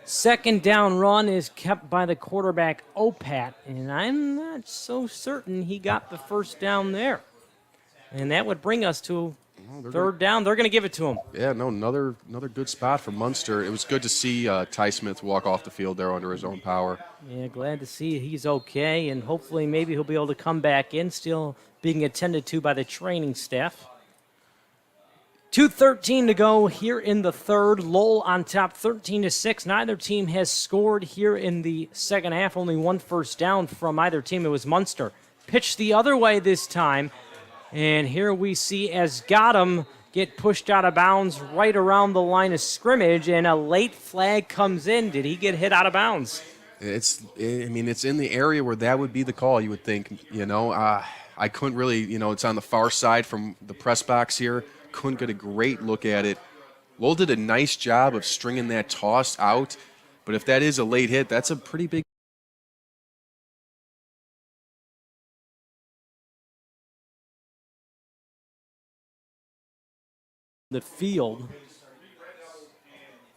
Second down run is kept by the quarterback, Opat, and I'm not so certain he got the first down there. And that would bring us to third down. They're going to give it to him. Yeah, no, another good spot for Munster. It was good to see Ty Smith walk off the field there under his own power. Yeah, glad to see he's okay, and hopefully maybe he'll be able to come back in, still being attended to by the training staff. 2:13 to go here in the third. Lowell on top 13-6. Neither team has scored here in the second half. Only one first down from either team. It was Munster. Pitched the other way this time. And here we see as Gotham get pushed out of bounds right around the line of scrimmage, and a late flag comes in. Did he get hit out of bounds? It's in the area where that would be the call, you would think. I couldn't really, it's on the far side from the press box here. Couldn't get a great look at it. Lowell did a nice job of stringing that toss out, but if that is a late hit, that's a pretty big. The field.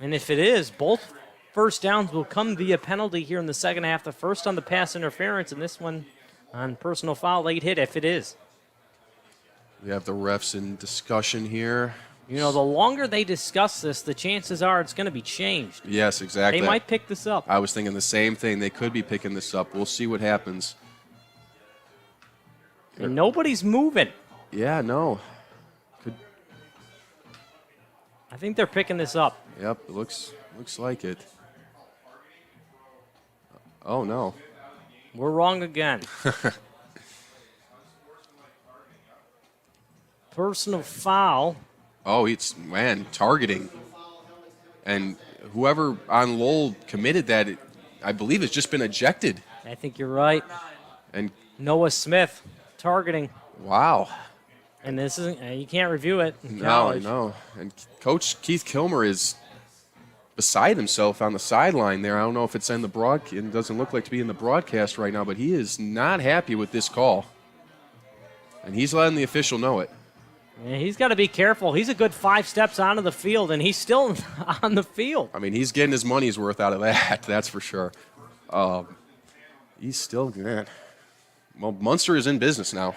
And if it is, both first downs will come via penalty here in the second half. The first on the pass interference, and this one on personal foul, late hit if it is. We have the refs in discussion here. The longer they discuss this, the chances are it's going to be changed. Yes, exactly. They might pick this up. I was thinking the same thing. They could be picking this up. We'll see what happens. And nobody's moving. Yeah, no. I think they're picking this up. Yep, it looks like it. Oh, no. We're wrong again. Personal foul. Oh, targeting. And whoever on Lowell committed that, I believe, has just been ejected. I think you're right. And Noah Smith, targeting. Wow. And this isn't, you can't review it. No. And Coach Keith Kilmer is beside himself on the sideline there. I don't know if it's in the broadcast. It doesn't look like to be in the broadcast right now, but he is not happy with this call. And he's letting the official know it. Yeah, he's got to be careful. He's a good 5 steps onto the field, and he's still on the field. I mean, he's getting his money's worth out of that, that's for sure. He's still good. Well, Munster is in business now.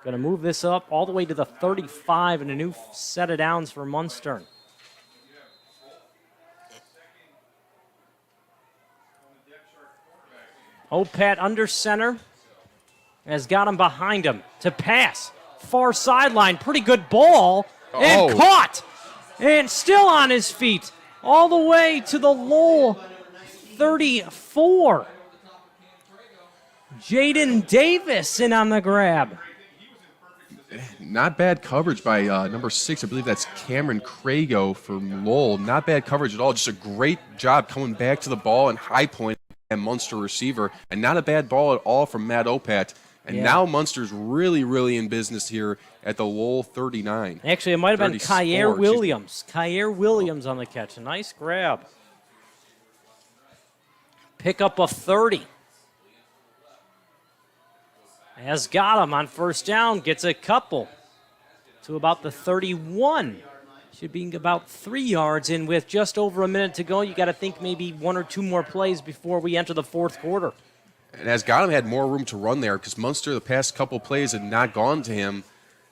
Going to move this up all the way to the 35 and a new set of downs for Munster. Opat under center has got him behind him to pass. Far sideline, pretty good ball, and caught, and still on his feet, all the way to the Lowell 34. Jaden Davis in on the grab. Not bad coverage by number 6. I believe that's Cameron Crago for Lowell. Not bad coverage at all. Just a great job coming back to the ball and high point and Munster receiver. And not a bad ball at all from Matt Opat. And now Munster's really, really in business here at the Lowell 39. Actually, it might have been Kyer Williams. Kyer Williams on the catch. A nice grab. Pick up a 30. Has got him on first down, gets a couple to about the 31. Should be about 3 yards in with just over a minute to go. You got to think maybe 1 or 2 more plays before we enter the fourth quarter. And as Gotham had more room to run there because Munster the past couple plays had not gone to him,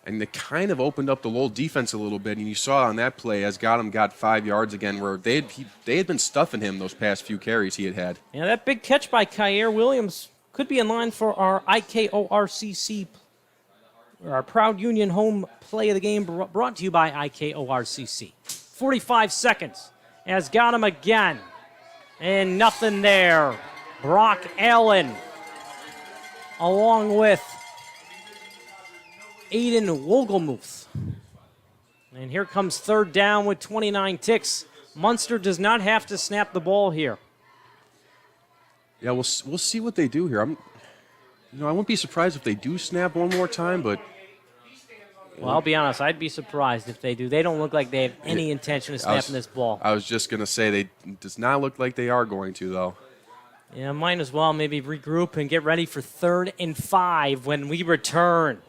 and they kind of opened up the Lowell defense a little bit. And you saw on that play as Gotham got 5 yards again where they had been stuffing him those past few carries he had had. Yeah, that big catch by Kyer Williams could be in line for our IKORCC our proud Union home play of the game brought to you by IKORCC. 45 seconds has got him again. And nothing there. Brock Allen along with Aiden Wogelmuth. And here comes third down with 29 ticks. Munster does not have to snap the ball here. Yeah, we'll see what they do here. I wouldn't be surprised if they do snap one more time, but... Well, I'll be honest, I'd be surprised if they do. They don't look like they have any intention of snapping this ball. I was just going to say, they does not look like they are going to, though. Yeah, might as well maybe regroup and get ready for 3rd and 5 when we return.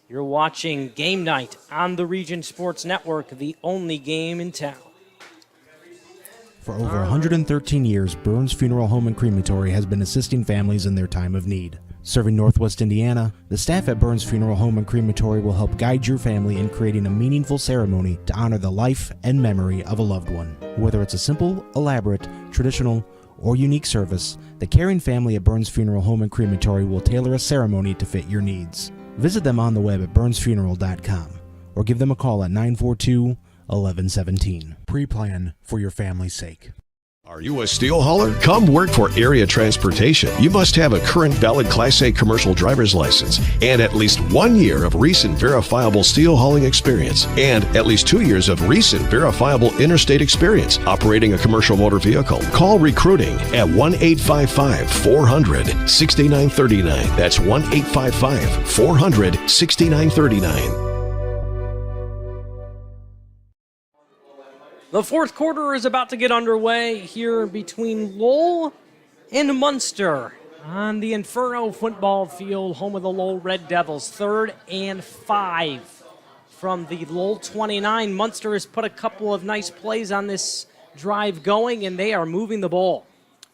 You're watching Game Night on the Region Sports Network, the only game in town. For over 113 years, Burns Funeral Home and Crematory has been assisting families in their time of need. Serving Northwest Indiana, the staff at Burns Funeral Home and Crematory will help guide your family in creating a meaningful ceremony to honor the life and memory of a loved one. Whether it's a simple, elaborate, traditional, or unique service, the caring family at Burns Funeral Home and Crematory will tailor a ceremony to fit your needs. Visit them on the web at burnsfuneral.com or give them a call at 942-1117. Pre-plan for your family's sake. Are you a steel hauler? Come work for Area Transportation. You must have a current valid Class A commercial driver's license and at least 1 year of recent verifiable steel hauling experience and at least 2 years of recent verifiable interstate experience operating a commercial motor vehicle. Call recruiting at 1-855-400-6939. That's 1-855-400-6939. The fourth quarter is about to get underway here between Lowell and Munster on the Inferno football field, home of the Lowell Red Devils. 3rd and 5 from the Lowell 29. Munster has put a couple of nice plays on this drive going, and they are moving the ball.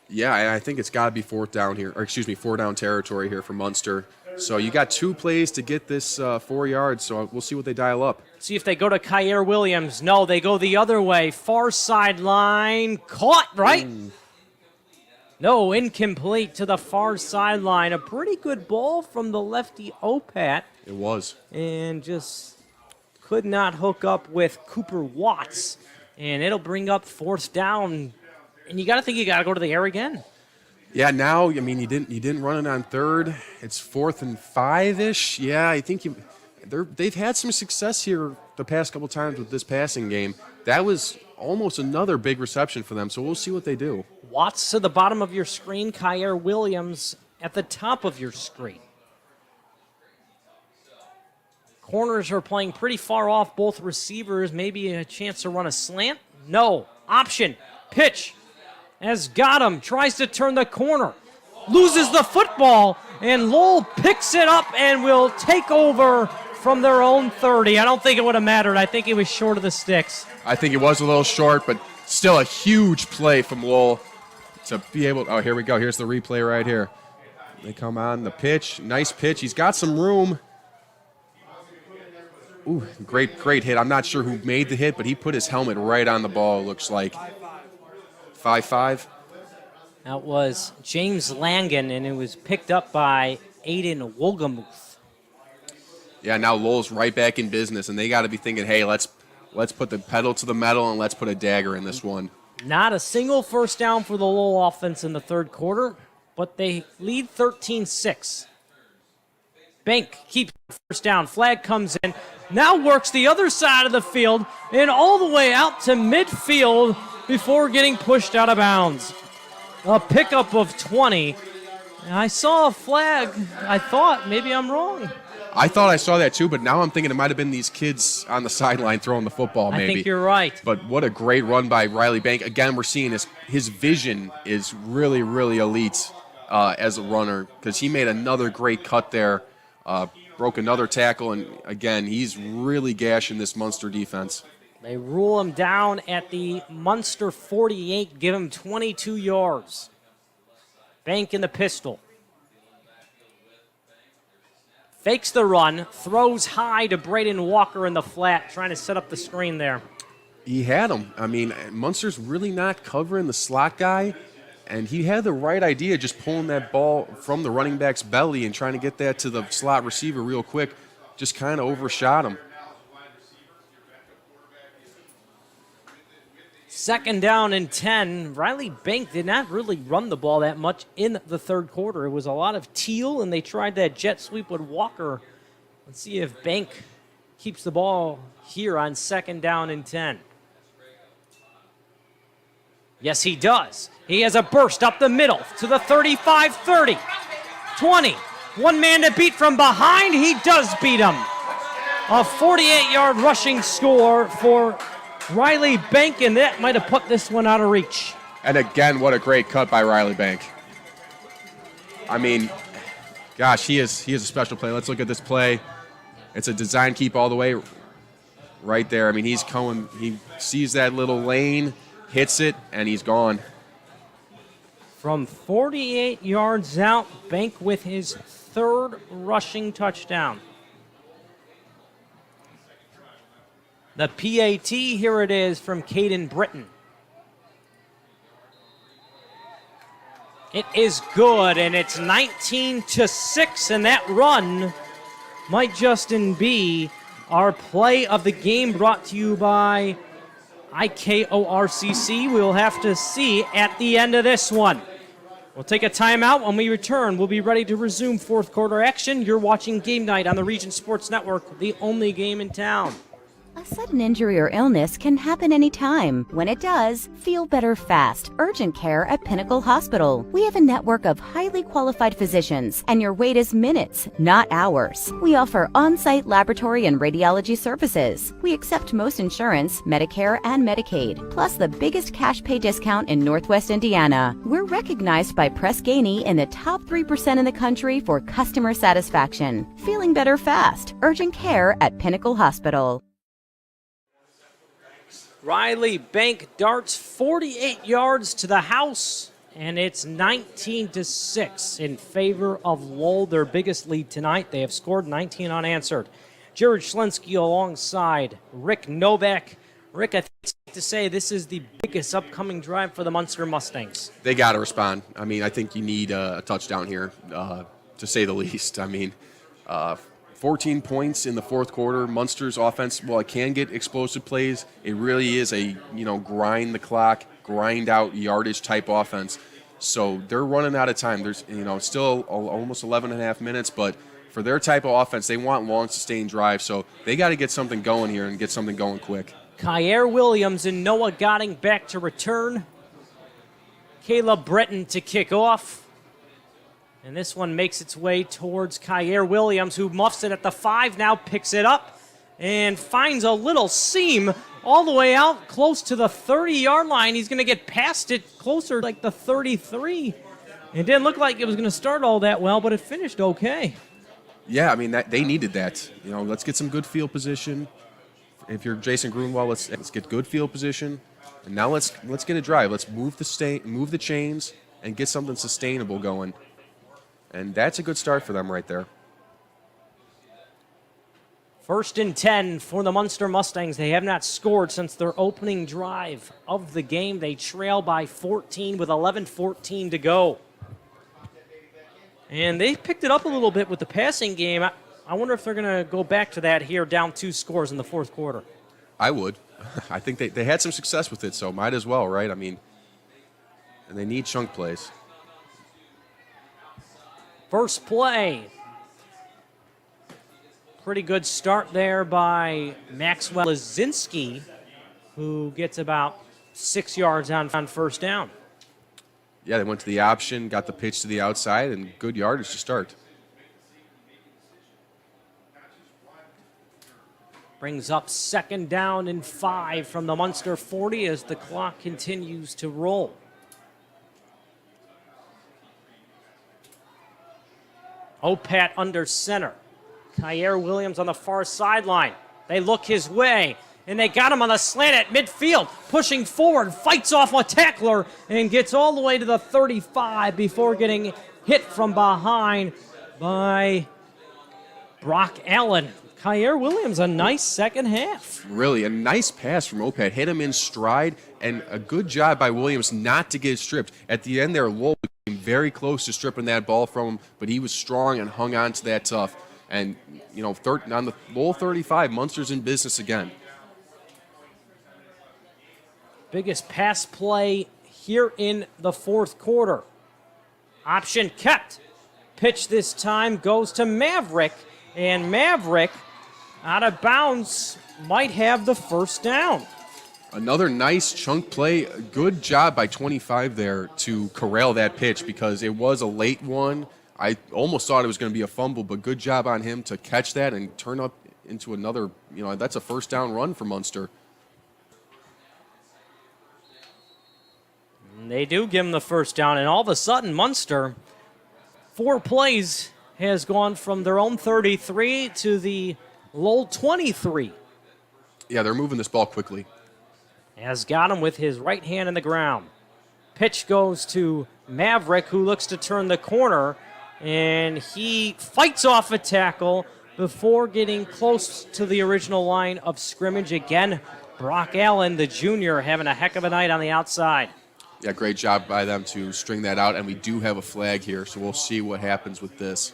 Yeah, I think it's got to be 4th down here, or 4 down territory here for Munster. So you got 2 plays to get this 4 yards, so we'll see what they dial up. See if they go to Kyer Williams. No, they go the other way. Far sideline. Caught, right? No, incomplete to the far sideline. A pretty good ball from the lefty Opat. It was. And just could not hook up with Cooper Watts. And it'll bring up 4th down. And you got to think you got to go to the air again. Yeah, now, I mean, you didn't run it on 3rd. It's 4th and 5-ish. Yeah, I think they've had some success here the past couple times with this passing game. That was almost another big reception for them, so we'll see what they do. Watts to the bottom of your screen, Kyer Williams at the top of your screen. Corners are playing pretty far off both receivers. Maybe a chance to run a slant? No. Option. Pitch. Has got him. Tries to turn the corner. Loses the football, and Lowell picks it up and will take over from their own 30. I don't think it would have mattered. I think it was short of the sticks. I think it was a little short, but still a huge play from Lowell to be able. Oh, here we go. Here's the replay right here. They come on the pitch. Nice pitch. He's got some room. Ooh, great hit. I'm not sure who made the hit, but he put his helmet right on the ball, it looks like. 5-5. That was James Langan, and it was picked up by Aiden Wogelmuth. Yeah, now Lowell's right back in business, and they got to be thinking, hey, let's put the pedal to the metal and let's put a dagger in this one. Not a single first down for the Lowell offense in the 3rd quarter, but they lead 13-6. Bank keeps first down. Flag comes in. Now works the other side of the field and all the way out to midfield before getting pushed out of bounds. A pickup of 20. I saw a flag. I thought maybe I'm wrong. I thought I saw that too, but now I'm thinking it might have been these kids on the sideline throwing the football maybe. I think you're right. But what a great run by Riley Bank. Again, we're seeing his vision is really, really elite as a runner because he made another great cut there, broke another tackle, and again, he's really gashing this Munster defense. They rule him down at the Munster 48, give him 22 yards. Bank in the pistol. Fakes the run, throws high to Braden Walker in the flat, trying to set up the screen there. He had him. I mean, Munster's really not covering the slot guy, and he had the right idea just pulling that ball from the running back's belly and trying to get that to the slot receiver real quick. just kind of overshot him. Second down and 10. Riley Bank did not really run the ball that much in the third quarter. It was a lot of Teal, and they tried that jet sweep with Walker. Let's see if Bank keeps the ball here on second down and 10. Yes, he does. He has a burst up the middle to the 35, 30, 20. One man to beat from behind. He does beat him. A 48-yard rushing score for Riley Bank, and that might have put this one out of reach. And again, what a great cut by Riley Bank. I mean, gosh, he is a special play. Let's look at this play. It's a design keep all the way right there. I mean, he's going, he sees that little lane, hits it, and he's gone. From 48 yards out, Bank with his third rushing touchdown. The PAT, here it is from Caden Britton. It is good, and it's 19-6, and that run might just be our play of the game, brought to you by IKORCC. We'll have to see at the end of this one. We'll take a timeout. When we return, we'll be ready to resume fourth quarter action. You're watching Game Night on the Region Sports Network, the only game in town. A sudden injury or illness can happen anytime. When it does, feel better fast. Urgent care at Pinnacle Hospital. We have a network of highly qualified physicians, and your wait is minutes, not hours. We offer on-site laboratory and radiology services. We accept most insurance, Medicare, and Medicaid, plus the biggest cash pay discount in Northwest Indiana. We're recognized by Press Ganey in the top 3% in the country for customer satisfaction. Feeling better fast. Urgent care at Pinnacle Hospital. Riley Bank darts 48 yards to the house, and it's 19-6 in favor of Lowell, their biggest lead tonight. They have scored 19 unanswered. Jared Schlensky alongside Rick Novak. Rick, I think it's safe to say this is the biggest upcoming drive for the Munster Mustangs. They got to respond. I mean, I think you need a touchdown here, to say the least. I mean, 14 points in the fourth quarter. Munster's offense, well, it can get explosive plays. It really is a, grind the clock, grind out yardage type offense. So they're running out of time. There's, still almost 11 and a half minutes, but for their type of offense, they want long, sustained drives. So they got to get something going here and get something going quick. Kyer Williams and Noah Gotting back to return. Caleb Breton to kick off. And this one makes its way towards Kyer Williams, who muffs it at the 5, now picks it up and finds a little seam all the way out close to the 30-yard line. He's going to get past it closer, like the 33. It didn't look like it was going to start all that well, but it finished okay. Yeah, I mean, they needed that. Let's get some good field position. If you're Jason Grunwald, let's get good field position. And now let's get a drive. Let's move the chains and get something sustainable going. And that's a good start for them right there. First and 10 for the Munster Mustangs. They have not scored since their opening drive of the game. They trail by 14 with 11:14 to go. And they picked it up a little bit with the passing game. I wonder if they're going to go back to that here, down 2 scores in the fourth quarter. I would. I think they had some success with it, so might as well, right? I mean, and they need chunk plays. First play. Pretty good start there by Maxwell Lazinski, who gets about 6 yards on first down. Yeah, they went to the option, got the pitch to the outside, and good yardage to start. Brings up second down and 5 from the Munster 40 as the clock continues to roll. Opat under center. Kyer Williams on the far sideline. They look his way, and they got him on the slant at midfield, pushing forward, fights off a tackler, and gets all the way to the 35 before getting hit from behind by Brock Allen. Kyer Williams, a nice second half. Really, a nice pass from Opat. Hit him in stride, and a good job by Williams not to get stripped. At the end there, Lowell came very close to stripping that ball from him, but he was strong and hung on to that tough. And, on the Lowell 35, Munster's in business again. Biggest pass play here in the fourth quarter. Option kept. Pitch this time goes to Maverick, and Maverick out of bounds might have the first down. Another nice chunk play. Good job by 25 there to corral that pitch because it was a late one. I almost thought it was going to be a fumble, but good job on him to catch that and turn up into another, that's a first down run for Munster. And they do give him the first down, and all of a sudden, Munster, 4 plays, has gone from their own 33 to the Lowell 23. Yeah, they're moving this ball quickly. Has got him with his right hand in the ground. Pitch goes to Maverick, who looks to turn the corner, and he fights off a tackle before getting close to the original line of scrimmage. Again, Brock Allen, the junior, having a heck of a night on the outside. Yeah, great job by them to string that out, and we do have a flag here, so we'll see what happens with this.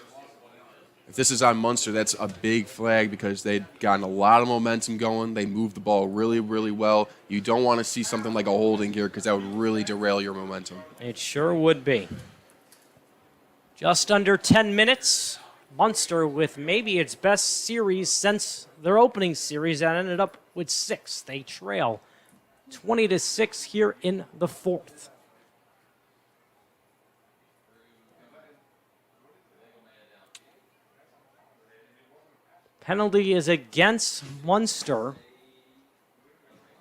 If this is on Munster, that's a big flag because they'd gotten a lot of momentum going. They moved the ball really, really well. You don't want to see something like a holding here because that would really derail your momentum. It sure would be. Just under 10 minutes. Munster with maybe its best series since their opening series that ended up with 6. They trail 20-6 here in the fourth. Penalty is against Munster.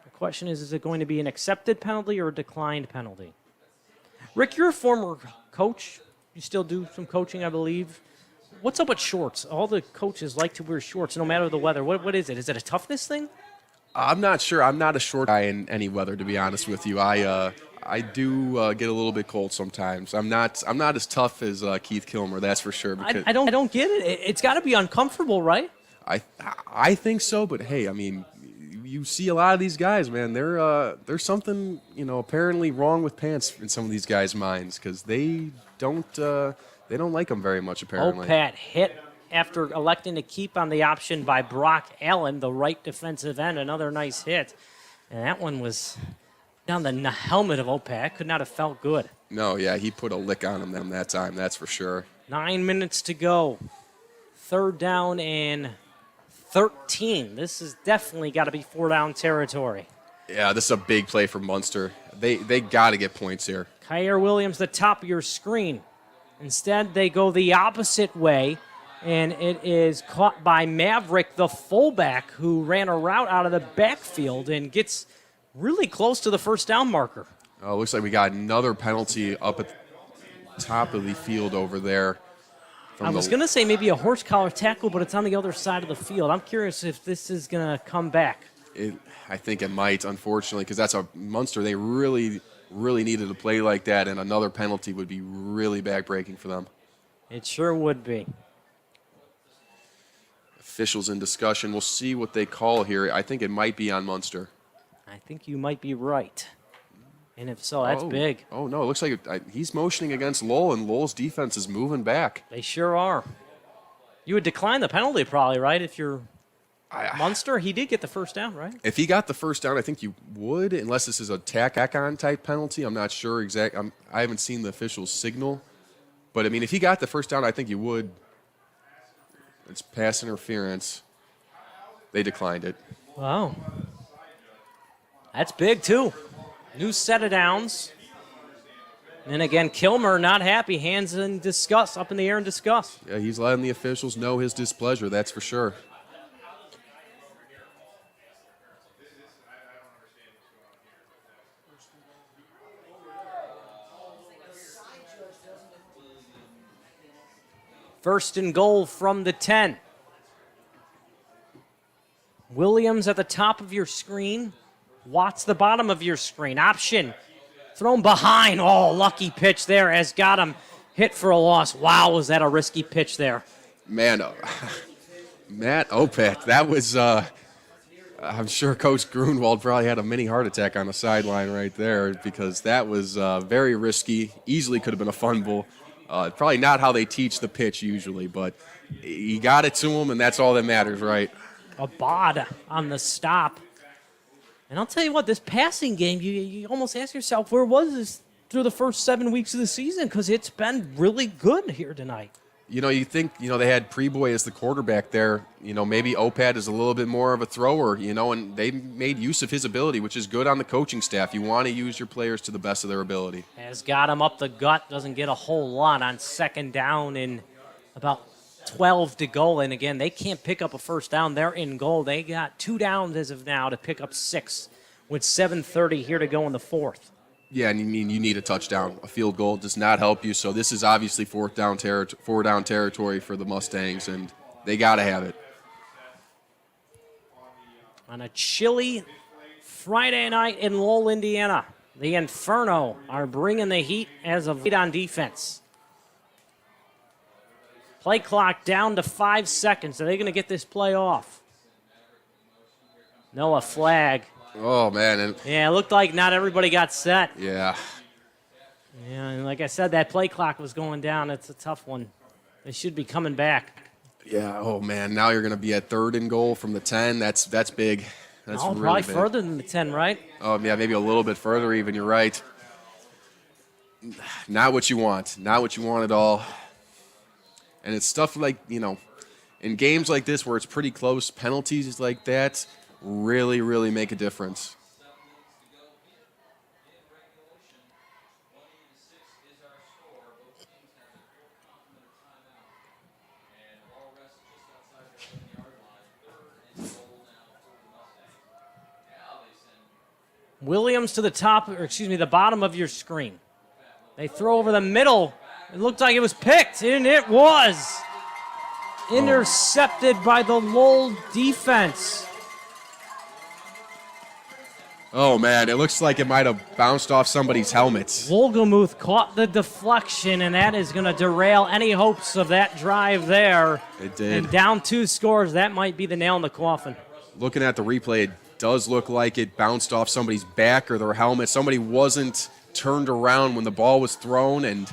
The question is it going to be an accepted penalty or a declined penalty? Rick, you're a former coach. You still do some coaching, I believe. What's up with shorts? All the coaches like to wear shorts no matter the weather. What is it? Is it a toughness thing? I'm not sure. I'm not a short guy in any weather, to be honest with you. I do get a little bit cold sometimes. I'm not as tough as Keith Kilmer, that's for sure. I don't get it. It's got to be uncomfortable, right? I think so, but hey, I mean, you see a lot of these guys, man. There's something apparently wrong with pants in some of these guys' minds because they don't like them very much apparently. Opat hit after electing to keep on the option by Brock Allen, the right defensive end. Another nice hit, and that one was down the helmet of Opat. Could not have felt good. No, yeah, he put a lick on him that time. That's for sure. 9 minutes to go. Third down and 13. This has definitely got to be 4-down territory. Yeah, this is a big play for Munster. They got to get points here. Kyer Williams, the top of your screen. Instead, they go the opposite way, and it is caught by Maverick, the fullback, who ran a route out of the backfield and gets really close to the first down marker. Oh, looks like we got another penalty up at the top of the field over there. I was going to say maybe a horse collar tackle, but it's on the other side of the field. I'm curious if this is going to come back. I think it might, unfortunately, because that's a Munster. They really, really needed a play like that, and another penalty would be really backbreaking for them. It sure would be. Officials in discussion. We'll see what they call here. I think it might be on Munster. I think you might be right. And if so, that's big. Oh, no, it looks like he's motioning against Lowell, and Lowell's defense is moving back. They sure are. You would decline the penalty probably, right, if you're Munster? He did get the first down, right? If he got the first down, I think you would, unless this is a tack-on type penalty. I'm not sure exactly. I haven't seen the officials signal. But, I mean, if he got the first down, I think you would. It's pass interference. They declined it. Wow. That's big, too. New set of downs. And again, Kilmer not happy. Hands in disgust, up in the air in disgust. Yeah, he's letting the officials know his displeasure, that's for sure. First and goal from the 10. Williams at the top of your screen. Watts the bottom of your screen. Option thrown behind. Oh, lucky pitch there has got him hit for a loss. Wow, was that a risky pitch there? Man, Matt Opat, that was, I'm sure Coach Grunwald probably had a mini heart attack on the sideline right there because that was very risky. Easily could have been a fumble. Probably not how they teach the pitch usually, but he got it to him, and that's all that matters, right? A bod on the stop. And I'll tell you what, this passing game, you almost ask yourself, where was this through the first 7 weeks of the season? Because it's been really good here tonight. You think, they had Preboy as the quarterback there. Maybe Opad is a little bit more of a thrower, and they made use of his ability, which is good on the coaching staff. You want to use your players to the best of their ability. Has got him up the gut, doesn't get a whole lot on second down in about 12 to go. And again, they can't pick up a first down. They're in goal. They got 2 downs as of now to pick up 6 with 7:30 here to go in the fourth. Yeah, and you need a touchdown. A field goal does not help you. So this is obviously four down territory for the Mustangs, and they got to have it. On a chilly Friday night in Lowell, Indiana, the Inferno are bringing the heat as of late on defense. Play clock down to 5 seconds. Are they going to get this play off? No, a flag. Oh, man. Yeah, it looked like not everybody got set. Yeah. Yeah, and like I said, that play clock was going down. It's a tough one. They should be coming back. Yeah, oh, man. Now you're going to be at 3rd and goal from the 10. That's big. That's really probably big. Further than the 10, right? Oh, yeah, maybe a little bit further even. You're right. Not what you want. Not what you want at all. And it's stuff like, in games like this where it's pretty close, penalties like that really, really make a difference. Williams to the top, the bottom of your screen. They throw over the middle. It looked like it was picked, and it was. Intercepted by the Lowell defense. Oh, man, it looks like it might have bounced off somebody's helmet. Wolgemuth caught the deflection, and that is going to derail any hopes of that drive there. It did. And down 2 scores, that might be the nail in the coffin. Looking at the replay, it does look like it bounced off somebody's back or their helmet. Somebody wasn't turned around when the ball was thrown, and,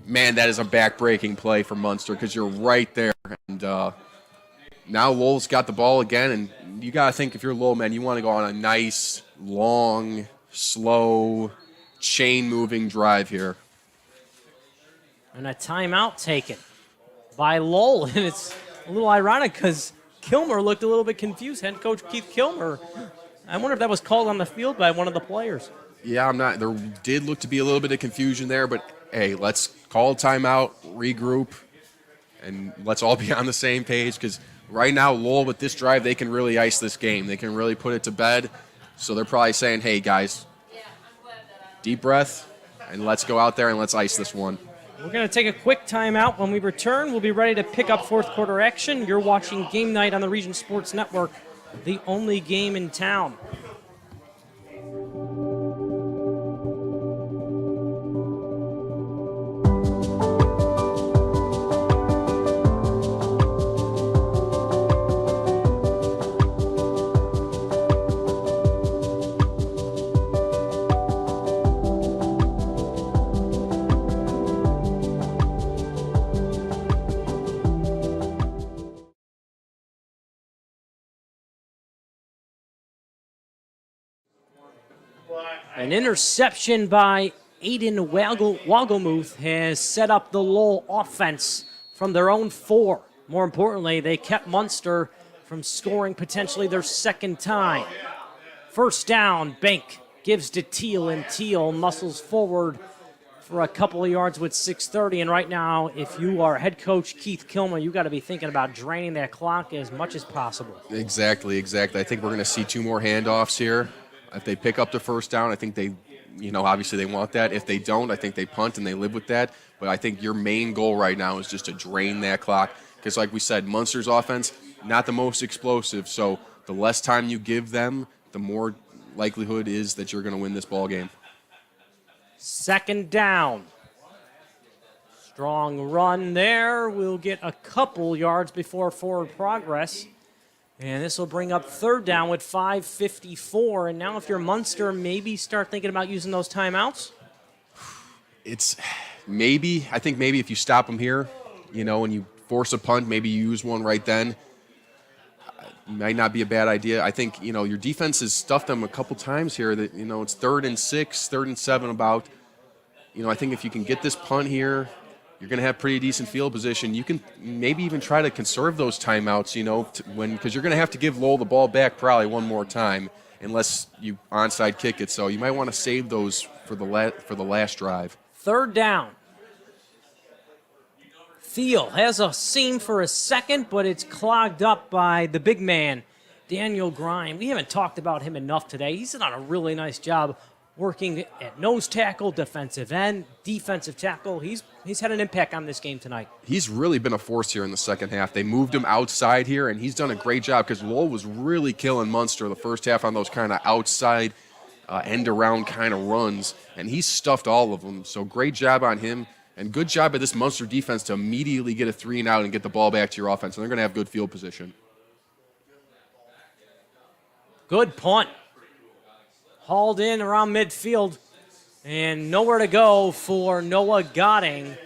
man, that is a back-breaking play for Munster because you're right there. And now Lowell's got the ball again, and you got to think if you're Lowell, man, you want to go on a nice, long, slow, chain-moving drive here. And a timeout taken by Lowell. And it's a little ironic because Kilmer looked a little bit confused. Head coach Keith Kilmer. I wonder if that was called on the field by one of the players. Yeah, there did look to be a little bit of confusion there, but, hey, let's call a timeout, regroup, and let's all be on the same page because right now, Lowell, with this drive, they can really ice this game. They can really put it to bed. So they're probably saying, hey, guys, deep breath, and let's go out there and let's ice this one. We're going to take a quick timeout. When we return, we'll be ready to pick up fourth quarter action. You're watching Game Night on the Region Sports Network, the only game in town. An interception by Aiden Wolgemuth has set up the Lowell offense from their own 4. More importantly, they kept Munster from scoring potentially their second time. First down, Bank gives to Teal, and Teal muscles forward for a couple of yards with 6:30. And right now, if you are head coach Keith Kilmer, you got to be thinking about draining that clock as much as possible. Exactly. I think we're going to see 2 more handoffs here. If they pick up the first down, I think they, obviously they want that. If they don't, I think they punt and they live with that. But I think your main goal right now is just to drain that clock. Because like we said, Munster's offense, not the most explosive. So the less time you give them, the more likelihood is that you're going to win this ball game. Second down. Strong run there. We'll get a couple yards before forward progress. And this will bring up third down with 5:54. And now if you're Munster, maybe start thinking about using those timeouts? I think maybe if you stop them here, and you force a punt, maybe you use one right then. Might not be a bad idea. I think, your defense has stuffed them a couple times here that, it's 3rd and 6, 3rd and 7 about. I think if you can get this punt here, you're going to have pretty decent field position. You can maybe even try to conserve those timeouts, because you're going to have to give Lowell the ball back probably one more time unless you onside kick it. So you might want to save those for the last drive. 3rd down. Thiel has a seam for a second, but it's clogged up by the big man, Daniel Grime. We haven't talked about him enough today. He's done a really nice job working at nose tackle, defensive end, defensive tackle. He's had an impact on this game tonight. He's really been a force here in the second half. They moved him outside here, and he's done a great job because Lowell was really killing Munster the first half on those kind of outside end-around kind of runs, and he's stuffed all of them. So great job on him, and good job by this Munster defense to immediately get a 3-and-out and get the ball back to your offense, and they're going to have good field position. Good punt. Hauled in around midfield, and nowhere to go for Noah Gotting.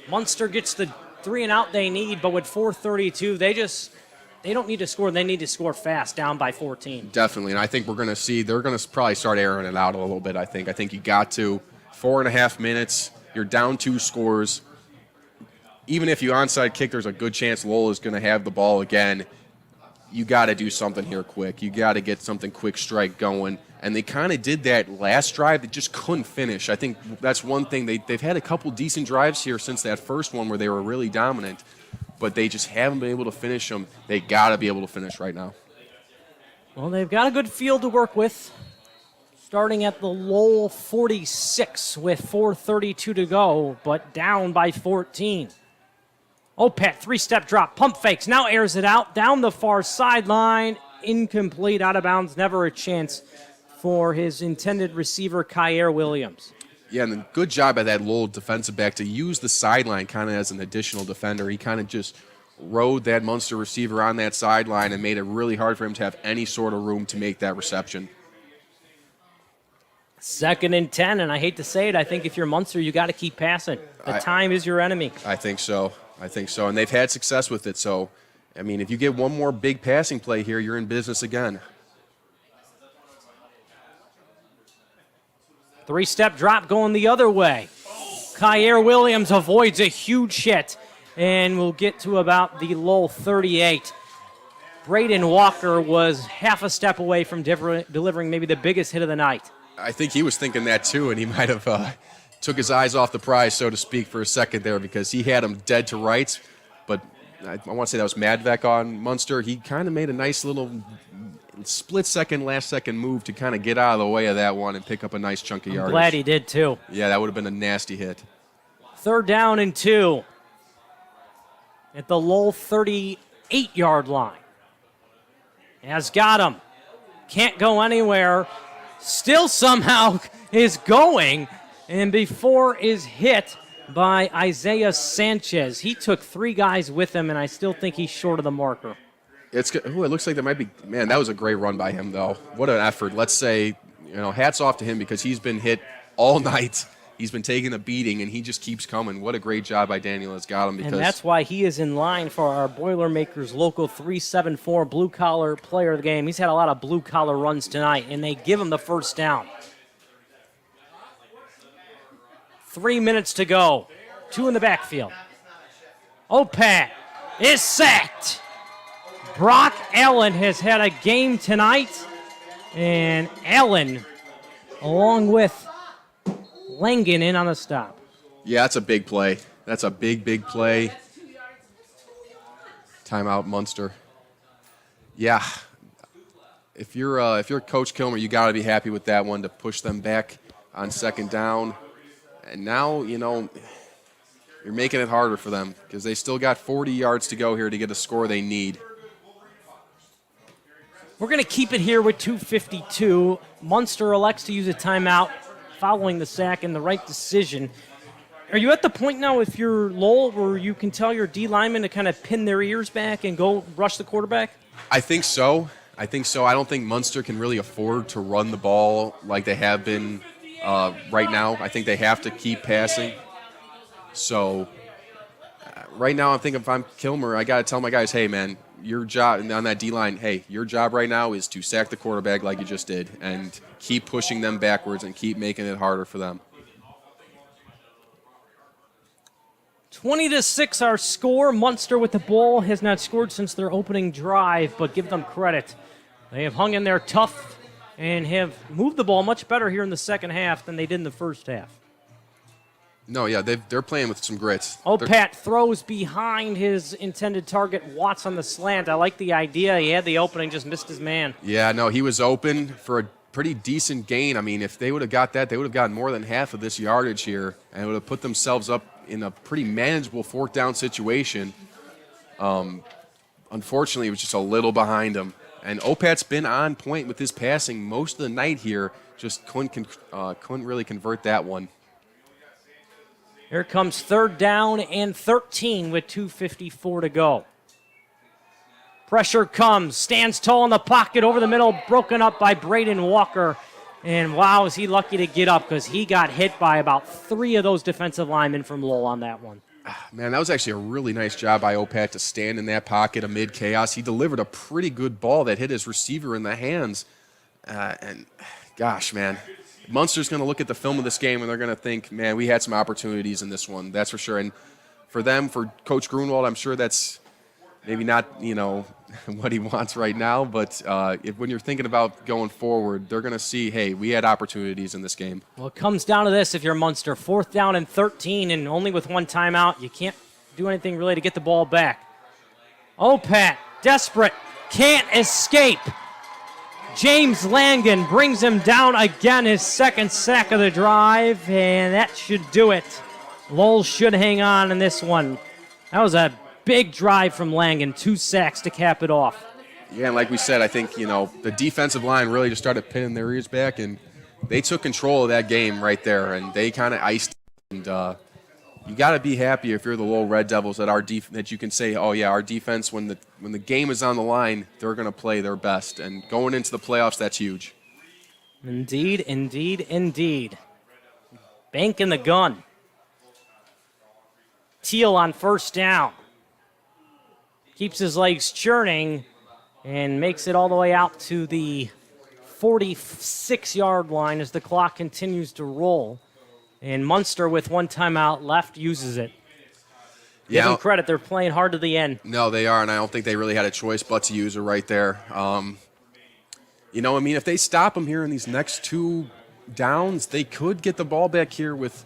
Munster gets the 3-and-out they need, but with 4:32, they don't need to score. They need to score fast, down by 14. Definitely, and I think we're going to see they're going to probably start airing it out a little bit, I think you got to. 4.5 minutes, you're down 2 scores. Even if you onside kick, there's a good chance Lowell is going to have the ball again. You got to do something here quick. You got to get something quick strike going. And they kind of did that last drive. They just couldn't finish. I think that's one thing. They've had a couple decent drives here since that first one where they were really dominant, but they just haven't been able to finish them. They got to be able to finish right now. Well, they've got a good field to work with. Starting at the Lowell 46 with 4:32 to go, but down by 14. Pat, 3-step drop, pump fakes, now airs it out, down the far sideline, incomplete, out of bounds, never a chance for his intended receiver, Kyer Williams. Yeah, and good job by that Lowell defensive back to use the sideline kind of as an additional defender. He kind of just rode that Munster receiver on that sideline and made it really hard for him to have any sort of room to make that reception. 2nd and 10, and I hate to say it, I think if you're Munster, you got to keep passing. Time is your enemy. I think so, and they've had success with it. So, I mean, if you get one more big passing play here, you're in business again. 3-step drop going the other way. Kyer Williams avoids a huge hit, and we'll get to about the Lowell 38. Braden Walker was half a step away from delivering maybe the biggest hit of the night. I think he was thinking that too, and he might have took his eyes off the prize, so to speak, for a second there because he had him dead to rights. But I want to say that was Madvec on Munster. He kind of made a nice little split-second, last-second move to kind of get out of the way of that one and pick up a nice chunk of yardage. Glad he did, too. Yeah, that would have been a nasty hit. 3rd down and 2 at the Lowell 38-yard line. Has got him. Can't go anywhere. Still somehow is going, and before is hit by Isaiah Sanchez. He took 3 guys with him, and I still think he's short of the marker. It looks like there might be, man, that was a great run by him, though. What an effort. Let's say, hats off to him because he's been hit all night. He's been taking a beating, and he just keeps coming. What a great job by Daniel has got him. Because and that's why he is in line for our Boilermakers Local 374 blue-collar player of the game. He's had a lot of blue-collar runs tonight, and they give him the 1st down. 3 minutes to go. 2 in the backfield. Pat is sacked. Brock Allen has had a game tonight, and Allen, along with Langen, in on the stop. Yeah, that's a big play. That's a big, big play. Timeout, Munster. Yeah, if you're Coach Kilmer, you got to be happy with that one to push them back on 2nd down. And now, you're making it harder for them because they still got 40 yards to go here to get a score they need. We're going to keep it here with 2:52. Munster elects to use a timeout following the sack and the right decision. Are you at the point now, if you're Lowell, where you can tell your D linemen to kind of pin their ears back and go rush the quarterback? I think so. I don't think Munster can really afford to run the ball like they have been right now. I think they have to keep passing. So right now I'm thinking if I'm Kilmer, I got to tell my guys, hey, man, your job on that D-line, hey, your job right now is to sack the quarterback like you just did and keep pushing them backwards and keep making it harder for them. 20-6 our score. Munster with the ball has not scored since their opening drive, but give them credit. They have hung in there tough and have moved the ball much better here in the second half than they did in the first half. No, yeah, they're playing with some grit. Opat throws behind his intended target, Watts on the slant. I like the idea. He had the opening, just missed his man. Yeah, no, he was open for a pretty decent gain. I mean, if they would have got that, they would have gotten more than half of this yardage here and would have put themselves up in a pretty manageable fourth down situation. Unfortunately, it was just a little behind him. And Opat's been on point with his passing most of the night here, just couldn't really convert that one. Here comes 3rd down and 13 with 2:54 to go. Pressure comes, stands tall in the pocket over the middle, broken up by Braden Walker. And wow, is he lucky to get up because he got hit by about 3 of those defensive linemen from Lowell on that one. Man, that was actually a really nice job by Opat to stand in that pocket amid chaos. He delivered a pretty good ball that hit his receiver in the hands. And gosh, man, Munster's going to look at the film of this game and they're going to think, man, we had some opportunities in this one. That's for sure. And for them, for Coach Grunwald, I'm sure that's maybe not, what he wants right now. But when you're thinking about going forward, they're going to see, hey, we had opportunities in this game. Well, it comes down to this if you're Munster. 4th down and 13, and only with 1 timeout. You can't do anything really to get the ball back. Opat, desperate, can't escape. James Langan brings him down again, his 2nd sack of the drive, and that should do it. Lowell should hang on in this one. That was a big drive from Langan, 2 sacks to cap it off. Yeah, and like we said, I think, the defensive line really just started pinning their ears back, and they took control of that game right there, and they kind of iced it. And you got to be happy if you're the Lowell Red Devils that you can say, oh, yeah, our defense, when the game is on the line, they're going to play their best. And going into the playoffs, that's huge. Indeed, indeed, indeed. Bank in the gun. Teal on 1st down. Keeps his legs churning and makes it all the way out to the 46-yard line as the clock continues to roll. And Munster, with 1 timeout left, uses it. Give them credit. They're playing hard to the end. No, they are, and I don't think they really had a choice but to use it right there. If they stop them here in these next 2 downs, they could get the ball back here with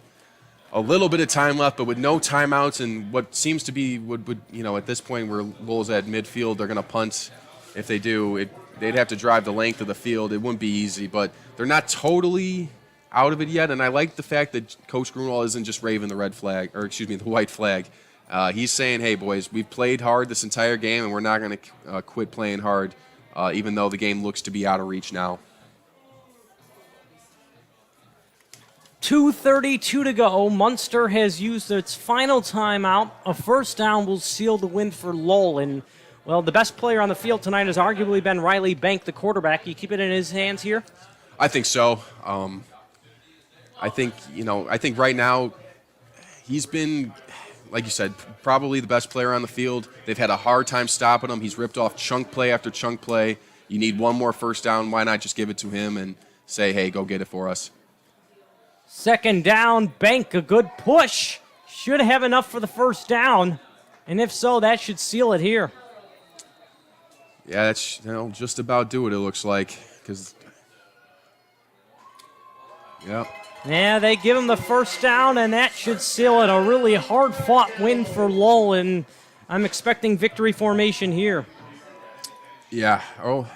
a little bit of time left, but with no timeouts and what seems to be at this point where Lowell's at midfield, they're going to punt. If they do, they'd have to drive the length of the field. It wouldn't be easy, but they're not totally out of it yet, and I like the fact that Coach Grunwald isn't just waving the the white flag. He's saying, hey, boys, we've played hard this entire game, and we're not going to quit playing hard, even though the game looks to be out of reach now. 2:32 to go. Munster has used its final timeout. A 1st down will seal the win for Lowell. And, well, the best player on the field tonight has arguably been Riley Bank, the quarterback. You keep it in his hands here? I think so. I think right now he's been, like you said, probably the best player on the field. They've had a hard time stopping him. He's ripped off chunk play after chunk play. You need one more 1st down. Why not just give it to him and say, hey, go get it for us? 2nd down, Bank, a good push. Should have enough for the 1st down. And if so, that should seal it here. Yeah, that's just about do it, it looks like. Yeah, they give him the 1st down, and that should seal it. A really hard-fought win for Lowell, and I'm expecting victory formation here. Yeah. Oh,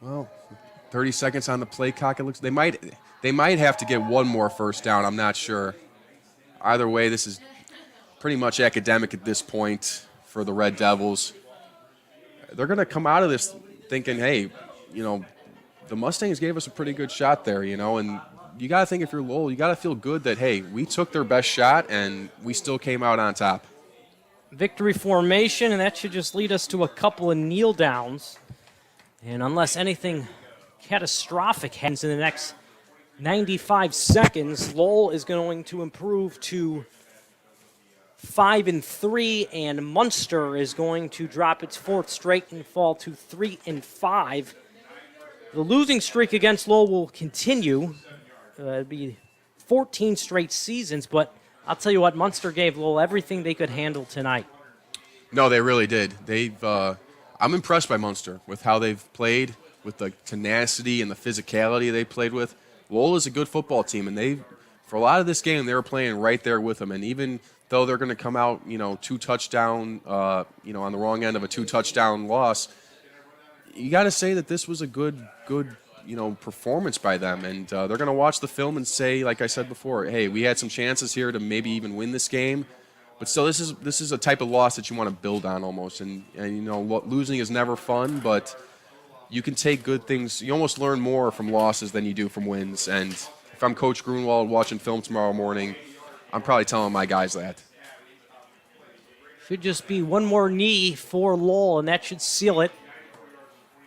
well, 30 seconds on the play clock. It looks they might have to get one more 1st down. I'm not sure. Either way, this is pretty much academic at this point for the Red Devils. They're going to come out of this thinking, hey, the Mustangs gave us a pretty good shot there, and you got to think if you're Lowell, you got to feel good that, hey, we took their best shot and we still came out on top. Victory formation, and that should just lead us to a couple of kneel downs. And unless anything catastrophic happens in the next 95 seconds, Lowell is going to improve to 5-3, and Munster is going to drop its fourth straight and fall to 3-5. The losing streak against Lowell will continue. It'll be 14 straight seasons, but I'll tell you what, Munster gave Lowell everything they could handle tonight. No, they really did. I'm impressed by Munster with how they've played, with the tenacity and the physicality they played with. Lowell is a good football team, and for a lot of this game, they were playing right there with them. And even though they're going to come out, 2 touchdown, on the wrong end of a 2 touchdown loss, you got to say that this was a good, performance by them. And they're going to watch the film and say, like I said before, hey, we had some chances here to maybe even win this game. But still, this is a type of loss that you want to build on almost. And losing is never fun, but you can take good things. You almost learn more from losses than you do from wins. And if I'm Coach Grunwald watching film tomorrow morning, I'm probably telling my guys that. Should just be one more knee for Lowell, and that should seal it.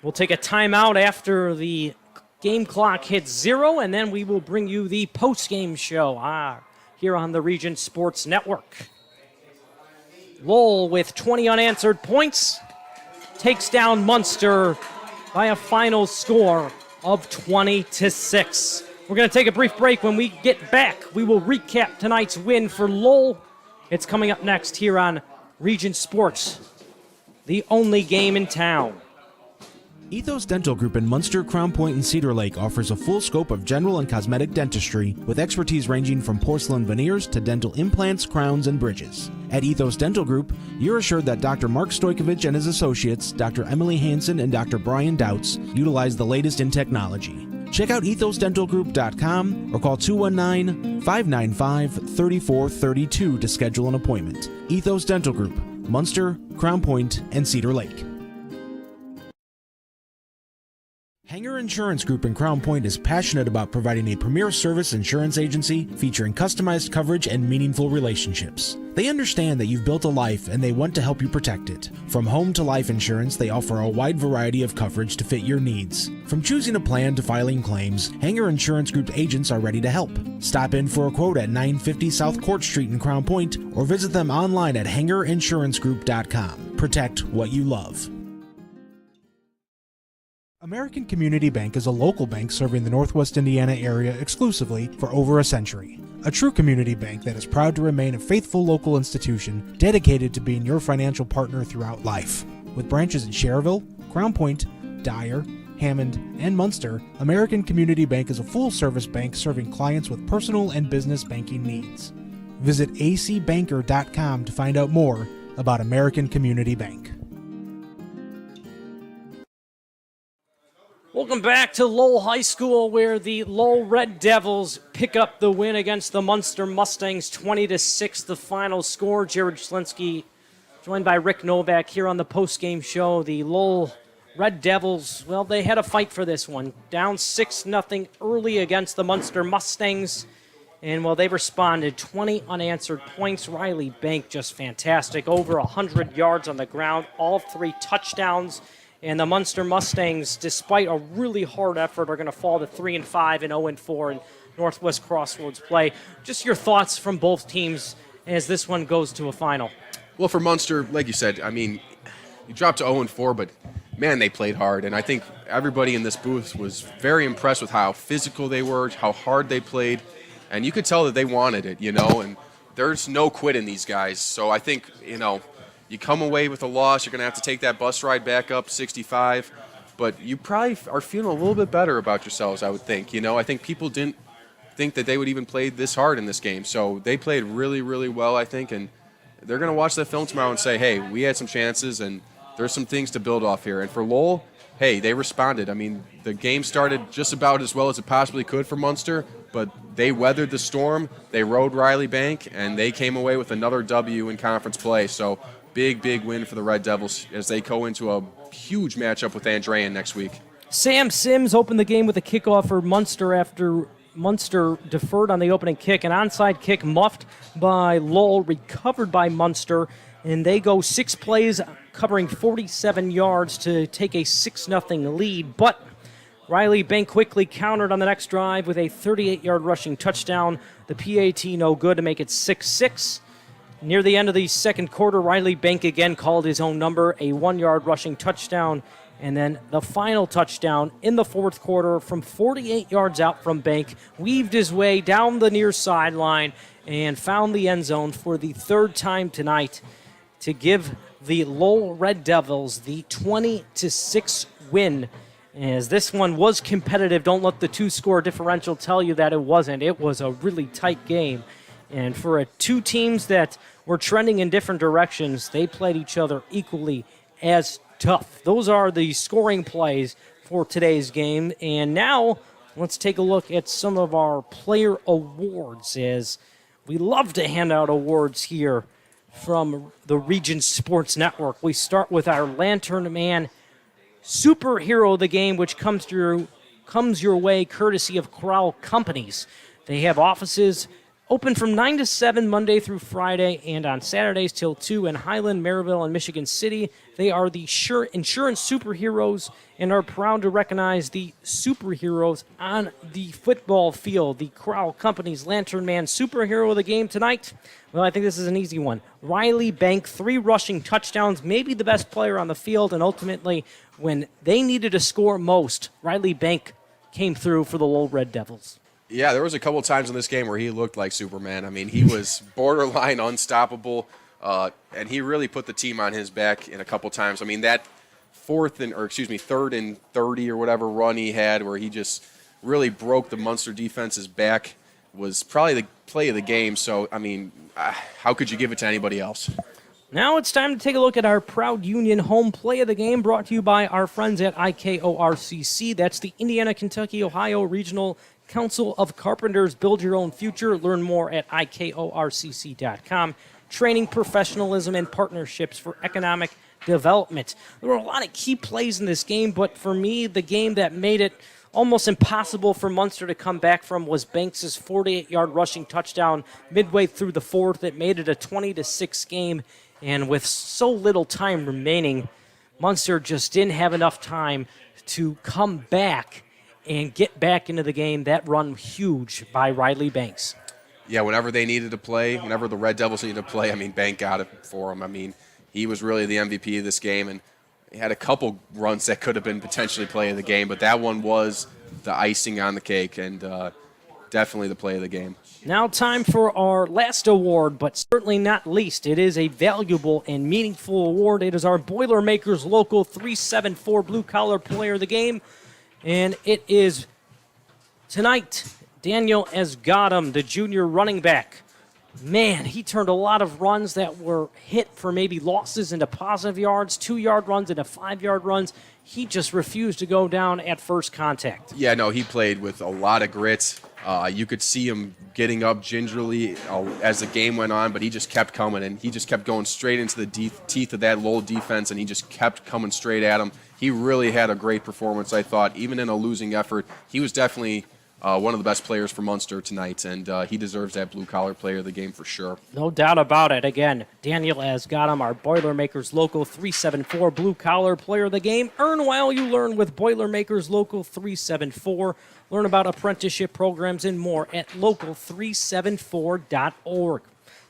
We'll take a timeout after the game clock hits 0, and then we will bring you the post-game show here on the Region Sports Network. Lowell with 20 unanswered points takes down Munster by a final score of 20-6. We're going to take a brief break. When we get back, we will recap tonight's win for Lowell. It's coming up next here on Region Sports, the only game in town. Ethos Dental Group in Munster, Crown Point, and Cedar Lake offers a full scope of general and cosmetic dentistry with expertise ranging from porcelain veneers to dental implants, crowns, and bridges. At Ethos Dental Group, you're assured that Dr. Mark Stojkovic and his associates, Dr. Emily Hansen and Dr. Brian Doubts, utilize the latest in technology. Check out ethosdentalgroup.com or call 219-595-3432 to schedule an appointment. Ethos Dental Group, Munster, Crown Point, and Cedar Lake. Hanger Insurance Group in Crown Point is passionate about providing a premier service insurance agency featuring customized coverage and meaningful relationships. They understand that you've built a life and they want to help you protect it. From home to life insurance, they offer a wide variety of coverage to fit your needs. From choosing a plan to filing claims, Hanger Insurance Group agents are ready to help. Stop in for a quote at 950 South Court Street in Crown Point or visit them online at hangerinsurancegroup.com. Protect what you love. American Community Bank is a local bank serving the Northwest Indiana area exclusively for over a century. A true community bank that is proud to remain a faithful local institution dedicated to being your financial partner throughout life. With branches in Cherville, Crown Point, Dyer, Hammond, and Munster, American Community Bank is a full-service bank serving clients with personal and business banking needs. Visit acbanker.com to find out more about American Community Bank. Welcome back to Lowell High School, where the Lowell Red Devils pick up the win against the Munster Mustangs, 20-6, the final score. Jared Schlinsky joined by Rick Novak here on the postgame show. The Lowell Red Devils, well, they had a fight for this one. Down 6-0 early against the Munster Mustangs. And, well, they responded. 20 unanswered points. Riley Bank just fantastic. Over 100 yards on the ground. All 3 touchdowns. And the Munster Mustangs, despite a really hard effort, are going to fall to 3-5 and 0-4 in Northwest Crossroads play. Just your thoughts from both teams as this one goes to a final. Well, for Munster, like you said, I mean, you dropped to 0-4, but, man, they played hard. And I think everybody in this booth was very impressed with how physical they were, how hard they played. And you could tell that they wanted it, and there's no quit in these guys. So I think, you come away with a loss, you're going to have to take that bus ride back up 65, but you probably are feeling a little bit better about yourselves, I would think. I think people didn't think that they would even play this hard in this game, so they played really, really well, I think, and they're going to watch that film tomorrow and say, hey, we had some chances, and there's some things to build off here. And for Lowell, hey, they responded. I mean, the game started just about as well as it possibly could for Munster, but they weathered the storm, they rode Riley Bank, and they came away with another W in conference play, so big, big win for the Red Devils as they go into a huge matchup with Andrean next week. Sam Sims opened the game with a kickoff for Munster after Munster deferred on the opening kick. An onside kick muffed by Lowell, recovered by Munster, and they go 6 plays covering 47 yards to take a 6-0 lead. But Riley Bank quickly countered on the next drive with a 38-yard rushing touchdown. The PAT no good to make it 6-6. Near the end of the second quarter, Riley Bank again called his own number, a 1-yard rushing touchdown, and then the final touchdown in the fourth quarter from 48 yards out from Bank, weaved his way down the near sideline and found the end zone for the third time tonight to give the Lowell Red Devils the 20-6 win. As this one was competitive, don't let the two-score differential tell you that it wasn't. It was a really tight game. And for two teams that were trending in different directions, they played each other equally as tough. Those are the scoring plays for today's game. And now let's take a look at some of our player awards, as we love to hand out awards here from the Region Sports Network. We start with our Lantern Man Superhero of the Game, which comes your way courtesy of Corral Companies. They have offices open from 9 to 7 Monday through Friday, and on Saturdays till 2 in Highland, Maryville, and Michigan City. They are the insurance superheroes and are proud to recognize the superheroes on the football field. The Corral Company's Lantern Man Superhero of the Game tonight, well, I think this is an easy one. Riley Bank, 3 rushing touchdowns, maybe the best player on the field, and ultimately, when they needed to score most, Riley Bank came through for the Lowell Red Devils. Yeah, there was a couple times in this game where he looked like Superman. I mean, he was borderline unstoppable, and he really put the team on his back in a couple times. I mean, that third and 30 or whatever run he had where he just really broke the Munster defense's back was probably the play of the game. So, I mean, how could you give it to anybody else? Now it's time to take a look at our Proud Union home play of the game, brought to you by our friends at IKORCC. That's the Indiana, Kentucky, Ohio Regional Council of Carpenters. Build your own future. Learn more at IKORCC.com. Training, professionalism, and partnerships for economic development. There were a lot of key plays in this game, but for me, the game that made it almost impossible for Munster to come back from was Banks' 48-yard rushing touchdown midway through the fourth. It made it a 20-6 game, and with so little time remaining, Munster just didn't have enough time to come back and get back into the game. That run huge by Riley Banks. Yeah, whenever they needed to play, whenever the Red Devils needed to play, I mean, Bank got it for him. I mean, he was really the MVP of this game, and he had a couple runs that could have been potentially play of the game, but that one was the icing on the cake, and definitely the play of the game. Now time for our last award, but certainly not least. It is a valuable and meaningful award. It is our Boilermakers Local 374 Blue Collar Player of the Game. And it is tonight, Daniel Esgadam, the junior running back. Man, he turned a lot of runs that were hit for maybe losses into positive yards, 2-yard runs into 5-yard runs. He just refused to go down at first contact. Yeah, no, he played with a lot of grit. You could see him getting up gingerly as the game went on, but he just kept coming, and he just kept going straight into the teeth of that Lowell defense, and he just kept coming straight at him. He really had a great performance, I thought. Even in a losing effort, he was definitely one of the best players for Munster tonight, and he deserves that blue-collar player of the game for sure. No doubt about it. Again, Daniel Esgadam, our Boilermakers Local 374 blue-collar player of the game. Earn while you learn with Boilermakers Local 374. Learn about apprenticeship programs and more at local374.org.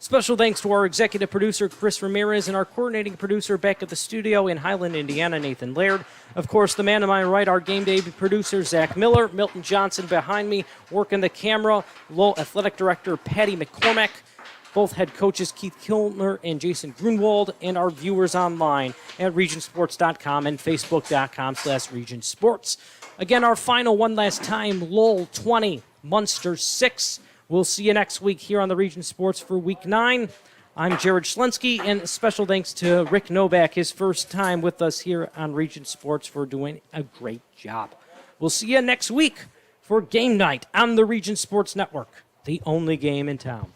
Special thanks to our executive producer, Chris Ramirez, and our coordinating producer back at the studio in Highland, Indiana, Nathan Laird. Of course, the man to my right, our game day producer, Zach Miller. Milton Johnson behind me, working the camera. Lowell Athletic Director, Patty McCormack. Both head coaches, Keith Kilner and Jason Grunwald, and our viewers online at regionsports.com and facebook.com/regionsports. Again, our final one last time, Lowell 20, Munster 6. We'll see you next week here on the Region Sports for Week 9. I'm Jared Schlensky, and special thanks to Rick Novak, his first time with us here on Region Sports, for doing a great job. We'll see you next week for Game Night on the Region Sports Network, the only game in town.